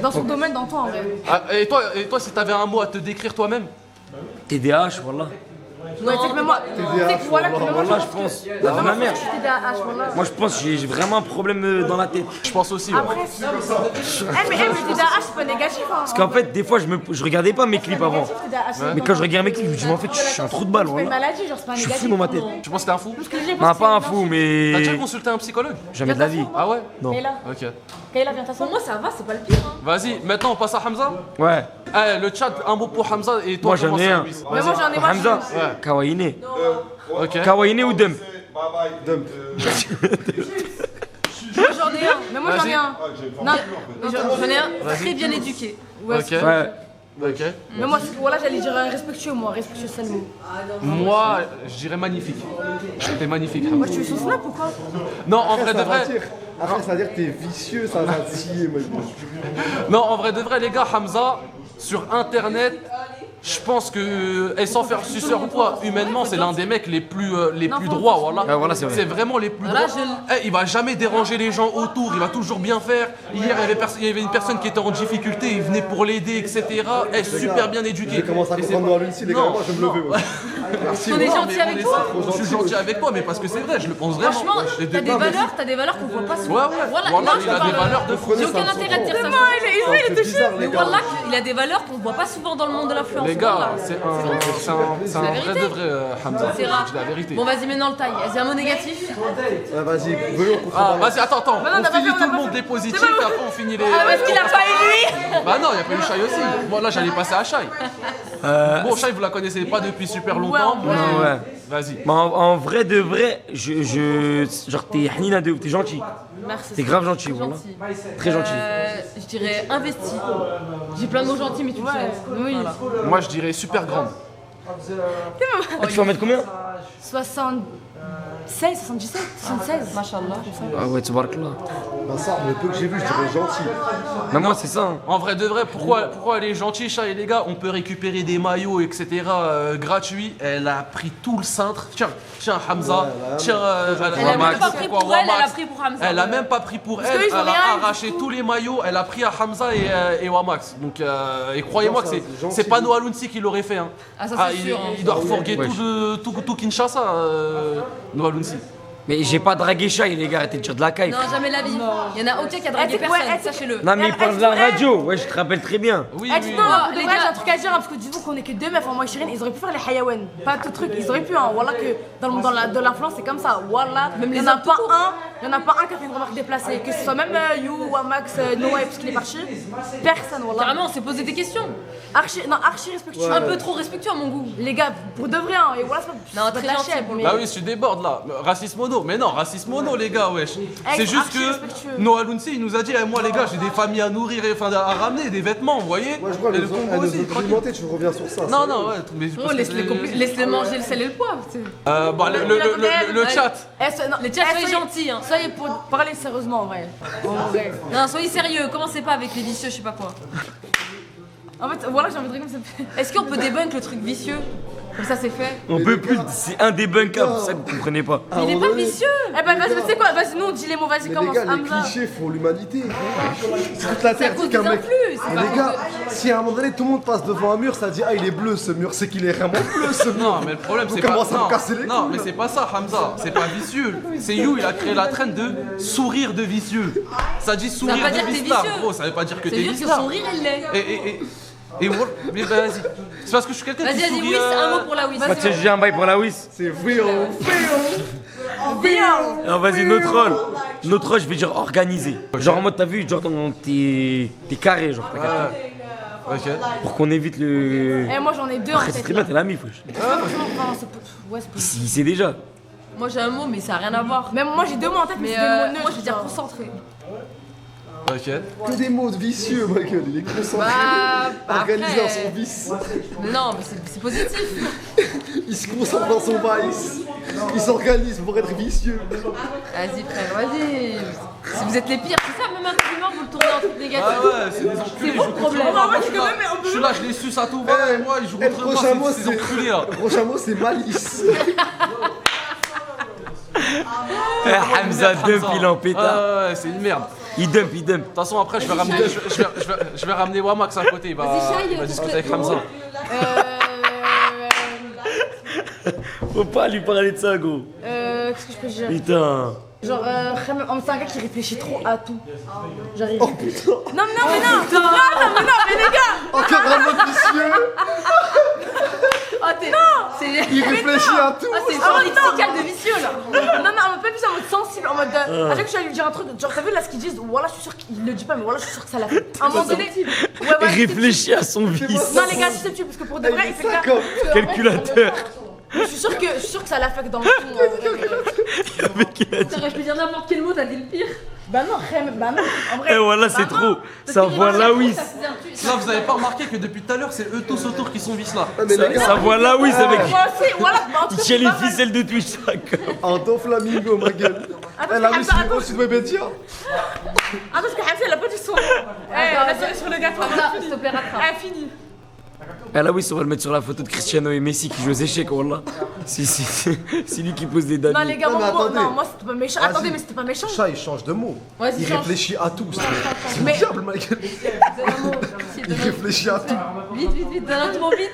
Dans son domaine, dans toi en vrai. Ah, et toi, si t'avais un mot à te décrire toi-même? TDAH, voilà. Ouais, tu sais que même moi, tu sais que voilà, que même moi, Voilà, je pense. La vie de ma mère. je suis TDAH, voilà. Moi, je pense que j'ai vraiment un problème dans la tête. Je pense aussi. Ouais. Après, mais le TDAH, c'est pas négatif. Hein. Parce qu'en fait, des fois, je regardais pas mes clips avant. Mais quand je regarde mes clips, je me dis, mais en fait, je suis un trou de balle, C'est pas une voilà. maladie, genre, c'est pas Je suis négatif. fou dans ma tête. Tu penses que t'es un fou? Parce que j'ai Non, pas un fou, T'as déjà mais. consulté un psychologue? Jamais de la vie. Ah ouais? Non. Kayla, Ok. Kayla, viens t'asseoir. Pour moi, ça va, c'est pas le pire. Hein. Vas-y, maintenant on passe à Hamza. Ouais. Eh, le chat, un mot pour Hamza et toi, Moi, j'en commence ai à un. Luis. Mais moi, j'en ai marre. Hamza, Ouais. Kawaii. Ok. Kawaii ou Dump? Moi, j'en ai un. Mais moi, j'en ai un. Non, mais J'en ai un très bien éduqué. Ouais, Ok. Ouais. Ok. mais moi, voilà, j'allais dire respectueux, moi. Respectueux, c'est le mot. Moi, je dirais magnifique. T'es magnifique, Moi, Hamza. tu es sur Snap ou quoi? Non, en vrai de Ça va vrai. dire. Après, ça veut dire que t'es vicieux, ça va scier, moi. Non, en vrai de vrai, les gars, Hamza, sur internet, je pense que, et sans faire suceur ou quoi, humainement, c'est l'un des mecs les plus droits, voilà. Ouais, voilà, c'est vrai. C'est vraiment les plus Voilà, droits. Eh, il va jamais déranger les gens autour, il va toujours bien faire. Hier, il y avait une personne qui était en difficulté, il venait pour l'aider, etc. Eh, super bien éduqué. J'ai commencé à Et c'est comprendre pas- Noah Lunti, les gars. Non, Moi, je vais me lever. ouais. Merci. On est moi. gentil mais avec on est toi. ça. Je suis gentil avec toi, mais parce que c'est vrai, je le pense vraiment. Franchement, Ouais, t'as des valeurs qu'on voit pas souvent. Ouais, ouais. Voilà, non, il a des valeurs de fou. J'ai aucun intérêt à dire ça. Il est touché. Mais voilà, il a des valeurs qu'on voit pas souvent dans le monde de l'influence. Les gars, Voilà. c'est un la vrai vérité. de vrai Hamza. C'est rare. C'est la vérité. Bon, vas-y, maintenant le taille. Vas-y, un mot négatif. Ouais, vas-y, venez, on Ah, comprend. vas-y, attends. non, on On n'a pas finit fait, on tout n'a le pas monde fait. des positifs C'est et bon. après on finit les. Ah, parce qu'il a pas eu lui. Bah non, il y a pas eu Shai aussi. Moi là, j'allais passer à Shai. Bon, Shai, vous la connaissez pas depuis super longtemps. Ouais, Non, ouais. Vas-y. Mais en vrai de vrai, genre t'es Hanina de ouf, t'es gentil. Merci. T'es grave gentil, voilà. Gentil. Très gentil. Je dirais investi. J'ai plein de mots gentils, mais tu le sais. Oui. Voilà. Moi, je dirais super grande. Ah, tu vas en mettre combien? 76, 77, 76. Machallah. Ah ouais, tu vois là. Bah, ça, le peu que j'ai vu, je dirais gentil. Mais moi, c'est ça. Hein. En vrai de vrai, pourquoi elle est gentille, Shai, les gars? On peut récupérer des maillots, etc. Gratuits. Elle a pris tout le cintre. Tiens, Hamza. Tiens, Elle a même pas pris pour elle, elle a pris pour Hamza. Elle a même pas pris pour elle, qu'eux, ils ont elle a rien, arraché tous les maillots, elle a pris à Hamza et Wamax. Donc, et croyez-moi que Non, c'est c'est gentil. pas Noah Lunti qui l'aurait fait. Hein. Ah, ça, c'est il, sûr, hein. il doit refourguer Wesh. tout Kinshasa, Noah Lunti. Mais j'ai pas dragué Shai, les gars, arrêtez de dire de la caille. Non, jamais la vie. Il y en a aucun qui a dragué Eh, personne, ouais, sachez-le. Non, mais il parle de la radio, ouais, je te rappelle très bien. Oui, Eh, oui. dis-moi, pour de les vrai, gars. j'ai un truc à dire, hein, parce que dis-vous qu'on est que deux meufs, moi et Chirine, ils auraient pu faire les hayawan. Pas tout truc, ils auraient pu, hein. Voilà que dans l'influence, c'est comme ça. Voilà, Même il y en les a hommes pas tout court. un, il y en a pas un qui a fait une remarque déplacée. Que ce soit même You, Wamax, Noah, parce qu'il est parti. Personne, voilà. Carrément, on s'est posé des questions. Archi respectueux. Un peu trop respectueux à mon goût. Les gars, pour de vrai, hein, et voilà, c'est pas Non, c'est pas très de la gentil chèvre, pour le mais- Bah oui, je déborde là. Racisme mono. Mais non, racisme mono, les gars, wesh. C'est juste archi que respectueux. Noah Lunti, il nous a dit, eh, moi les gars, j'ai des familles à nourrir, enfin à ramener, des vêtements, vous voyez. Ouais, je vois, Et elle le nous Congo a aussi, tranquille. complimenté, tu reviens sur ça. Non, non, ouais, mais Oh, parce que laisse-les manger le sel et le poivre. tu sais. Bah, le chat. Les chats, soyez gentils, hein. Soyez pour parler sérieusement, en vrai. En vrai. Non, soyez sérieux, commencez pas avec les vicieux, je sais pas quoi. En fait, voilà, j'ai envie de rire comme ça. Est-ce qu'on peut débunk le truc vicieux? Comme ça, c'est fait. On peut plus, c'est un des bunkers, c'est ça que vous comprenez pas. Mais il est pas vicieux. Eh ben, vas-y, tu sais quoi? Vas-y, nous, on dit les mots, vas-y, Mais commence. les gars, les Hamza. clichés font l'humanité. C'est toute la C'est à terre cause dit qu'un des mec. influx, c'est Mais pas les à gars, cause si à un moment donné tout le monde passe devant un mur, ça dit ah il est bleu ce mur, c'est qu'il est vraiment bleu ce mur. Non, mais le problème, Vous c'est pas. commencez à me Non, casser les non, couilles, mais là. c'est pas ça, Hamza. C'est pas vicieux. C'est You, il a créé la trend de sourire de vicieux. Ça dit sourire veut pas de dire que t'es vicieux. vicieux. Gros, ça veut pas dire que C'est t'es juste vicieux. que son rire, il l'est. Et mais vas-y. C'est parce que je suis quelqu'un qui Vas-y, sourit. Wiss, un mot pour la Wiss. Bah, tiens, j'ai un bail pour la Wiss. C'est Vio. Alors vas-y, notre rôle, je vais dire organisé. Genre en mode, t'as vu, genre dans t'es carré, genre. t'as capté. Ok. Pour qu'on évite le. Eh, moi, j'en ai deux en Après, c'est tête. très bien, t'es la mif, wesh. Ouais, c'est possible. Il sait déjà. Moi j'ai un mot, mais ça n'a rien à voir. Même moi, j'ai deux mots en tête, mais Mais c'est des mots neutres. moi je veux dire concentré. Ok. Que des mots vicieux, ma gueule, il est concentré. Bah, Organisé après- dans son vice. Mais non, mais c'est positif. Il se concentre dans son vice. Il s'organise pour être vicieux. Vas-y frère, vas-y. Si vous êtes les pires, c'est ça, même un compliment, vous le tournez en truc négatif. Ah ouais, c'est des enculés. C'est ils vous jouent le contre problème. moi. Ah ouais, Je suis c'est là, quand même- je suis là, je les suce à tout va. Et moi, ils jouent Le contre moi. prochain mot, C'est des enculés là. Le prochain mot, c'est malice. Hamza dump, il est en pétard. Ah ouais, c'est une merde. Il dump, il dump. De toute façon, après, je vais ramener Wamax à côté. Il va discuter avec Hamza. Faut pas lui parler de ça, gros. Qu'est-ce que je peux dire? Putain. Genre, c'est un gars qui réfléchit trop à tout. J'arrive. Oh putain. Non, mais les gars! Encore un mot vicieux. Oh, t'es. Il réfléchit à tout. Ah, c'est Ah, genre non. lexical de vicieux là. Non, en mode pas plus en mode sensible, en mode. À chaque fois que je vais lui dire un truc, genre, t'as vu là ce qu'ils disent? Voilà, je suis sûr qu'il le dit pas, mais voilà, je suis sûr que ça l'a fait. À un moment donné. Ouais, Il réfléchit à son vice. Non, les gars, susceptible, parce que pour de vrai, il fait que là. Calculateur. Je suis sûr que ça l'a fait dans le fond. Je peux dire n'importe quel mot, t'as dit le pire. Bah non, bah non, en vrai. Et voilà, c'est trop. Ça voit la Wiss. Là, vous avez pas remarqué que depuis tout à l'heure, c'est eux tous autour qui sont vis là. Ça voit la Wiss avec. Moi aussi, voilà. Bah, en tout Il cas, tient c'est les pas mal. ficelles de Twitch, ça. En Doflamingo, ma gueule. Elle a mis sur le sud Webedia. Ah, parce que Hamza, elle a pas dit son nom. La cerise sur le gâteau. S'il te plaît, rattrape. Ah, fini. Ah là oui, on va le mettre sur la photo de Cristiano et Messi qui jouent aux échecs, wallah. C'est lui qui pose les dames. Non, les gars, Non, mais attendez. moi c'était pas méchant. Vas-y. Attendez, mais c'était pas méchant. Chat, il change de mot. Vas-y, Il change. réfléchit à tout. C'est Mais- diable, ma gueule. Il réfléchit à tout. Vite, donne un mot vite.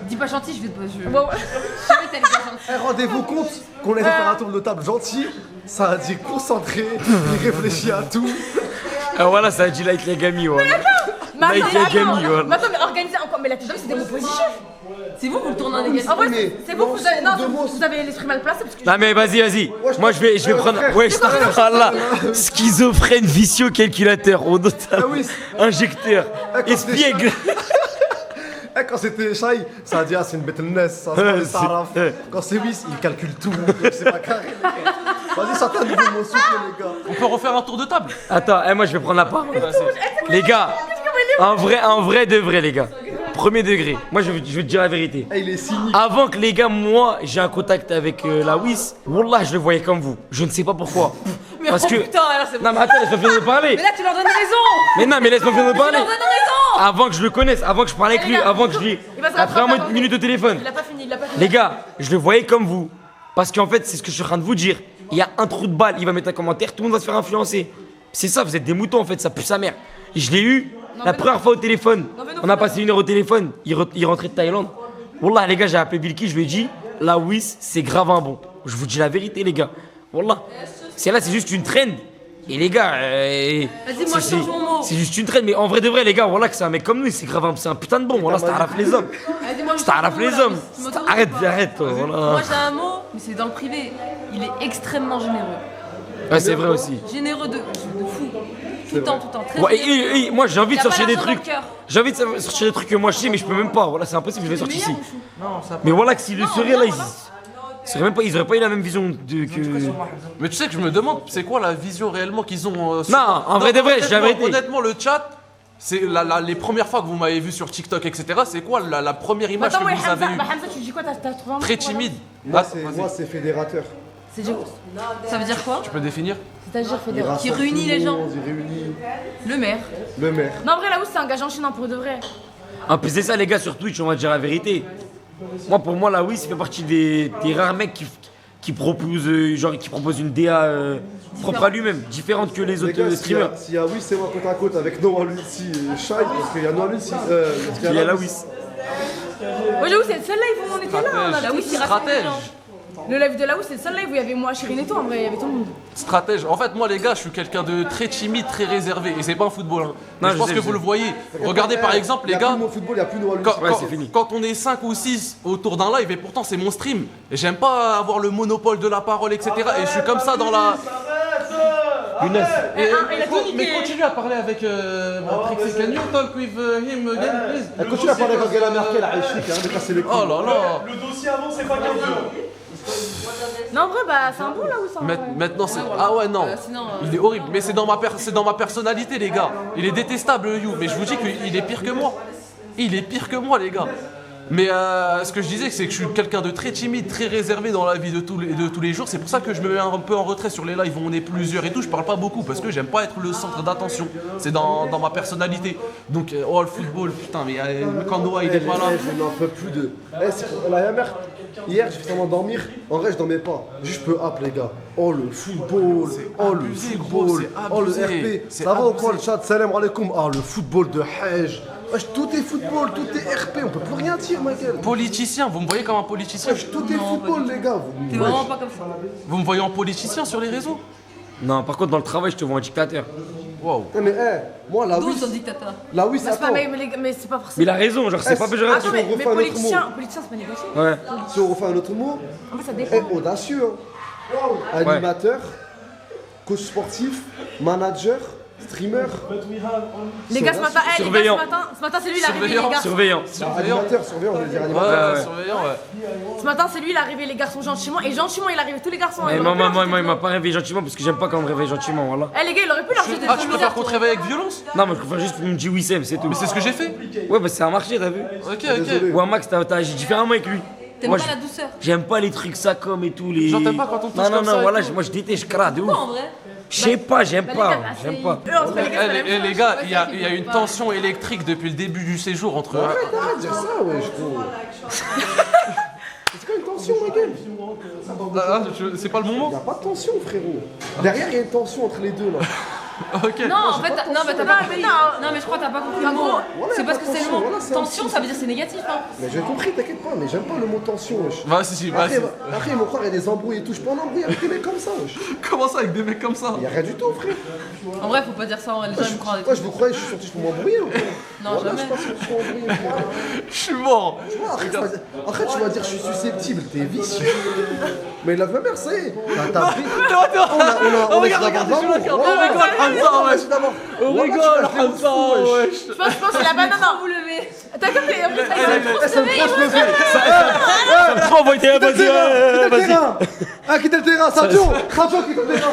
Dis pas gentil, je vais te. Bon, Je sais que t'as les gars gentils. Eh, rendez-vous compte qu'on allait faire un tour de table gentil. Ça a dit concentré. Il réfléchit à tout. Ah voilà, ça a dit like les gamis, wallah. mais Like attends, les gamis, mais wallah. attends, mais organisez encore. Mais la tête c'est des mots positifs. C'est vous le tournez en négatif. En vrai, mais c'est vous, vous avez, non, deux mots, vous avez l'esprit mal placé parce que. Non mais vas-y. Moi je vais prendre. Ouais, là. Schizophrène, vicieux, calculateur, on note Ah oui. injecteur, espiègle. Eh, quand c'était Shai, ça a dit ah c'est une bête de NES, ça Ouais, c'est Saraf. c'est- Quand c'est Wiss, il calcule tout. C'est pas carré. Les gars. Vas-y, sortez un nouveau mot souple, les gars. On peut refaire un tour de table. Attends, moi je vais prendre la parole. Les gars, un vrai de vrai, les gars. Premier degré. Moi je vais te dire la vérité. Eh, il est cynique. Avant que les gars, moi, j'ai un contact avec la Wiss, wallah, je le voyais comme vous. Je ne sais pas pourquoi. Mais Parce oh que. putain, alors c'est bon. Non mais attends, laisse-moi finir de parler. Mais là, tu leur donnes raison. Mais non, mais laisse-moi finir de Tu parler. leur donnes raison. Avant que je le connaisse, avant que je parle avec lui, avant que je lui. Il va se Après rattraper, une minute de téléphone. Il a pas fini, il a pas fini. Les gars, je le voyais comme vous. Parce qu'en fait, c'est ce que je suis en train de vous dire. Il y a un trou de balle, il va mettre un commentaire, tout le monde va se faire influencer. C'est ça, vous êtes des moutons en fait, ça pue sa mère. Et je l'ai eu la première fois au téléphone. On a passé 1 heure au téléphone, il rentrait de Thaïlande. Wallah, les gars, j'ai appelé Bilky, je lui ai dit, la Wiss, c'est grave un bon. Je vous dis la vérité, les gars. Wallah. C'est là, c'est juste une trend. Et les gars, Vas-y, moi, je change mon mot. c'est juste une trend, mais en vrai de vrai, les gars, voilà que c'est un mec comme nous, c'est grave, c'est un putain de bon. Voilà, c'est arrafe les hommes. Vas-y, moi, je C'est change arrafe mon les mot, là. hommes. Je m'autorise. Arrête, voilà. Moi, j'ai un mot, mais c'est dans le privé. Il est extrêmement généreux. Ouais, c'est vrai aussi. Généreux de fou. Tout le temps. Très Ouais, généreux. et moi j'ai envie de Il a pas sortir des l'argent dans trucs. le cœur. J'ai envie de sortir des trucs que moi je sais, mais je peux même pas. Voilà, c'est impossible, je vais sortir ici. Non, ça Mais voilà que s'ils le seraient là, ils auraient pas eu la même vision que. Mais tu sais que je me demande, c'est quoi la vision réellement qu'ils ont Non, en vrai de vrai, je dis la vérité. Honnêtement, le chat, c'est les premières fois que vous m'avez vu sur TikTok, etc. C'est quoi la première image Attends, que ouais, vous avez Hamza, eue? bah Hamza, tu dis quoi? T'as trouvé un mot Très pour moi, timide. Moi, Ah, c'est vas-y. moi, c'est fédérateur. Ça veut dire quoi? Tu peux définir? C'est-à-dire Il fédéral. rassemble réunit tout le les gens. monde, Il réunit Le maire. le maire. Non, en vrai, là où c'est un gars en Chine, pour de vrai. En plus, c'est ça, les gars, sur Twitch, on va dire la vérité. Moi, pour moi, la Wiz fait partie des rares mecs qui proposent une DA propre à lui-même, différente que les autres streamers. S'il y a Wiz, c'est moi côte à côte avec Noah Lucy et Shai, parce qu'il y a Noah Lucy. Il y a la Wiz. Ouais, j'avoue, c'est le seul live où on était là. La Wiz, il Stratège. Le live de la Wiz, c'est le seul live où il y avait moi, Chirine et toi, en vrai, il y avait tout le monde. Stratège. En fait, moi, les gars, je suis quelqu'un de très timide, très réservé. Et c'est pas un football. Hein. Non, je pense que vous le voyez. Regardez par exemple, les gars. Il n'y a plus Noah Lucy. Quand on est 5 ou 6 autour d'un live, et pourtant c'est mon stream, et j'aime pas avoir le monopole de la parole, etc. Et je suis comme ça dans la. Mais continue à parler avec Trixie. Can you talk with him again, please? Continue à parler avec Angela Merkel, Aïchik, de casser les couilles. Oh là là. Le dossier avant, c'est pas qu'un peu. Non, en vrai, bah, c'est un bon là où ça. Maintenant, c'est. Ah ouais, non. Il est horrible. Mais c'est dans ma personnalité, les gars. Il est détestable, le You. Mais je vous dis qu'il est pire que moi. Il est pire que moi, les gars. Mais ce que je disais, c'est que je suis quelqu'un de très timide, très réservé dans la vie de tous les jours. C'est pour ça que je me mets un peu en retrait sur les lives où on est plusieurs et tout. Je parle pas beaucoup parce que j'aime pas être le centre d'attention. C'est dans ma personnalité. Donc, le football, putain, mais quand Noah il est pas là. Je n'en peux plus de. La mère, hier, j'ai fait semblant dormir. En vrai, je dormais pas. Juste, je peux appeler, les gars. Oh, le football. Oh, le football. Oh, le RP. Ça va ou quoi, le chat? Salam alaikum. Ah, le football de Hajj. Tout est football, tout est RP, on peut plus rien dire, Michael. Politicien, vous me voyez comme un politicien? Tout est football, les gars. T'es vraiment pas comme ça. Vous me voyez en politicien sur les réseaux? Non, par contre, dans le travail, je te vois un dictateur. Wow. Non, mais moi, la Wiz. D'où son dictateur? La Wiz, c'est pas. Mais c'est pas forcément. Mais il a raison, genre, c'est pas péjoratif. Mais politicien, c'est pas négatif. Ouais. Si on refait un autre mot, en fait, ça dépend. Audacieux, hein. Animateur, coach sportif, manager. Streamer. Les gars, ce matin, c'est lui, il est arrivé, les gars. Surveillant, je veux dire animateur. Surveillant, ouais. Ce matin, c'est lui, il est arrivé, les garçons, gentiment. Et gentiment, il est arrivé, tous les garçons. Mais moi, il m'a pas réveillé gentiment parce que j'aime pas quand on me réveille gentiment, voilà. Eh, les gars, il aurait pu leur jeter des Ah, tu préfères qu'on te réveille avec violence? Non, mais je préfère juste me dire oui, c'est tout. Mais c'est ce que j'ai fait. Ouais, bah ça a marché, t'as vu? Ok. Ouais, Max, t'as agi différemment avec lui. T'aimes pas la douceur? J'aime pas les trucs ça comme et tout les. Genre t'aimes pas quand on touche comme ça? Non, voilà, moi je déteste, je crade de ouf. En vrai? Je sais pas, j'aime pas. Les gars, il y a une tension électrique depuis le début du séjour entre. Arrête de dire ça, ouais, c'est quoi une tension, Michael? C'est pas le moment? Y'a pas de tension, frérot. Derrière, il y a une tension entre les deux, là. Ok. Non, en fait, non, mais t'as pas compris. Non, mais je crois que t'as pas compris le mot. C'est parce que c'est le mot. Tension, ça veut dire c'est négatif, hein. Mais j'ai compris, t'inquiète pas, mais j'aime pas le mot tension, wesh. Vas-y. Après, ils vont croire qu'il y a des embrouilles et tout. Je peux en embrouiller avec des mecs comme ça, wesh. Comment ça avec des mecs comme ça? Y'a rien du tout, frère. En vrai, faut pas dire ça, les gens me croient. Ouais, je vous croyais, je suis sorti pour m'embrouiller ou quoi? Non, jamais. Je suis pas sorti pour m'embrouiller. Je suis mort. Tu vois, après, tu vas dire je suis susceptible, t'es vicieux. Mais la mère, ça y est, t'as pris. On regarde, On rigole, Hamza, wesh. Je pense que c'est la banane. Vous levez. T'as compris? En plus, Ça me trop envoyer, vas-y. Quitte le terrain, Sadio, quitte le terrain.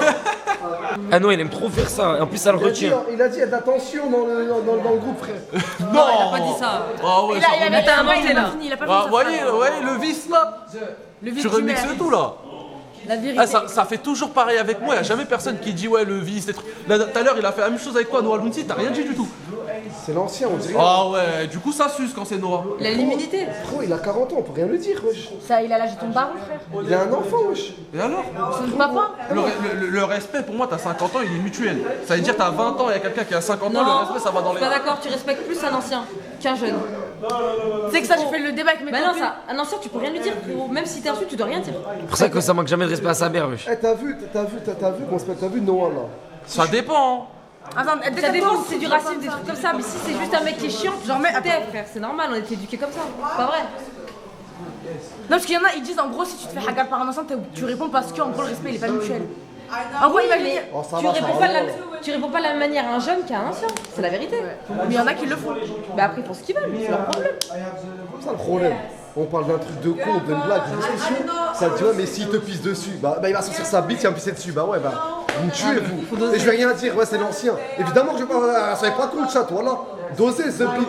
Ah non, il aime trop faire ça, et en plus ça le retient. Il a dit il y a de la tension dans le groupe, frère. Non, il a pas dit ça. Ah ouais, il a inventé là. Il a pas vous voyez, le vice là. Tu remixes tout là. La vérité. Ça fait toujours pareil avec moi, y'a jamais personne qui dit ouais le vice, des trucs. Là, tout à l'heure il a fait la même chose avec toi, Noah Lounti, t'as rien dit du tout. C'est l'ancien, on dirait. Ah ouais, du coup ça suce quand c'est Noah. Il a l'immunité. Frérot, il a 40 ans, on peut rien lui dire, wesh. Ça, il a l'âge de ton baron, frère. Il a un enfant, wesh. Et alors? Son papa. Le respect pour moi, t'as 50 ans, il est mutuel. Ça veut dire t'as 20 ans et y'a quelqu'un qui a 50 ans, le respect ça va dans les. Pas d'accord, tu respectes plus un ancien qu'un jeune. Tu sais que ça, j'ai fait le débat avec mes copines. Bah non, ça, un ancien, tu peux rien lui dire, frérot. Même si t'insultes, tu dois rien dire. C'est pour ça que ça manque jamais de respect à sa mère, wesh. Eh, t'as vu Noah là? Ça dépend. Attends, ça dépend si c'est du racisme, des trucs comme ça, mais si c'est juste un mec qui est chiant, genre mais frère, c'est normal, on a été éduqués comme ça, pas vrai? Non, parce qu'il y en a, ils disent en gros, si tu te fais hagar par un ancien, tu réponds parce que en gros le respect il est pas mutuel. En gros, tu réponds pas de la même manière à un jeune qu'à un ancien, c'est la vérité. Mais il y en a qui le font. Bah après, ils font ce qu'ils veulent, c'est leur problème. C'est ça le problème. On parle d'un truc de con, d'une blague, d'une discussion. Ça te dit, ouais, mais s'il te pisse dessus, bah il va sortir sa bite, il va me pisser dessus. Bah ouais, vous me tuez, vous. Et je vais rien dire, ouais, c'est l'ancien. Évidemment que je vais pas. Ça n'est pas con le chat, voilà. Dosez ce bite.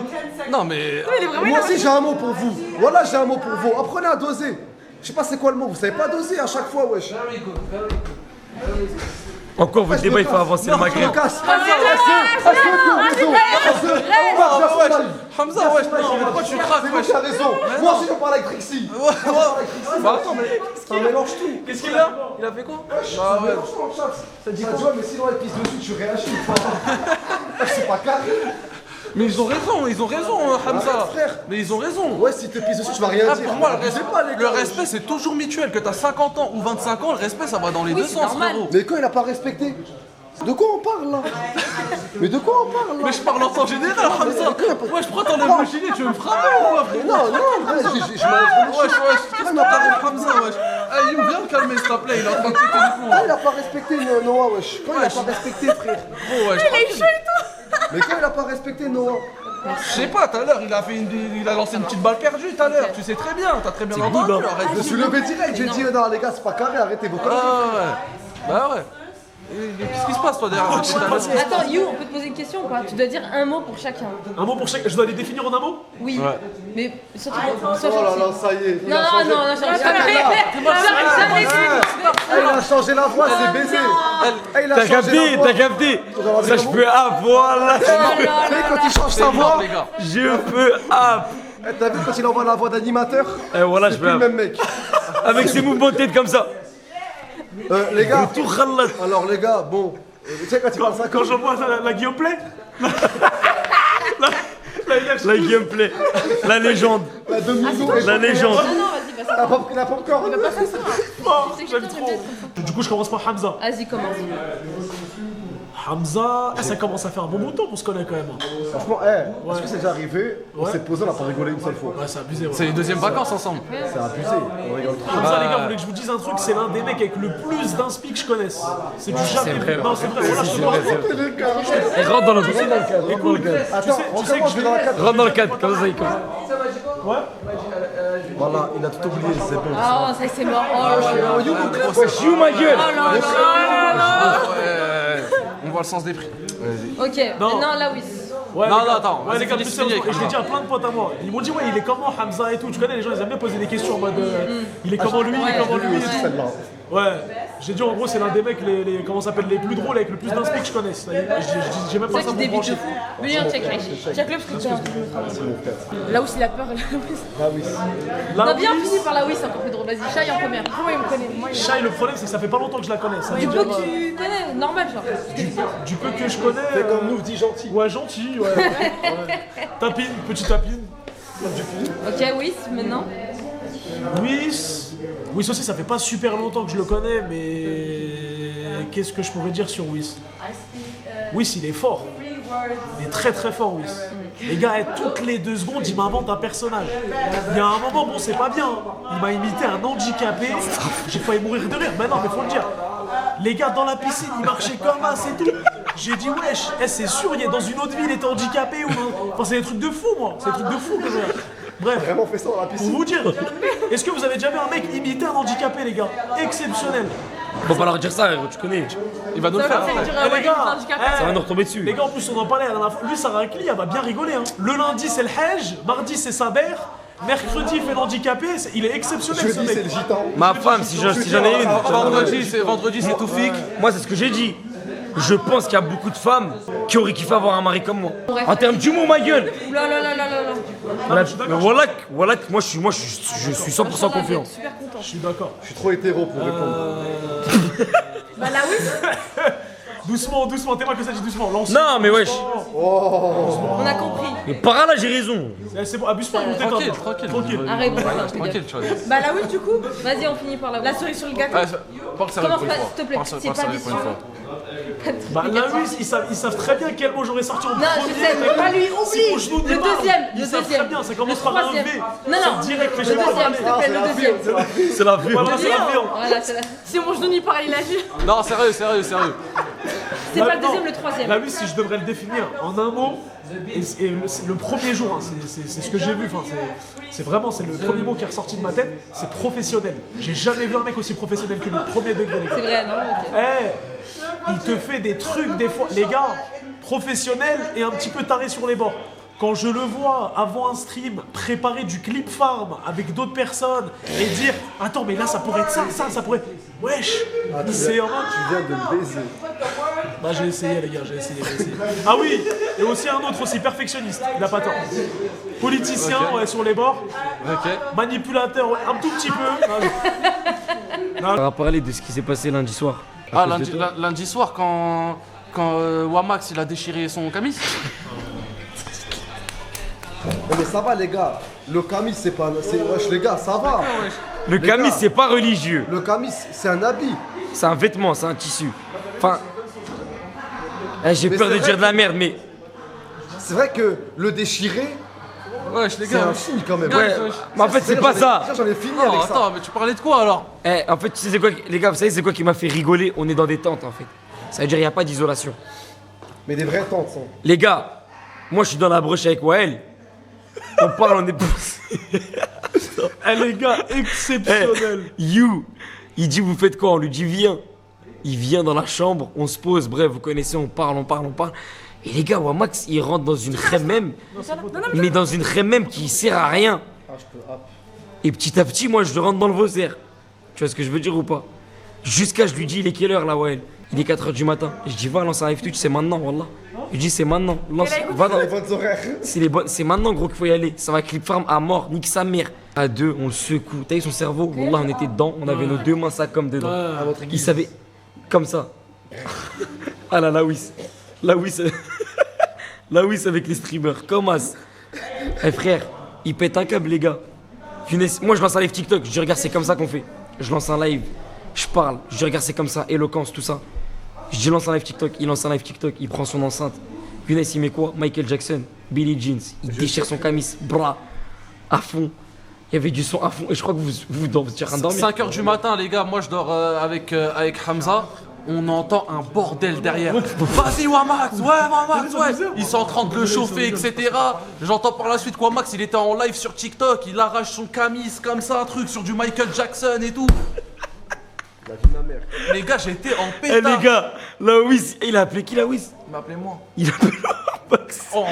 Non, mais. Moi aussi, j'ai un mot pour vous. Voilà, j'ai un mot pour vous. Apprenez à doser. Je sais pas c'est quoi le mot, vous savez pas doser à chaque fois, wesh. Encore, votre débat, il faut avancer le Maghreb. Hamza, wesh, non, mais pourquoi tu craques, wesh? T'as raison. Moi aussi, je parle avec Trixie. Bah attends, mais. Ça mélange tout. Qu'est-ce qu'il a? Il a fait quoi? Ça mélange tout en chat. Ça dit quoi? Mais sinon, elle pisse dessus, tu réagis. C'est pas carré. Mais ils ont raison, Hamza. Arrête, frère. Mais ils ont raison. Ouais, si te pisses dessus, tu vas rien dire. Pour moi, les le respect, c'est toujours mutuel. Que t'as 50 ans ou 25 ans, le respect, ça va dans les deux sens, frérot. Mais quand il a pas respecté? De quoi on parle là? Mais de quoi on parle là? Mais je parle en temps général, Hamza. Moi, je prends ton émotionné, tu veux me frapper ou quoi, frérot? Non, Qu'est-ce que t'as fait, Hamza, wesh? Hey, viens le calmer, s'il te plaît, il est en train de péter du plomb. Il a pas respecté Noah, wesh. Quand il a pas respecté, frère. Oh, wesh. Il est chaud et tout. Mais quand il a pas respecté Noah? Je sais pas, tout à l'heure, il a lancé une petite balle perdue tout à l'heure. Tu sais très bien, t'as très bien entendu. Je me suis levé direct, j'ai dit non les gars, c'est pas carré, arrêtez vos conneries. Bah ouais. Qu'est-ce qui se passe toi derrière? Attends, You, on peut te poser une question ou pas? Tu dois dire un mot pour chacun. Un mot pour chacun. Je dois les définir en un mot? Oui. Mais surtout. Oh là là, ça y est. Non, Il a changé la voix, c'est baisé. T'as capté? Ça, je peux voilà. Quand il change sa voix, je peux t'as vu quand il envoie la voix d'animateur? Et voilà, je C'est plus le peux même mec. avec ses mouvements de tête comme ça. Les gars, alors les gars, bon, tu sais quand il parle ça Quand j'envoie la gameplay La gameplay, la légende, la légende. Il a pas encore. J'aime trop. Du coup, je commence par Hamza. Vas-y, commence. Hamza, ça commence à faire un bon temps qu'on se connaît quand même. Franchement, est-ce que c'est déjà arrivé? On s'est posé, on a pas rigolé une seule fois. Ouais, c'est abusé. C'est les deuxièmes vacances ensemble. C'est abusé, on rigole trop. Hamza, les gars, vous voulez que je vous dise un truc? C'est l'un des mecs avec le plus d'inspi que je connaisse. C'est du jamais. vrai. Non, c'est vrai. Voilà, je Et rentre dans le Attends, comment je vais dans la cadre? rentre dans le cadre, comme ça il commence. Voilà, il a tout oublié, c'est bon. Oh, ça c'est mort. Oh là là. You ma gueule. On voit le sens des prix. Ok, maintenant là, oui. Ouais, Non, les gars, non, attends, ouais, les gars, vas-y, plus finis sérieusement, avec et je l'ai dit à plein de potes à moi. Ils m'ont dit, ouais, il est comment Hamza et tout. Tu connais, les gens, ils aiment bien poser des questions en mode il est comment lui, il est comment lui et tout. Celle-là. Ouais, j'ai dit en gros, c'est l'un des mecs, comment ça s'appelle, les plus drôles avec le plus d'inspi que je connaisse. J'ai même pas ça pour brancher. Mais non, check-le parce que tu as. Là où il a peur, là où Là, Non, bien fini par là où c'est encore plus drôle. Vas-y, Shai en première. Comment il me connaît? Shai, le problème, c'est que ça fait pas longtemps que je la connais. Ça Du veut peu dire, que tu connais, normal genre. du peu que je connais. fais comme nous, dis gentil. Ouais, gentil, ouais. Tapine, petite tapine. Ok, oui, maintenant. Whis aussi, ça fait pas super longtemps que je le connais, mais qu'est-ce que je pourrais dire sur Whis? Whis, il est fort. Il est très très fort, Whis. Les gars, toutes les 2 secondes, il m'invente un personnage. Il y a un moment, bon, c'est pas bien. Il m'a imité un handicapé. J'ai failli mourir de rire. Mais non, mais faut le dire. Les gars, dans la piscine, ils marchaient comme un, c'est tout. J'ai dit, wesh, c'est sûr, il est dans une autre ville, il était handicapé. Enfin, c'est des trucs de fou, moi. C'est des trucs de fou que je... Bref, Vraiment fait ça dans la piscine. pour vous dire, est-ce que vous avez déjà vu un mec imiter un handicapé, les gars? Exceptionnel. Faut pas leur dire ça, tu connais. Il va nous le faire. Eh, les gars, Ça va nous retomber dessus. les gars, en plus, on en parlait la dernière fois. Lui, Sarah Akli, elle va bien rigoler. Hein. Le lundi, c'est le Hajj. Mardi, c'est Saber. Mercredi, il fait l'handicapé. Il est exceptionnel, ce Jeudi, c'est mec. le gitan. Ma femme, si j'en ai une. Vendredi, c'est Toufik. Moi, c'est ce que j'ai dit. Je pense qu'il y a beaucoup de femmes qui auraient kiffé avoir un mari comme moi. En termes d'humour, ma gueule. Oula là là là là là. Mais voilà que moi, je suis 100% confiant. Super content. Je suis d'accord. Je suis trop hétéro pour répondre. Bah là oui, Doucement, doucement, t'es pas que ça dit doucement. Lance. Non, mais wesh. on a compris. Mais par là, j'ai raison. C'est bon, abuse pas, on Tranquille, t'éteint. tranquille. Arrête, Tranquille, tu vois. Bah là oui, du coup. Vas-y, on finit par là. La cerise sur le gâteau. Parle sérieux Commence pour une pas, fois. s'il te plaît. Parle C'est sérieux pas pour une fois. Bah là, oui, ils savent très bien quel mot j'aurais sorti en premier. Non, je sais, mais pas lui, Si mon genou oublie. Le démarre, deuxième, ils le savent très deuxième. bien, ça commence Le par un troisième. V. Non, C'est non. direct, mais Le je vais pas deuxième, s'il te plaît, le deuxième. C'est la vie. Voilà, c'est la viande. Voilà, c'est la... Si mon genou n'y parle, il agit. Non, sérieux. C'est pas le deuxième, le troisième. Là, oui, si je devrais le définir en un mot, et le premier jour, hein, c'est ce que j'ai vu, enfin, c'est vraiment c'est le premier mot qui est ressorti de ma tête, c'est professionnel. J'ai jamais vu un mec aussi professionnel que lui, premier degré, les gars. C'est vrai, non? Ok. Il te fait des trucs des fois, les gars, professionnel et un petit peu taré sur les bords. quand je le vois avant un stream préparer du clip farm avec d'autres personnes et dire attends mais là ça pourrait être ça pourrait. Wesh, c'est en mode. Tu viens de le baiser. Bah j'ai essayé les gars, j'ai essayé. Ah oui, et aussi un autre aussi perfectionniste, il a pas tort. Politicien ouais, sur les bords, manipulateur ouais, un tout petit peu. On va parler de ce qui s'est passé lundi soir. Ah lundi soir quand Wamax il a déchiré son camis. Mais ça va les gars, le camis c'est pas... Wesh les gars, ça va. Le camis c'est pas religieux. Le camis c'est un habit. C'est un vêtement, c'est un tissu. Enfin... j'ai peur de dire de la merde mais... C'est vrai que le déchirer... Wesh les C'est gars. un signe quand même. Ouais, mais en fait c'est pas ça. J'en ai fini avec ça. Attends, mais tu parlais de quoi alors? En fait, tu sais c'est quoi, les gars, vous savez c'est quoi qui m'a fait rigoler? On est dans des tentes en fait. Ça veut dire il n'y a pas d'isolation. Mais des vraies tentes, ça. Les gars, moi je suis dans la broche avec Wael. On parle, on est poussé. Les gars, exceptionnel. Il dit vous faites quoi? On lui dit viens. Il vient dans la chambre, on se pose, bref, vous connaissez, on parle. Et les gars, Wamax, il rentre dans une khemmem, mais dans une khemmem qui sert à rien. Et petit à petit, moi, je rentre dans le Vauzzer. Tu vois ce que je veux dire ou pas? Jusqu'à, je lui dis, il est quelle heure là, Wael? Il est 4h du matin. Je dis, va, lance un live Twitch, c'est maintenant, wallah. Je dis, c'est maintenant. Lance, va dans... C'est maintenant, gros, qu'il faut y aller. Ça va clip farm à mort, nique sa mère. À deux, on le secoue. T'as vu son cerveau? Wallah, on était dedans, on avait nos deux mains ça comme dedans. Il savait, comme ça. Ah là, la Wiss. La Wiss avec les streamers, comme as. Frère, il pète un câble, les gars. Moi, je lance un live TikTok, je dis, regarde, c'est comme ça qu'on fait. Je lance un live, je parle, je dis, regarde, c'est comme ça, éloquence, tout ça. Je dis, lance un live TikTok, il lance un live TikTok, il prend son enceinte. Younes, il met quoi? Michael Jackson, Billie Jeans, il déchire son camis, bras, à fond. Il y avait du son à fond, et je crois que vous êtes en train de dormir. 5h du matin, les gars, moi je dors avec Hamza. On entend un bordel derrière. Vas-y Wamax, ouais. Ils sont en train de le chauffer, etc. J'entends par la suite que Wamax, il était en live sur TikTok, il arrache son camis comme ça, un truc sur du Michael Jackson et tout. La vie de ma mère. Les gars, j'étais en pétard. Les gars, la Wiss, il a appelé qui la Wiss? Il m'a appelé moi. Il a appelé Wamax. Oh,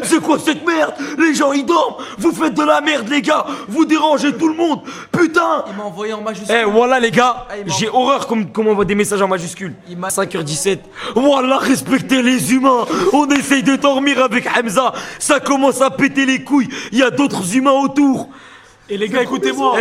C'est quoi cette merde? Les gens ils dorment. Vous faites de la merde les gars. Vous dérangez tout le monde. Putain. Il m'a envoyé en majuscule. Voilà les gars, j'ai horreur comme on voit des messages en majuscule. 5h17. Voilà, respectez les humains. On essaye de dormir avec Hamza. Ça commence à péter les couilles. Il y a d'autres humains autour. Et les gars, écoutez-moi.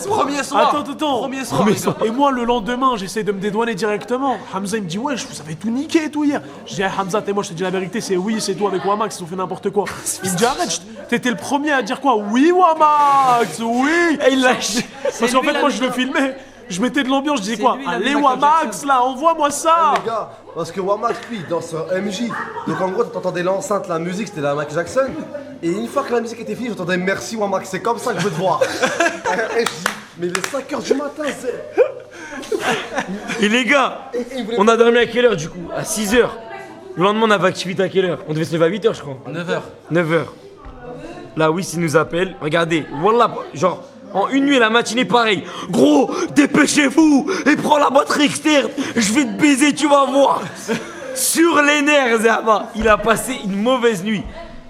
Premier soir. Attends. Premier soir. Et moi, le lendemain, j'essaie de me dédouaner directement. Hamza, il me dit, ouais, je vous avais tout niqué et tout hier. Je dis, Hamza, moi, je te dis la vérité, c'est oui, c'est toi avec Wamax, ils ont fait n'importe quoi. Il me dit, arrête, t'étais le premier à dire quoi? Oui, Wamax, oui. Et il lâche. Parce qu'en fait, moi, je le filmais. Je mettais de l'ambiance, je disais quoi? Allez Wamax là, envoie-moi ça. Les gars, parce que Wamax lui dans ce MJ. Donc en gros t'entendais l'enceinte, la musique c'était la Michael Jackson. Et une fois que la musique était finie, j'entendais merci Wamax, c'est comme ça que je veux te voir. Et je dis, mais les 5h du matin c'est... Et les gars, on a dormi à quelle heure du coup? À 6h. Le lendemain on avait activité à quelle heure? On devait se lever à 8h je crois. 9h. Là oui, s'il nous appelle, regardez, voilà, genre... En une nuit, la matinée, pareil. Gros, dépêchez-vous et prends la batterie externe. Je vais te baiser, tu vas voir. Sur les nerfs, Zama. Il a passé une mauvaise nuit.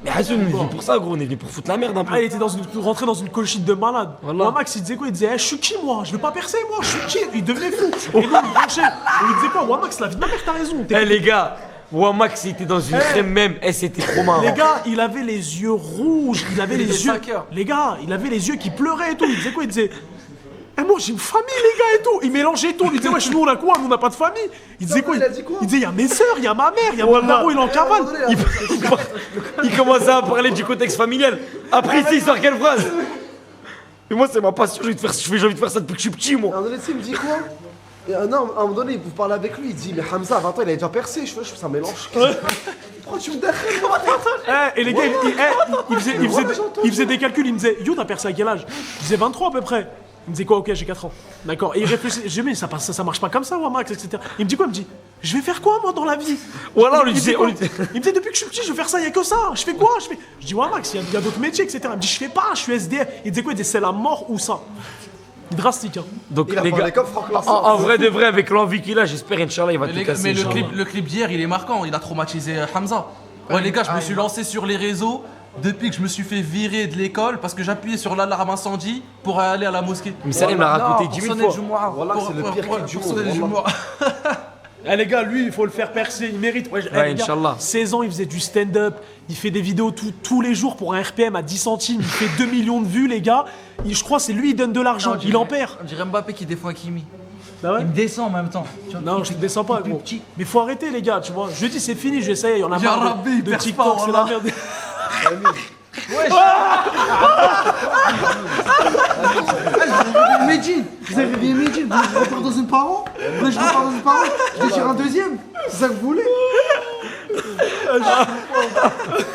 Mais Hassoun, on est venu pour ça, gros. On est venu pour foutre la merde un peu. Il était rentré dans une colchite de malade. Voilà. Max, il disait quoi? Il disait, je suis qui moi? Je vais pas percer moi, je suis qui? Il devenait fou. Et nous, il branchait. On lui disait quoi? Wamax, la vie de ma mère, t'as raison. Les gars. Wamax était dans une crème même, c'était trop marrant. Les gars, il avait les yeux rouges, il avait les yeux. Les gars, il avait les yeux qui pleuraient et tout. Il disait quoi? Il disait, moi j'ai une famille les gars et tout. Il mélangeait tout. Il disait, wesh, nous on a quoi? Nous on n'a pas de famille. Il disait quoi? Il disait, il y a mes sœurs, il y a ma mère, il y a mon daron, il en cavale. Il commençait à parler du contexte familial. Après ici, il sort quelle phrase? Mais moi c'est ma passion, j'ai envie de faire ça depuis que je suis petit moi. Alors il me dit quoi? Non, à un moment donné, vous parlez avec lui, il dit, mais Hamza, à 20 ans, il a déjà percé. Je fais ça mélange. Pourquoi tu me déchires? Et les gars, il faisait des calculs, il me disait, yo, t'as percé à quel âge? Je disais 23 à peu près. Il me disait quoi? Ok, j'ai 4 ans. D'accord. Et il réfléchissait, je dis, mais ça marche pas comme ça, Wamax, etc. Il me dit quoi? Il me dit, je vais faire quoi, moi, dans la vie? Voilà, on lui disait. Il me disait, depuis que je suis petit, je vais faire ça, il y a que ça. Je fais quoi? Je dis, Wamax, il y a d'autres métiers, etc. Il me dit, je fais pas, je suis SDF. Il disait quoi? Il disait, c'est la mort ou ça. Drastique, hein. Donc les gars, en vrai de vrai, avec l'envie qu'il a, j'espère Inch'Allah il va tout casser. Mais le clip d'hier, il est marquant, il a traumatisé Hamza. Ouais, les gars, je me suis lancé sur les réseaux depuis que je me suis fait virer de l'école parce que j'appuyais sur l'alarme incendie pour aller à la mosquée. Mais ça, il me l'a raconté 10 000 fois. Voilà, c'est le pire truc du monde. Eh les gars, lui, il faut le faire percer, il mérite. Ouais, les gars, Inch'Allah. 16 ans, il faisait du stand-up, il fait des vidéos tous les jours pour un RPM à 10 centimes, il fait 2 millions de vues, les gars. Je crois c'est lui, il donne de l'argent, il en perd. On dirait Mbappé qui défend Hakimi. Bah ouais. Il me descend en même temps. Non, je te descends pas, gros. Mais faut arrêter, les gars, tu vois. Je dis, c'est fini, je vais essayer, il y en a Ya marre Rabbi, de perce TikTok, pas, c'est la voilà. merde. Wesh. Medine, vous avez réveillé Medine, je repars dans une parent, là je repars dans une parent, je déchire un deuxième, c'est ça que vous voulez?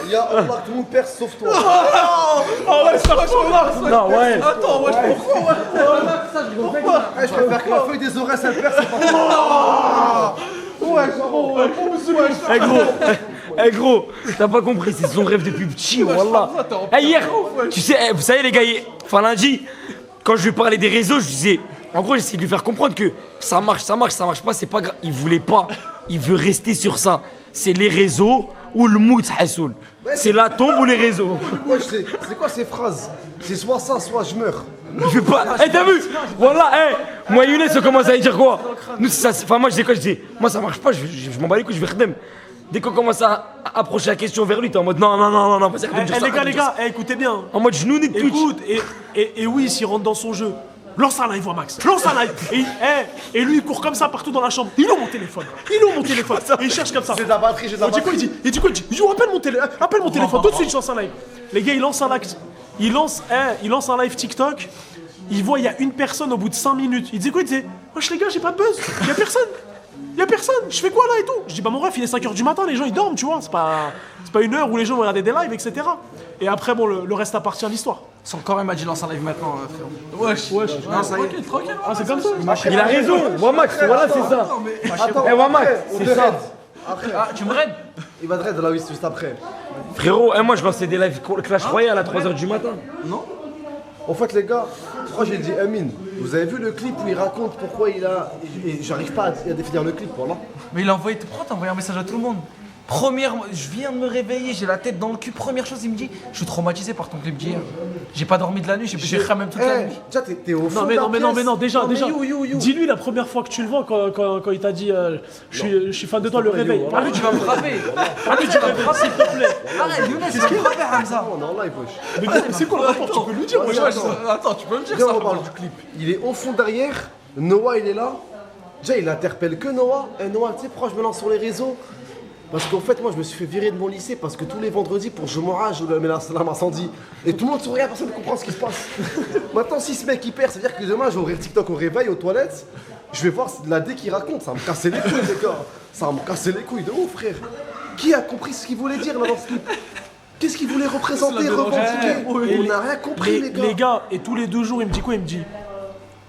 Il y a Allah, tout le monde perce sauf toi. Oh ouais, ça va, non, ouais. Attends, wesh, pourquoi Je préfère que la feuille des oreilles ça perce, c'est pas Eh gros, t'as pas compris, c'est son rêve depuis petit, wallah. Eh hier, tu sais, vous savez les gars, enfin lundi, quand je lui parlais des réseaux, je disais, en gros j'essayais de lui faire comprendre que ça marche pas, c'est pas grave. Il voulait pas, il veut rester sur ça. C'est les réseaux ou le mout Hassoul. C'est la tombe ou les réseaux. Moi je sais, c'est quoi ces phrases? C'est soit ça, soit je meurs. Je veux pas. Eh t'as vu? Voilà, moi Younes, ça commence à dire quoi? Nous, c'est ça, enfin moi je dis quoi? Je dis, moi ça marche pas, je m'en bats les couilles, je vais redem. Dès qu'on commence à approcher la question vers lui, t'es en mode non, vas-y, arrête de dire ça, Les gars, écoutez bien. En mode genou, nique Twitch. Écoute, et oui, s'il rentre dans son jeu, lance un live, Max. Lance un live. Et lui, il court comme ça partout dans la chambre. Il a mon téléphone. Et il cherche comme ça. J'ai de la batterie, j'ai de la batterie. Il dit quoi? Il dit, appelle mon téléphone. Tout de suite, je lance un live. Les gars, il lance un live TikTok. Il voit, il y a une personne au bout de 5 minutes. Il dit quoi? Il dit, wesh les gars, j'ai pas de buzz. Il y a personne. Je fais quoi là et tout? Je dis, bah mon ref, il est 5h du matin, les gens ils dorment, tu vois. C'est pas une heure où les gens vont regarder des lives, etc. Et après, bon, le reste appartient à l'histoire. Son corps, il m'a dit lance un live maintenant, frérot. Wesh. Non, tranquille. Ah, c'est comme ça. Il a raison, Wamax, voilà, c'est ça. Attends, Wamax, on c'est te ça. raid. Après, Ah, tu me raides? il va te raid là, oui, juste après. Frérot, moi je lançais des lives Clash Royale à 3h du matin. En fait, les gars, moi j'ai dit Amine, vous avez vu le clip où il raconte pourquoi il a. Et j'arrive pas à définir le clip, voilà. Mais il a envoyé. Pourquoi t'as envoyé un message à tout le monde? Je viens de me réveiller, j'ai la tête dans le cul. Première chose, il me dit, je suis traumatisé par ton clip d'hier. J'ai pas dormi de la nuit, j'ai fait même toute la nuit. Déjà, t'es au fond. Non, mais déjà. You. Dis-lui la première fois que tu le vois quand il t'a dit je suis fan de toi, le réveil. Ah, lui, tu vas me frapper. S'il te plaît. Arrête, Younes, tu vas me frapper, Hamza. On est en live, wesh. Mais c'est quoi le rapport? Tu peux lui dire, wesh. Attends, tu peux me dire Viens, ça? on parle du clip. Il est au fond derrière, Noah il est là. Déjà, il interpelle que Noah. Et Noah, tu sais pourquoi je me lance sur les réseaux? Parce qu'en fait, moi, je me suis fait virer de mon lycée parce que tous les vendredis, pour je m'orage, je mets l'alarme incendie. Et tout le monde se regarde, personne ne comprend ce qui se passe. Maintenant, si ce mec il perd, ça veut dire que demain, je vais ouvrir TikTok au réveil, aux toilettes. Je vais voir la dé qu'il raconte. Ça va me casser les couilles, les gars. Ça va me casser les couilles de ouf, frère. Qui a compris ce qu'il voulait dire là dans ce clip? Qu'est-ce qu'il voulait représenter, revendiquer? On n'a rien compris, les gars. Les gars, et tous les 2 jours, il me dit quoi? Il me dit,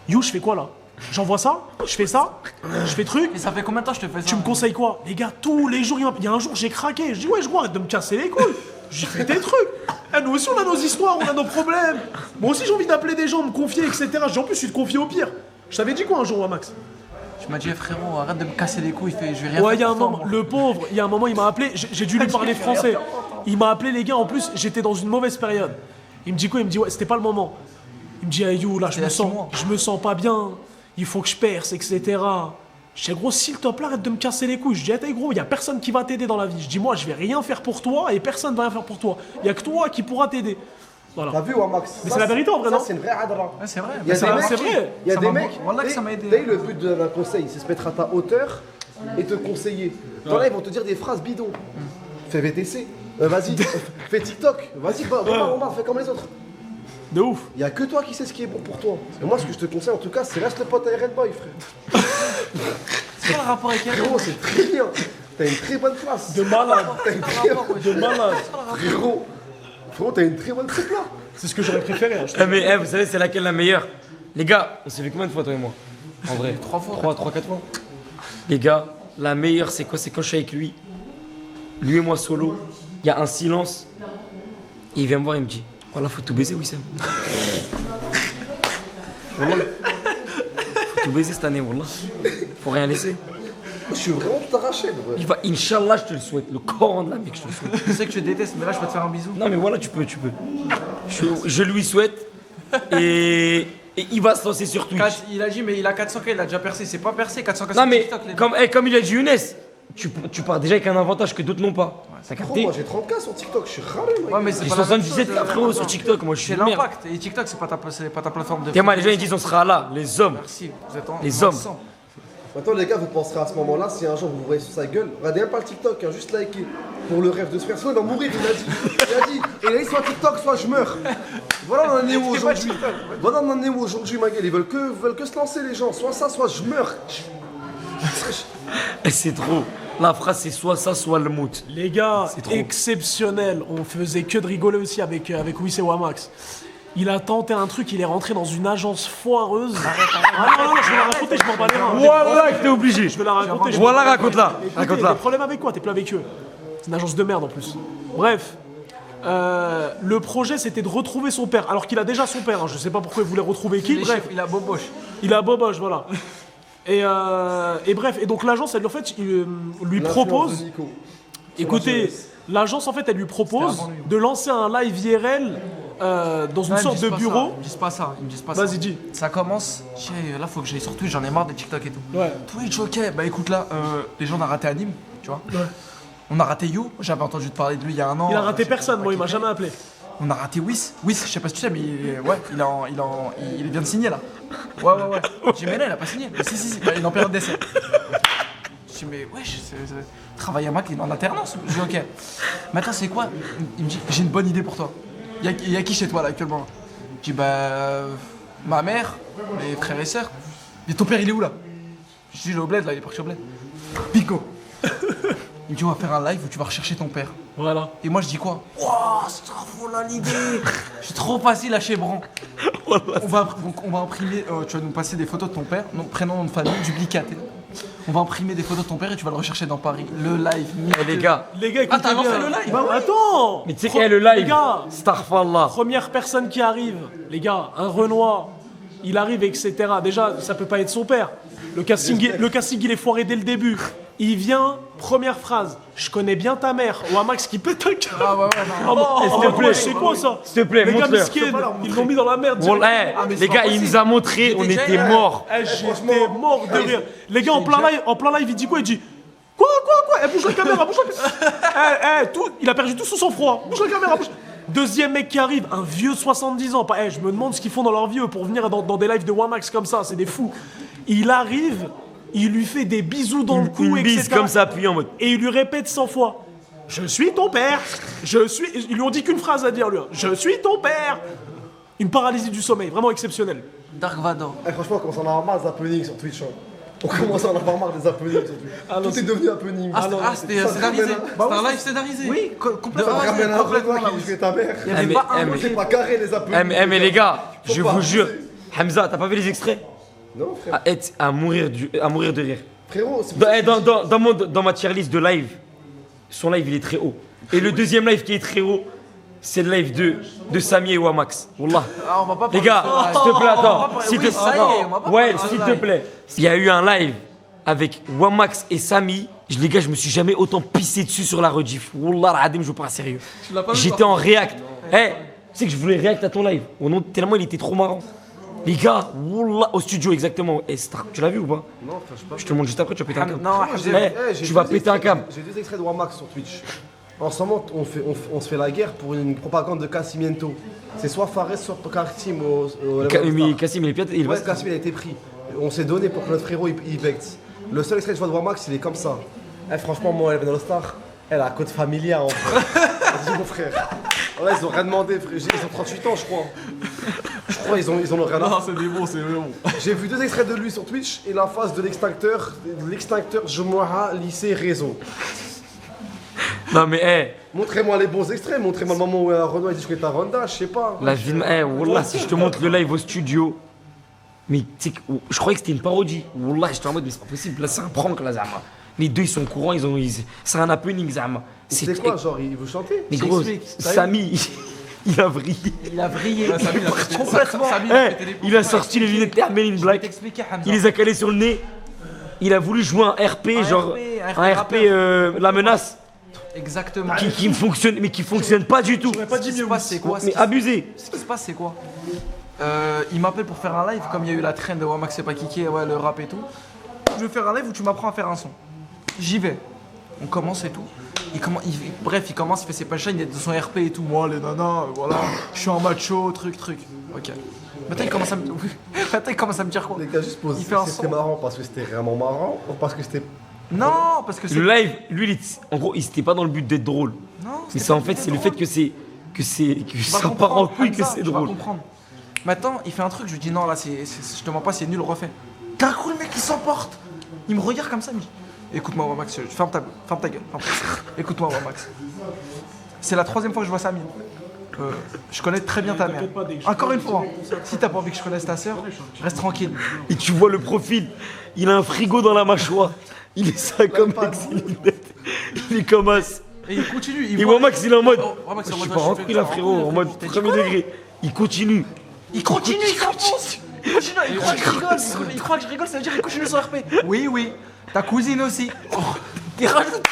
you, je fais quoi là? J'envoie ça, je fais ça, je fais truc. Et ça fait combien de temps que je te fais ça? Tu me conseilles quoi? Les gars, tous les jours, il y a un jour, j'ai craqué. Je dis, ouais, je vois, arrête de me casser les couilles. J'ai fait des trucs. Nous aussi, on a nos histoires, on a nos problèmes. Moi aussi, j'ai envie d'appeler des gens, me confier, etc. J'ai en plus, je suis de confier au pire. Je t'avais dit quoi un jour, Max? Tu m'as dit, frérot, arrête de me casser les couilles, je vais rien Ouais, faire. il y a un pour toi, moment, moi. le pauvre, il y a un moment, il m'a appelé. J'ai dû lui parler français. Il m'a appelé, les gars, en plus, j'étais dans une mauvaise période. Il me dit quoi? Il me dit, ouais, c'était pas le moment. Il me dit, hey, you, là, je me sens pas bien. Il faut que je perce, etc. Je dis, gros, s'il te plaît, arrête de me casser les couilles. Je dis, hey, gros, il y a personne qui va t'aider dans la vie. Je dis, moi, je vais rien faire pour toi et personne va rien faire pour toi. Il y a que toi qui pourra t'aider. Voilà. T'as vu, Max? Mais c'est la vérité en vrai, non? Ça, c'est une vraie adra. Ouais, c'est vrai. Il y a des mecs, c'est vrai. Il y a des mecs. Voilà que ça m'a aidé. Dès le but d'un conseil, c'est se mettre à ta hauteur et te conseiller. Dans là, ils vont te dire des phrases bidons. Fais VTC. Vas-y, fais TikTok. Vas-y, Omar, fais comme les autres. De ouf. Il y a que toi qui sais ce qui est bon pour toi. Et moi, ce que je te conseille, en tout cas, c'est reste le pote à Red Boy, frère. C'est quoi le rapport avec elle? Frérot, c'est très bien. T'as une très bonne place. De malade. De malade. Frérot, t'as une très bonne trip là. C'est ce que j'aurais préféré. Hein, Mais vous savez, c'est laquelle la meilleure? Les gars, on s'est vu combien de fois, toi et moi? En vrai, 3 fois. 4 fois. Les gars, la meilleure, c'est quoi? C'est quand je suis avec lui et moi solo, il y a un silence, et il vient me voir et il me dit, voilà, faut tout baiser, Wissem. Wallah. Faut tout baiser cette année, Wallah. Faut rien laisser. Je suis vraiment tout arraché. Il va, Inch'Allah, je te le souhaite. Le Coran de la mec, je te le souhaite. Je sais que tu détestes, mais là, je peux te faire un bisou. Non, mais voilà, tu peux. Je lui souhaite. Et il va se lancer sur Twitch. Il a dit, mais il a 400K, il a déjà percé. C'est pas percé, 400K Non, sur mais TikTok. comme il a dit Younes, tu pars déjà avec un avantage que d'autres n'ont pas. T'as capté? Moi j'ai 30K sur TikTok, je suis raré. Ouais, mais c'est J'ai pas la même 77K chose, frérot sur TikTok, moi je suis C'est une merde. l'impact. Et TikTok, c'est pas ta plateforme de. Tiens, les gens ils disent on sera là, les hommes. Merci, vous êtes en. Les hommes. Maintenant les gars, vous penserez à ce moment-là, si un jour vous voyez sur sa gueule, regardez même pas le TikTok, hein, juste liker. Pour le rêve de ce frère, sinon il va mourir, il a dit. Et il a dit soit TikTok, soit je meurs. Voilà on en est où aujourd'hui. Voilà on en est où aujourd'hui ma gueule, ils veulent que se lancer les gens, soit ça, soit je meurs. C'est trop. La phrase c'est soit ça, soit le mout. Les gars, exceptionnel. On faisait que de rigoler aussi avec Wiss et Wamax. Il a tenté un truc, il est rentré dans une agence foireuse. Ah non, je vais la raconter, je m'en bats les reins. Voilà que t'es obligé. Je vais la raconter. Voilà, raconte-la. T'as des problèmes avec quoi? T'es plus avec eux. C'est une agence de merde en plus. Bref. Le projet c'était de retrouver son père, alors qu'il a déjà son père. Hein. Je sais pas pourquoi il voulait retrouver qui. Bref, il a Boboche. Il a Boboche, voilà. Et bref, et donc l'agence, elle en fait, lui propose. Écoutez, l'agence en fait, elle lui propose de lancer un live IRL dans une sorte de bureau. Ils me disent pas ça, ils me disent pas ça. Vas-y, dis. Ça commence. Là, faut que j'aille sur Twitch, j'en ai marre des TikTok et tout. Ouais. Twitch, ok. Bah écoute, là, les gens on a raté Anime, tu vois. Ouais. On a raté You, j'avais entendu te parler de lui il y a un an. Il a raté personne, moi, il m'a jamais appelé. On a raté Wiss. Wiss, je sais pas si tu sais, mais il vient de signer là. Ouais. Jimena, il a pas signé. Mais si, il est en période d'essai. Je dis, mais wesh, travaille à Mac, il est en alternance. Je dis, ok. Maintenant, c'est quoi? Il me dit, j'ai une bonne idée pour toi. Il y a qui chez toi là actuellement? Je dis, bah. Ma mère, mes frères et sœurs. Mais ton père, il est où là? Je dis, il est au bled là, il est parti au bled. Pico. Il me dit, on va faire un live où tu vas rechercher ton père. Voilà. Et moi, je dis quoi? Wouah, c'est trop folle l'idée. C'est trop facile à chez Bran. On va imprimer, tu vas nous passer des photos de ton père, prénom, nom de famille, duplicaté. On va imprimer des photos de ton père et tu vas le rechercher dans Paris. Le live. Les gars, écoutez t'as lancé bien. le live? Bah, attends. Mais tu sais le live, les gars, Starfallah. Première personne qui arrive, les gars, un Renoir, il arrive, etc. Déjà, ça peut pas être son père. Le casting, il est foiré dès le début. Il vient, première phrase, je connais bien ta mère. Wamax qui pète un câble. Ah ouais, S'il te plaît, c'est quoi ça? S'il te plaît, les gars montre-leur. miskin, ils l'ont mis dans la merde. Bon, les gars, il nous a montré, on était morts. J'étais mort de rire. Les gars, en plein live, il dit quoi? Il dit quoi? Bouge la caméra, bouge la caméra. Il a perdu tout sous son froid. Bouge la caméra, bouge. Deuxième mec qui arrive, un vieux de 70 ans. Je me demande ce qu'ils font dans leur vie eux, pour venir dans des lives de Wamax comme ça, c'est des fous. Il arrive, il lui fait des bisous dans le cou, une etc. bise comme ça, puis en mode. Et il lui répète 100 fois. Je suis ton père. Ils lui ont dit qu'une phrase à dire, lui. Je suis ton père. Une paralysie du sommeil, vraiment exceptionnelle. Dark Vador. Franchement, on commence à en avoir marre des happenings sur Twitch. Hein. On commence à en avoir marre des happenings sur Twitch. Tout est devenu happening. C'était scénarisé. C'était un live scénarisé. Oui, complètement. Qui fait ta mère. Il y avait pas un mot. C'est pas carré les happenings. Mais les gars, je vous jure, Hamza, t'as pas vu les extraits? Non, frère. À mourir de rire. Frérot, c'est dans ma tier list de live, son live il est très haut. Et le deuxième live qui est très haut, c'est le live de Samy et Wamax. Wallah. Les gars, s'il te plaît, attends. S'il te plaît. Il y a eu un live avec Wamax et Samy. Les gars, je me suis jamais autant pissé dessus sur la rediff. Wallah, Radim, je vous parle sérieux. J'étais en react. Tu sais que je voulais react à ton live. Tellement il était trop marrant. Les gars, wallah, au studio exactement. Tu l'as vu ou pas? Non, frère, je sais pas. Je te montre juste après, tu vas péter un câble. Non, tu vas péter un câble. J'ai 2 extraits de Wamax sur Twitch. En ce moment, on se fait la guerre pour une propagande de Cassimiento. C'est soit Fares, soit Kartim Mais Kassim, il est piètre. Ouais, Kassim, il a été pris. On s'est donné pour que notre frérot il becte. Le seul extrait que je vois de Wamax, il est comme ça. Franchement, moi, elle vient dans le star. Elle a un code familial, en fait. Vas-y, mon frère. Ouais, ils ont rien demandé, frère. Ils ont 38 ans, je crois. Je crois ils ont rien à. Non, c'est des bons, c'est des bons. J'ai vu 2 extraits de lui sur Twitch et la face de l'extincteur Jumu'ah lycée réseau. Non mais montrez-moi les bons extraits, montrez-moi le moment où Renaud a dit que je ta Ronda, je sais pas. La vie de wallah, si je te montre le live au studio. Mais tu sais, je croyais que c'était une parodie. Wallah, j'étais en mode mais c'est pas possible, là c'est un prank là Zama. Les deux ils sont courants, c'est un happening Zama. C'est quoi genre il veut chanter? Mais gros, Samy il a vrillé. Il a vrillé. Complètement. Il a sorti les lunettes Herméline Black. Il les a calées sur le nez. il a voulu jouer un RP, un RP, la menace. Exactement. Qui fonctionne, mais qui fonctionne pas du tout. Ce qui se passe, c'est quoi? Mais abusé. Ce qui se passe, c'est quoi? Il m'appelle pour faire un live, comme il y a eu la traîne de Wamax c'est pas kické, ouais, le rap et tout. Je veux faire un live où tu m'apprends à faire un son. J'y vais. On commence et tout. Il commence, il fait ses punchlines, il est dans son RP et tout. Moi, les nanas, voilà, je suis en macho, truc. Ok. Maintenant, il commence à me dire quoi? Les gars, juste pose. C'était marrant parce que c'était vraiment marrant ou parce que c'était. Non, parce que c'est. Le live, lui, en gros, il c'était pas dans le but d'être drôle. Non, mais c'est en fait, c'est le fait que ça part en couille que c'est drôle. Maintenant, il fait un truc, je lui dis non, là, je te mens pas, c'est nul, refait. D'un coup, le mec, il s'emporte. Il me regarde comme ça, il me dit écoute-moi, Wamax, ferme ta gueule. Écoute-moi, Wamax. C'est la 3e fois que je vois Samy. Je connais très bien ta mère. Encore une fois, si t'as pas envie que je connaisse ta soeur, reste tranquille. Et tu vois le profil, il a un frigo dans la mâchoire. Il est ça comme avec ses lunettes. Il est comme as. Et il continue. Et Wamax, il est en mode. Je suis pas rentré là, frérot, en mode premier degré. Il continue. Il continue, il s'enfonce. Il croit que je rigole. Il croit que je rigole, ça veut dire qu'il continue son RP. Oui. Ta cousine aussi. Il rajoute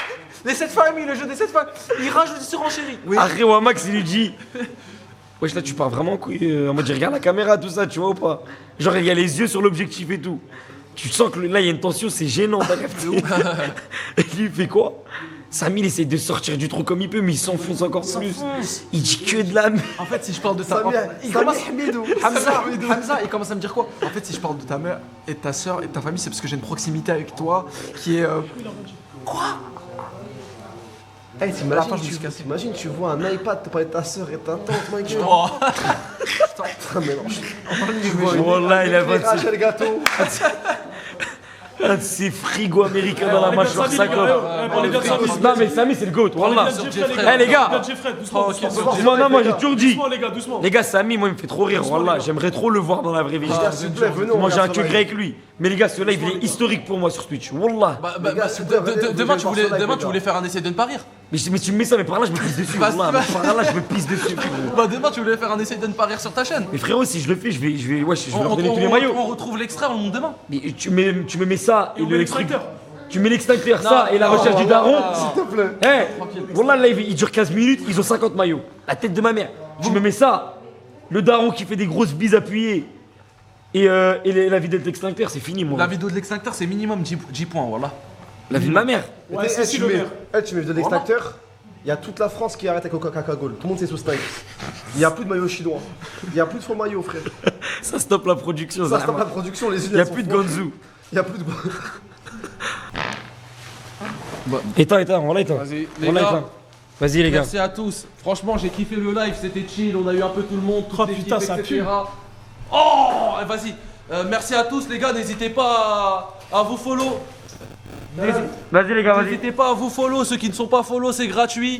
les 7 familles, le jeu des 7 familles. Il rajoute des surenchéries. Oui. Après Wamax, il lui dit wesh, là tu pars vraiment en couille. En mode, je regarde la caméra, tout ça, tu vois ou pas? Genre, il y a les yeux sur l'objectif et tout. Tu sens que là, il y a une tension, c'est gênant, t'as capté? Et lui, il fait quoi? Samy, il essaie de sortir du trou comme il peut, mais il s'enfonce encore plus. Il dit que de la merde. En fait, si je parle de ta mère. Hamza, il commence à me dire quoi? En fait, si je parle de ta mère et de ta soeur et de ta famille, c'est parce que j'ai une proximité avec toi qui est. Quoi? Hey, t'imagines, tu vois un iPad te parler de ta soeur et ta tante, ma gueule. Putain, mélange. Wallah, il a le gâteau. Un de ces frigos américains dans la mâchoire, ça comme. Non, mais Samy, c'est le GOAT, wallah. Eh, les gars. Non, moi j'ai toujours dit. Les gars, Samy, moi, il me fait trop rire, wallah. J'aimerais trop le voir dans la vraie vie. Moi, j'ai un queue grec avec lui. Mais les gars, ce live, il est historique pour moi sur Twitch, wallah. Demain, tu voulais faire un essai de ne pas rire. Mais tu me mets ça, mais par là, je me pisse dessus. Wallah, par là, je me pisse dessus. Demain, tu voulais faire un essai de ne pas rire sur ta chaîne. Mais frérot, si je le fais, je vais leur donner tous les maillots. On retrouve l'extrait, on le monte demain. Mais tu me mets ça et le truc. Tu mets l'extincteur, ça et la recherche du daron. S'il te plaît. Eh, voilà, le live, il dure 15 minutes, ils ont 50 maillots. La tête de ma mère. Tu me mets ça, le daron qui fait des grosses bises appuyées. Et la vidéo de l'extincteur, c'est fini, moi. La vidéo de l'extincteur, c'est minimum 10 points, voilà. La vie de ma mère. Ouais, tu mets de l'extincteur, il y a toute la France qui arrête avec Coca-Cola. Tout le monde sait sous style. Il n'y a plus de maillot chinois. Il n'y a plus de faux maillots, frère. Ça stoppe la production. Ça stoppe la production, les unes. Il n'y a plus de Gonzou. Il n'y a plus de. Éteins, on l'éteint. Vas-y, les gars. Merci à tous. Franchement, j'ai kiffé le live, c'était chill. On a eu un peu tout le monde, toute l'équipe, putain, ça etc. Oh, vas-y. Merci à tous, les gars. N'hésitez pas à vous follow. Vas-y, les gars, vas-y. N'hésitez pas à vous follow. Ceux qui ne sont pas follow, c'est gratuit.